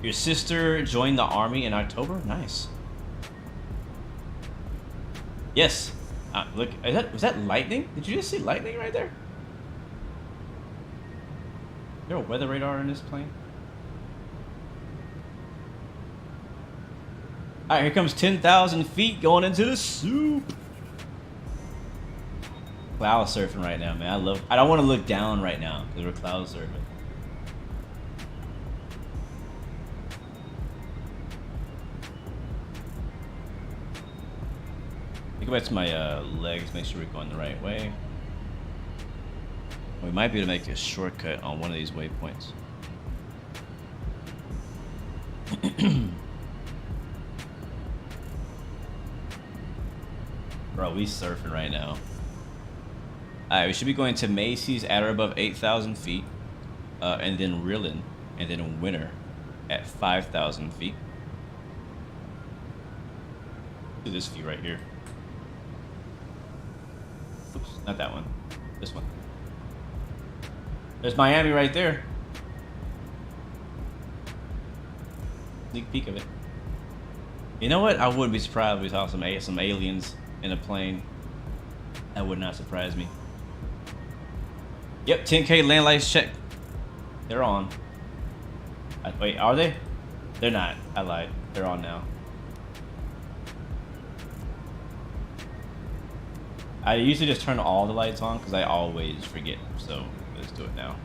Your sister joined the army in October? Nice. Yes. Look, was that lightning? Did you just see lightning right there? Is there a weather radar in this plane? Alright, here comes 10,000 feet going into the soup. Cloud surfing right now, man. I don't want to look down right now because we're cloud surfing. Go back to my legs, make sure we're going the right way. We might be able to make a shortcut on one of these waypoints. Bro, we surfing right now. Alright, we should be going to Macy's at or above 8,000 feet. And then Rillin, and then Winter at 5,000 feet. Do this view right here. Oops, not that one. This one. There's Miami right there. Sneak peek of it. You know what? I wouldn't be surprised if we saw some aliens in a plane. That would not surprise me. Yep, 10K land lights check. They're on. Wait, are they? They're not. I lied. They're on now. I usually just turn all the lights on because I always forget. So let's do it now.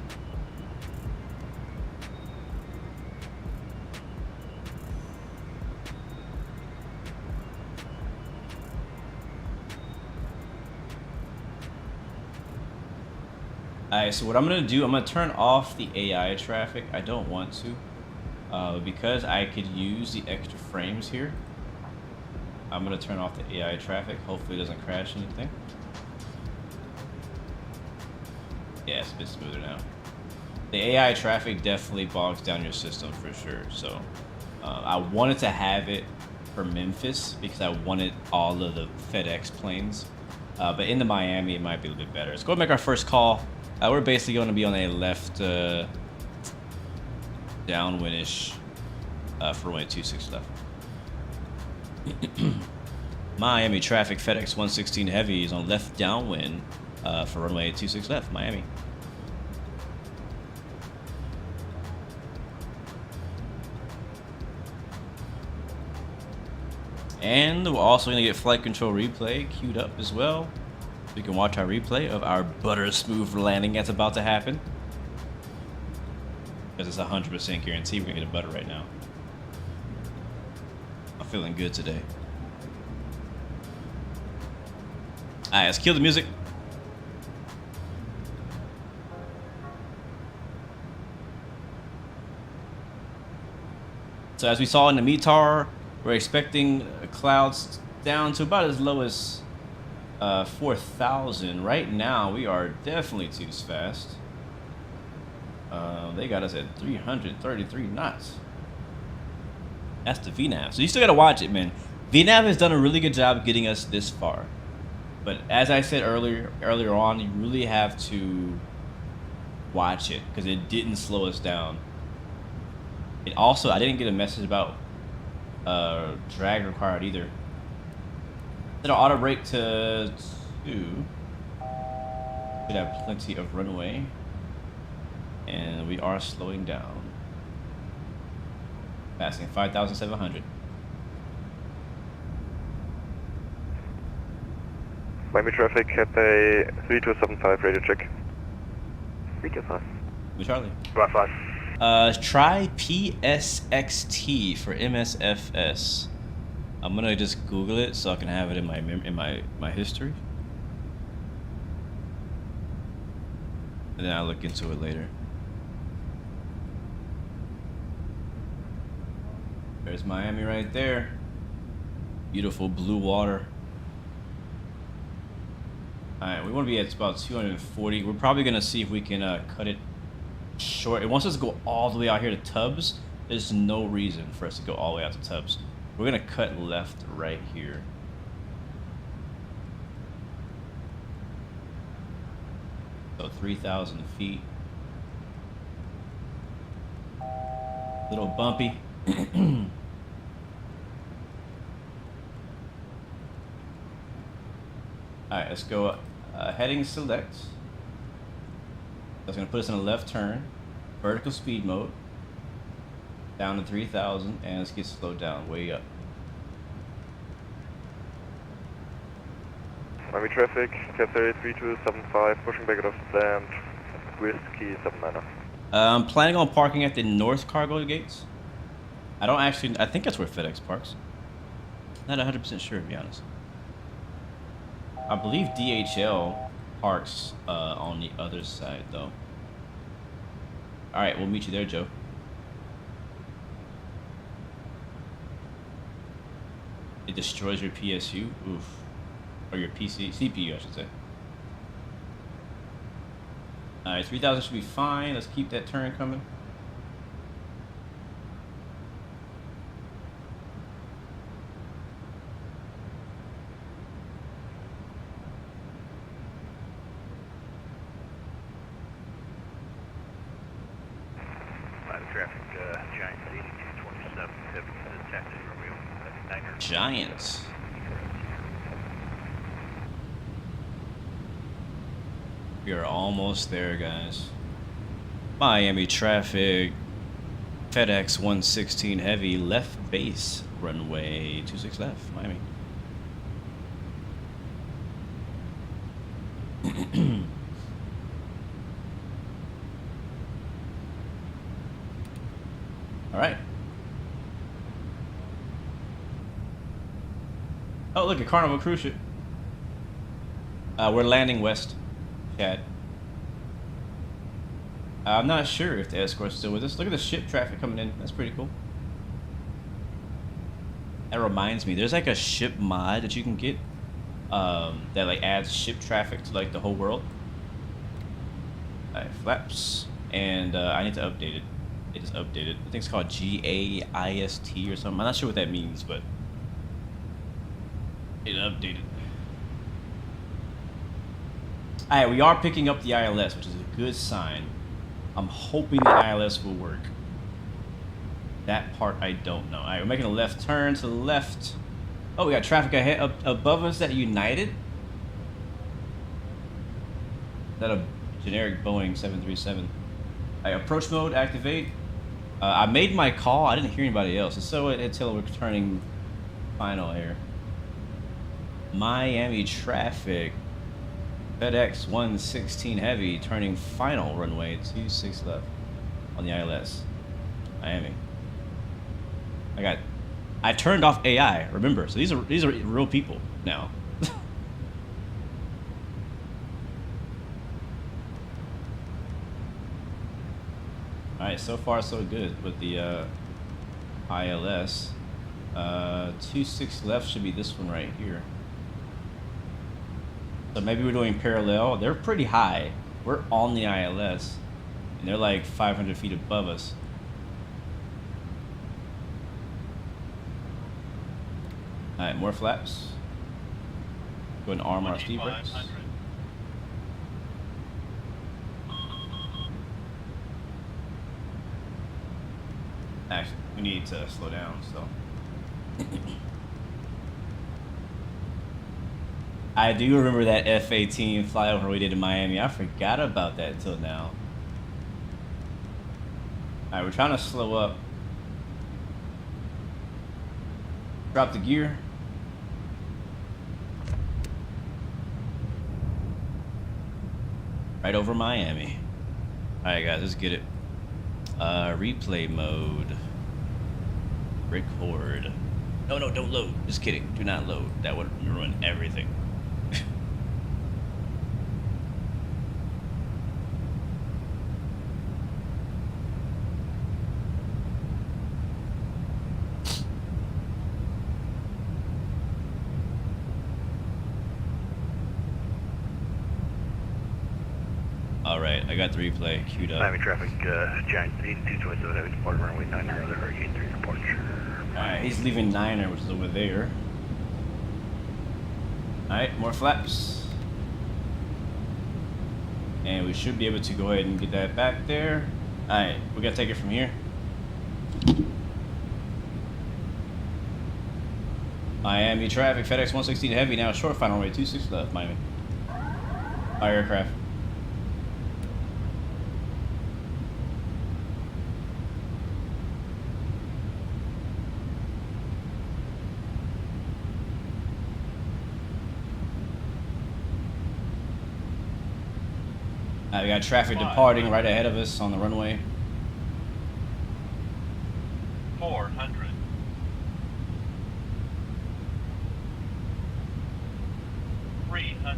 Alright, so what I'm going to do, I'm going to turn off the AI traffic. I don't want to. Because I could use the extra frames here. I'm going to turn off the AI traffic. Hopefully it doesn't crash anything. Yeah, it's a bit smoother now. The AI traffic definitely bogs down your system for sure. So I wanted to have it for Memphis because I wanted all of the FedEx planes. But into Miami, it might be a little bit better. Let's go and make our first call. We're basically going to be on a left downwind-ish for runway 26 left. Miami traffic, FedEx 116 heavy is on left downwind for runway 26 left, Miami. And we're also going to get flight control replay queued up as well. We can watch our replay of our butter smooth landing that's about to happen. Because it's 100% guaranteed we're going to get a butter right now. I'm feeling good today. Alright, let's kill the music. So as we saw in the METAR, we're expecting clouds down to about as low as 4,000. Right now, we are definitely too fast. They got us at 333 knots. That's the VNAV. So you still got to watch it, man. VNAV has done a really good job getting us this far. But as I said earlier on, you really have to watch it because it didn't slow us down. It also, I didn't get a message about drag required either. It'll auto brake to 2. Should have plenty of runway. And we are slowing down. Passing 5,700. Miami traffic, have a 3275 radio check. 325. Charlie. Wi-Fi. Try PSXT for MSFS. I'm gonna just Google it so I can have it in my history, and then I'll look into it later. There's Miami right there. Beautiful blue water. All right, we want to be at about 240. We're probably gonna see if we can cut it short. It wants us to go all the way out here to Tubbs. There's no reason for us to go all the way out to Tubbs. We're gonna cut left right here. So 3,000 feet. Little bumpy. Alright, let's go heading select. That's going to put us in a left turn, vertical speed mode, down to 3,000, and let's get slowed down, way up. Miami traffic, Cathay 3275, pushing back out of land, Whiskey 79. I'm planning on parking at the north cargo gates. I think that's where FedEx parks. Not 100% sure, to be honest. I believe DHL parks on the other side, though. All right, we'll meet you there, Joe. It destroys your PSU, oof, or your CPU, I should say. All right, 3,000 should be fine. Let's keep that turn coming. Giants. We are almost there, guys. Miami traffic. FedEx 116 heavy left base runway 26 left, Miami. All right. Oh, look, a Carnival cruise ship. We're landing west, Chad. I'm not sure if the escort's still with us. Look at the ship traffic coming in. That's pretty cool. That reminds me, there's like a ship mod that you can get that like adds ship traffic to like the whole world. Alright, flaps. And I need to update it. It is updated. I think it's called GAIST or something. I'm not sure what that means, but Get it updated. Alright, we are picking up the ILS, which is a good sign. I'm hoping the ILS will work. That part I don't know. Alright, we're making a left turn to the left. Oh, we got traffic ahead above us at United. Is that a generic Boeing 737? Alright, approach mode, activate. I made my call. I didn't hear anybody else. So until we're turning final here. Miami traffic. Fedex 116 heavy turning final runway 26 left on the ILS. Miami. I turned off AI. Remember, so these are real people now. All right, so far so good with the ILS. 26 left should be this one right here. So maybe we're doing parallel. They're pretty high. We're on the ILS, and they're like 500 feet above us. All right, more flaps. Go and arm our speed brakes. Actually, we need to slow down, so. I do remember that F-18 flyover we did in Miami. I forgot about that until now. Alright, we're trying to slow up. Drop the gear. Right over Miami. Alright guys, let's get it. Replay mode. Record. No, don't load. Just kidding. Do not load. That would ruin everything. Alright, I got the replay queued up. Miami traffic, Giant 8227 heavy departing runway 90 on the Hurricane 3 departure. Alright, he's leaving Niner, which is over there. Alright, more flaps. And we should be able to go ahead and get that back there. Alright, we gotta take it from here. Miami traffic, FedEx 116 heavy, now short final runway 26 left, Miami. Fire aircraft. We got traffic departing right ahead of us on the runway. 400. 300.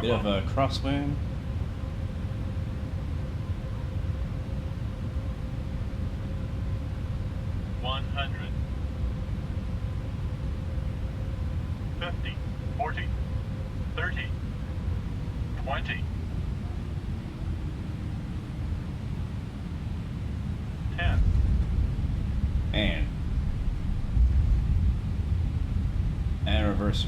Bit of a crosswind. 100. 50, 40, 30, 20, 10. And reversers.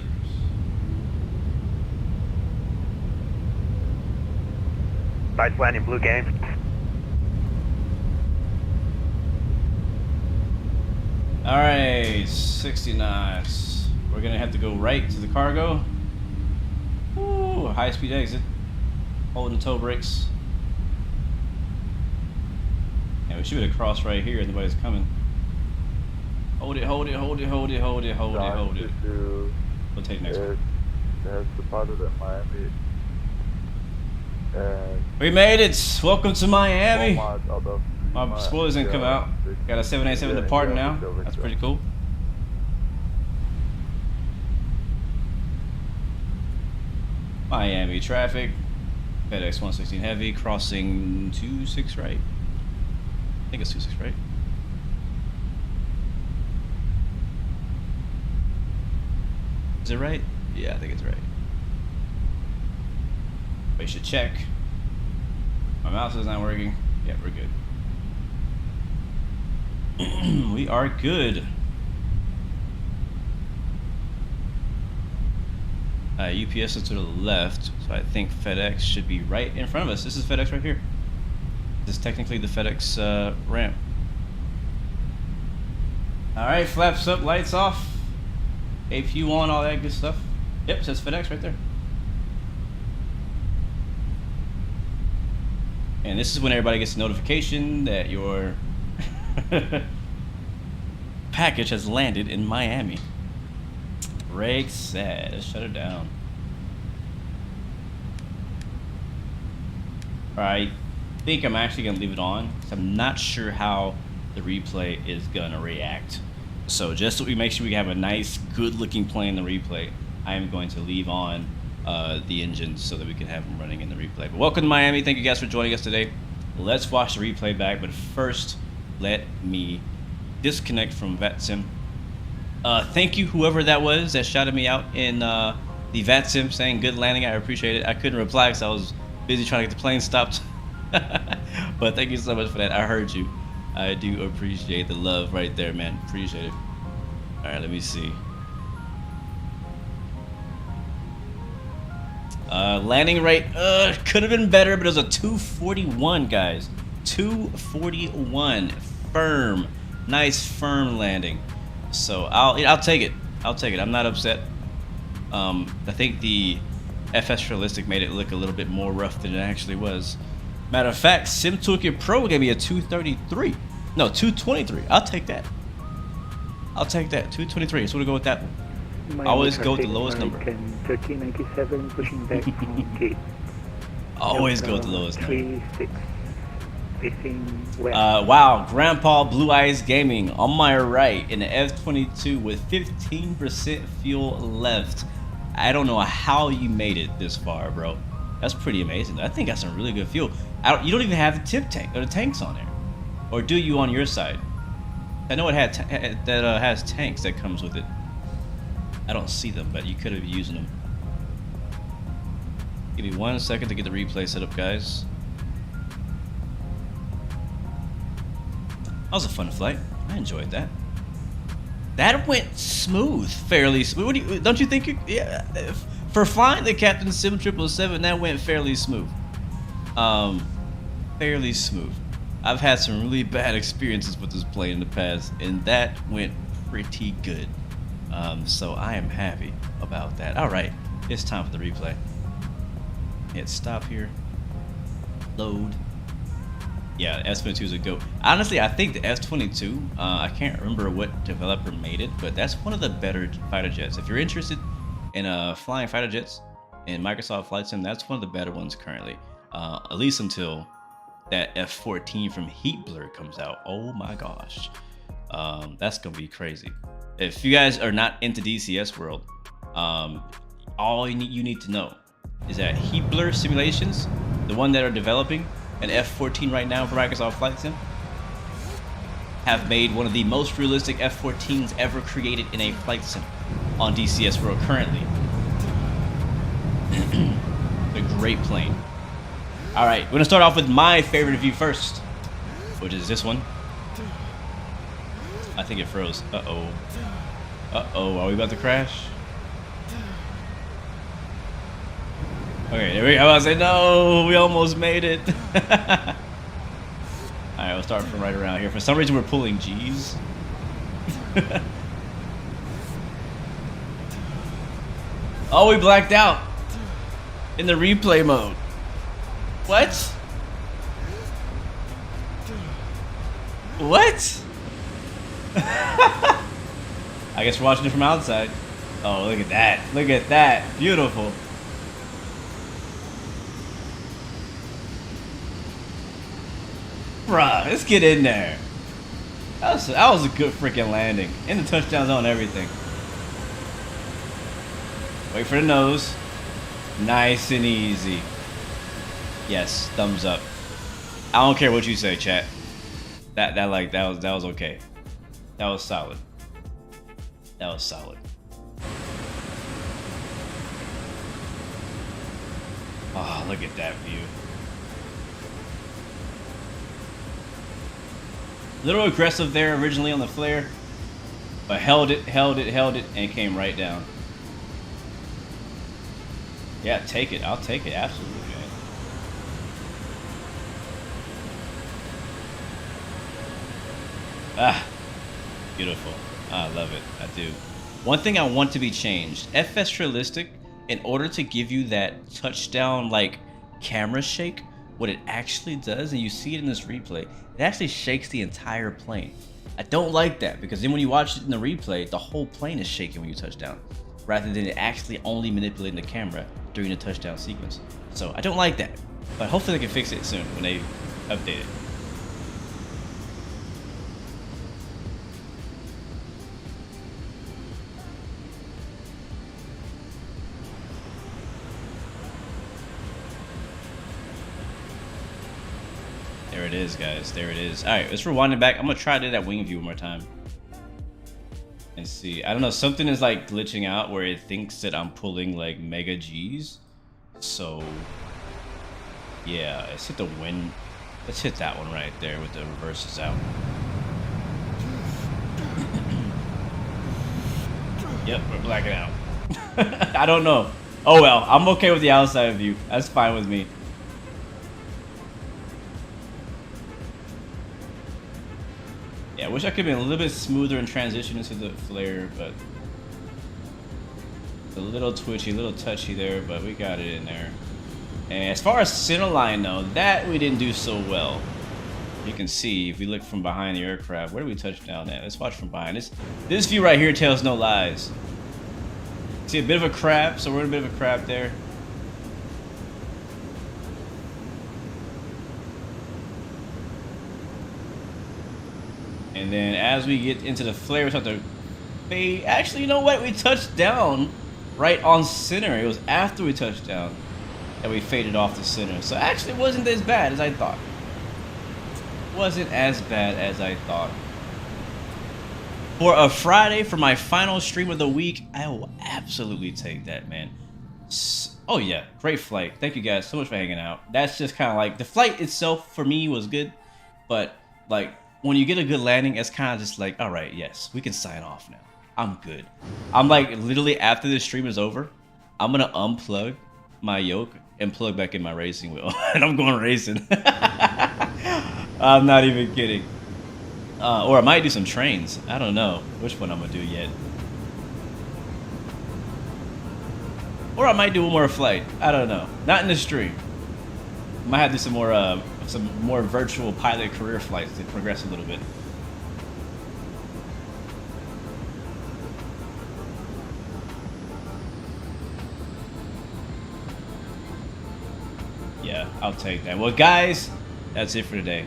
Nice landing, blue game. Alright, 69. We're gonna have to go right to the cargo. Ooh, high speed exit. Holding the toe brakes. And we should be able to cross right here, nobody's coming. Hold it, hold it, hold it, hold it, hold it, hold it, hold it. We'll take the next one. Has departed at Miami. And We made it! Welcome to Miami! although My spoilers didn't come out. Got a 787 departing now. That's pretty cool. Miami traffic. FedEx 116 heavy crossing 26 right. I think it's 26 right. Is it right? Yeah, I think it's right. We should check. My mouse is not working. Yeah, we're good. We are good. UPS is to the left, so I think FedEx should be right in front of us. This is FedEx right here. This is technically the FedEx ramp. All right, flaps up, lights off, APU on, all that good stuff. Yep, it says FedEx right there. And this is when everybody gets a notification that your package has landed in Miami. Breaks sad. Let's shut it down. Alright, I think I'm actually gonna leave it on because I'm not sure how the replay is gonna react. So just so we make sure we have a nice, good-looking play in the replay, I am going to leave on the engines so that we can have them running in the replay. But welcome to Miami. Thank you guys for joining us today. Let's watch the replay back. But first, let me disconnect from Vatsim. Thank you, whoever that was that shouted me out in the Vatsim saying good landing. I appreciate it. I couldn't reply because I was busy trying to get the plane stopped. But thank you so much for that. I heard you. I do appreciate the love right there, man. Appreciate it. All right, let me see. Landing rate could have been better, but it was a 241, guys. 241, firm, nice firm landing. So I'll take it. I'll take it. I'm not upset. I think the FS Realistic made it look a little bit more rough than it actually was. Matter of fact, Sim Toolkit Pro gave me a 233. No, 223. I'll take that. I'll take that. 223. So we'll go with that one. Always go with the lowest number. 1397 pushing back from gate. Always go with the lowest number. 36 facing west. Wow, Grandpa Blue Eyes Gaming on my right in the F22 with 15% fuel left. I don't know how you made it this far, bro. That's pretty amazing. I think that's some really good fuel. You don't even have the tip tank or the tanks on there, or do you on your side? I know it had has tanks that comes with it. I don't see them, but you could have been using them. Give me 1 second to get the replay set up, guys. That was a fun flight. I enjoyed that. That went smooth, fairly smooth. Don't you think? Yeah, for flying the Captain Sim 777, that went fairly smooth. Fairly smooth. I've had some really bad experiences with this plane in the past, and that went pretty good. So I am happy about that. All right, it's time for the replay. Hit stop here. Load. Yeah, S22 is a go. Honestly, I think the S22, I can't remember what developer made it, but that's one of the better fighter jets. If you're interested in flying fighter jets in Microsoft Flight Sim, that's one of the better ones currently. At least until that F14 from Heat Blur comes out. Oh my gosh. That's gonna be crazy. If you guys are not into DCS world, all you need to know is that Heat Blur Simulations, the one that are developing an F14 right now for Microsoft Flight Sim, have made one of the most realistic F14s ever created in a flight sim on DCS world currently. A great plane. All right, we're gonna start off with my favorite view first, which is this one. I think it froze. Uh-oh. Uh-oh, are we about to crash? Okay, there we go. I was like, no, we almost made it. Alright, we'll start from right around here. For some reason, we're pulling G's. Oh, we blacked out in the replay mode. What? What? I guess we're watching it from outside. Oh, look at that. Look at that. Beautiful. Bruh, let's get in there. That was a good freaking landing. In the touchdown zone, everything. Wait for the nose. Nice and easy. Yes, thumbs up. I don't care what you say, chat. That was okay. That was solid. That was solid. Oh, look at that view. A little aggressive there originally on the flare, but held it, and came right down. Yeah, take it. I'll take it. Absolutely, man. Ah, beautiful. I love it. I do. One thing I want to be changed. FS Realistic, in order to give you that touchdown like camera shake, what it actually does, and you see it in this replay, it actually shakes the entire plane. I don't like that, because then when you watch it in the replay, the whole plane is shaking when you touch down, rather than it actually only manipulating the camera during the touchdown sequence. So I don't like that, but hopefully they can fix it soon when they update it. There it is, guys. There it is. All right, let's rewind it back. I'm gonna try to do that wing view one more time and see. I don't know, something is like glitching out where it thinks that I'm pulling like mega G's. So yeah, let's hit the wind. Let's hit that one right there with the reverses out. Yep, we're blacking out. I don't know. Oh well, I'm okay with the outside view. That's fine with me. Yeah, I wish I could be a little bit smoother in transition into the flare, but it's a little twitchy, a little touchy there, but we got it in there. And as far as center line though, that we didn't do so well. You can see if we look from behind the aircraft, where do we touch down at? Let's watch from behind. This view right here tells no lies. See a bit of a crab, so we're in a bit of a crab there. And then as we get into the flare, we start to fade. Actually, you know what? We touched down right on center. It was after we touched down that we faded off the center. So actually it wasn't as bad as I thought. Wasn't as bad as I thought. For a Friday, for my final stream of the week, I will absolutely take that, man. Oh yeah, great flight. Thank you guys so much for hanging out. That's just kind of like, the flight itself for me was good, but like, when you get a good landing, it's kind of just like, all right, yes, we can sign off now. I'm good. I'm like, literally after this stream is over, I'm gonna unplug my yoke and plug back in my racing wheel, and I'm going racing. I'm not even kidding. Or I might do some trains. I don't know which one I'm gonna do yet. Or I might do one more flight. I don't know. Not in the stream. Might have to do some more virtual pilot career flights to progress a little bit. Yeah, I'll take that. Well, guys, that's it for today.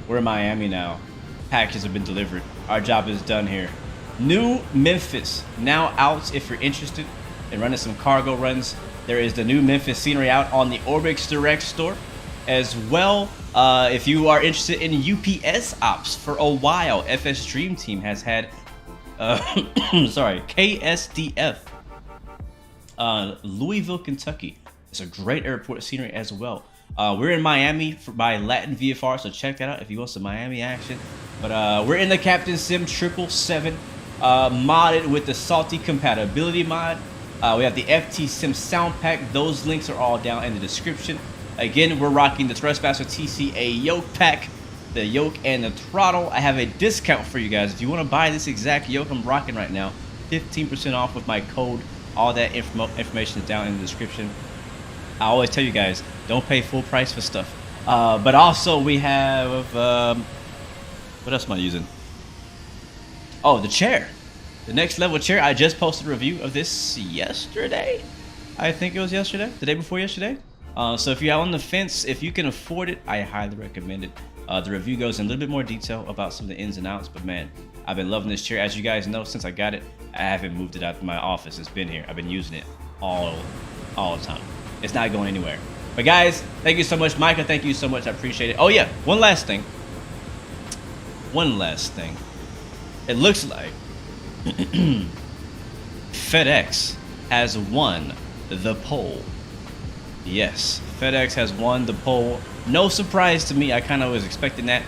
We're in Miami now. Packages have been delivered. Our job is done here. New Memphis now out if you're interested in running some cargo runs. There is the new Memphis scenery out on the Orbix Direct store. As well, if you are interested in UPS ops for a while, FS Dream Team has had, sorry, KSDF, Louisville, Kentucky. It's a great airport scenery as well. We're in Miami by Latin VFR, so check that out if you want some Miami action. But we're in the Captain Sim 777, modded with the Salty Compatibility mod. We have the FT Sim Sound Pack. Those links are all down in the description. Again, we're rocking the Thrustmaster TCA yoke pack, the yoke and the throttle. I have a discount for you guys. If you want to buy this exact yoke I'm rocking right now, 15% off with my code. All that information is down in the description. I always tell you guys, don't pay full price for stuff. But also we have, what else am I using? Oh, the chair. The next level chair. I just posted a review of this yesterday. I think it was yesterday, the day before yesterday. So if you're on the fence, if you can afford it, I highly recommend it. The review goes in a little bit more detail about some of the ins and outs, but man, I've been loving this chair. As you guys know, since I got it, I haven't moved it out of my office. It's been here. I've been using it all the time. It's not going anywhere. But guys, thank you so much. Micah, thank you so much. I appreciate it. Oh yeah, one last thing. It looks like FedEx has won the poll. Yes, FedEx has won the poll. No surprise to me. I kind of was expecting that.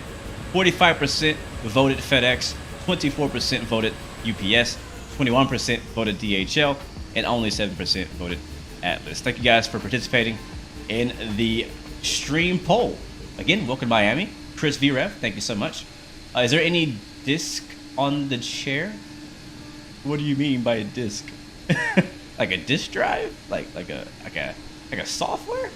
45% voted FedEx, 24% voted UPS, 21% voted DHL, and only 7% voted Atlas. Thank you guys for participating in the stream poll. Again, welcome to Miami. Chris VREF, thank you so much. Is there any disk on the chair? What do you mean by a disk? Like a disk drive? Like a software?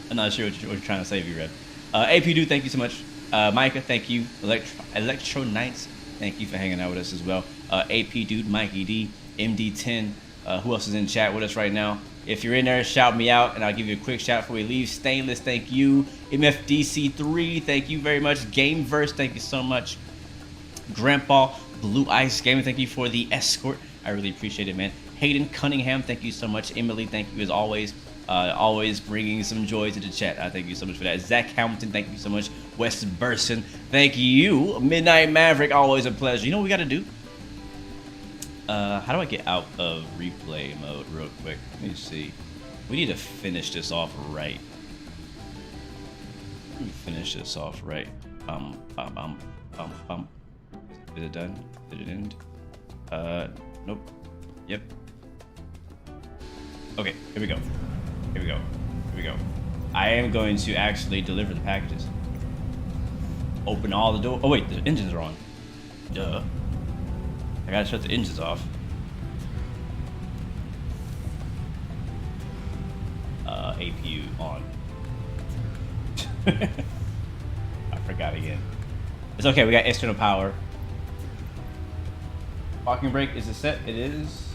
I'm not sure what you're trying to say, VREF. AP Dude, thank you so much. Micah, thank you. Electro Knights, thank you for hanging out with us as well. AP Dude, Mikey D, MD10. Who else is in chat with us right now? If you're in there, shout me out, and I'll give you a quick shout before we leave. Stainless, thank you. MFDC3, thank you very much. Gameverse, thank you so much. Grandpa Blue Ice Gaming, thank you for the escort. I really appreciate it, man. Hayden Cunningham, thank you so much. Emily, thank you as always. Always bringing some joy to the chat. I thank you so much for that. Zach Hamilton, thank you so much. Wes Burson, thank you. Midnight Maverick, always a pleasure. You know what we got to do? How do I get out of replay mode real quick? Let me see. We need to finish this off right. Let me finish this off right. Is it done? Did it end? Nope. Yep. Okay, here we go. Here we go. Here we go. I am going to actually deliver the packages. Open all the doors. Oh wait, the engines are on. Duh. I gotta shut the engines off. APU on. I forgot again. It's okay, we got external power. Parking brake, is it set? It is.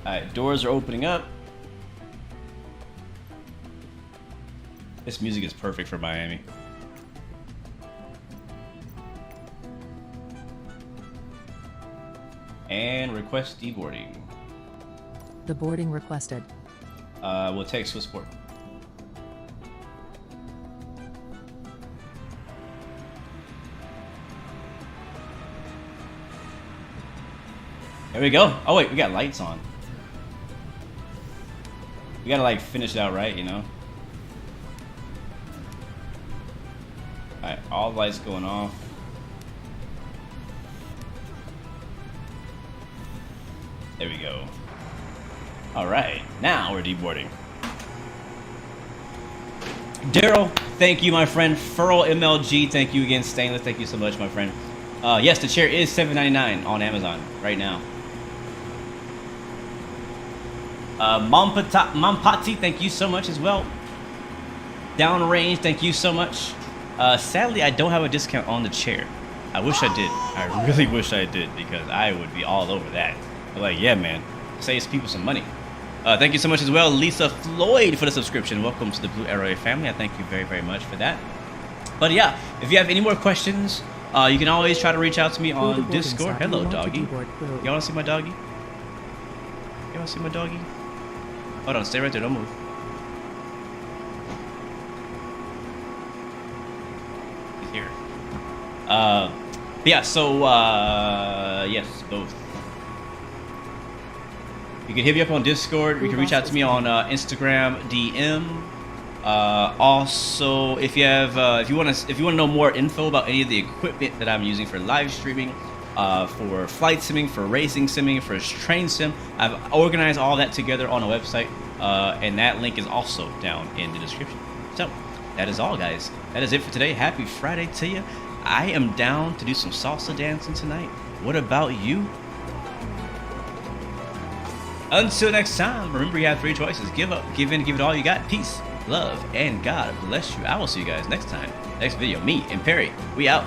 Alright, doors are opening up. This music is perfect for Miami. And request deboarding. The boarding requested. We'll take Swissport. There we go. Oh wait, we got lights on. We gotta like finish it out right, you know? Alright, all the lights going off. There we go. Alright, now we're deboarding. Daryl, thank you, my friend. Furl MLG, thank you again. Stainless, thank you so much, my friend. Yes, the chair is $7.99 on Amazon right now. Mampati, thank you so much as well. Downrange, thank you so much. Sadly, I don't have a discount on the chair. I wish I did. I really wish I did, because I would be all over that. But like, yeah, man, saves people some money. Thank you so much as well, Lisa Floyd, for the subscription. Welcome to the Blue Arrow family. I thank you very, very much for that. But yeah, if you have any more questions, you can always try to reach out to me on Discord. Hello, doggy. You want to see my doggy? You want to see my doggy? Hold on, stay right there. Don't move. He's here. Yeah, so, yes, both. You can hit me up on Discord. You can reach out to me on Instagram DM. Also, if you have, if you want to know more info about any of the equipment that I'm using for live streaming, for flight simming, for racing simming, for train sim, I've organized all that together on a website, and that link is also down in the description. So that is all, guys. That is it for today. Happy Friday to you. I am down to do some salsa dancing tonight. What about you? Until next time, remember you have 3 choices. Give up, give in, give it all you got. Peace, love, and God bless you. I will see you guys next time. Next video. Me and Perry. We out.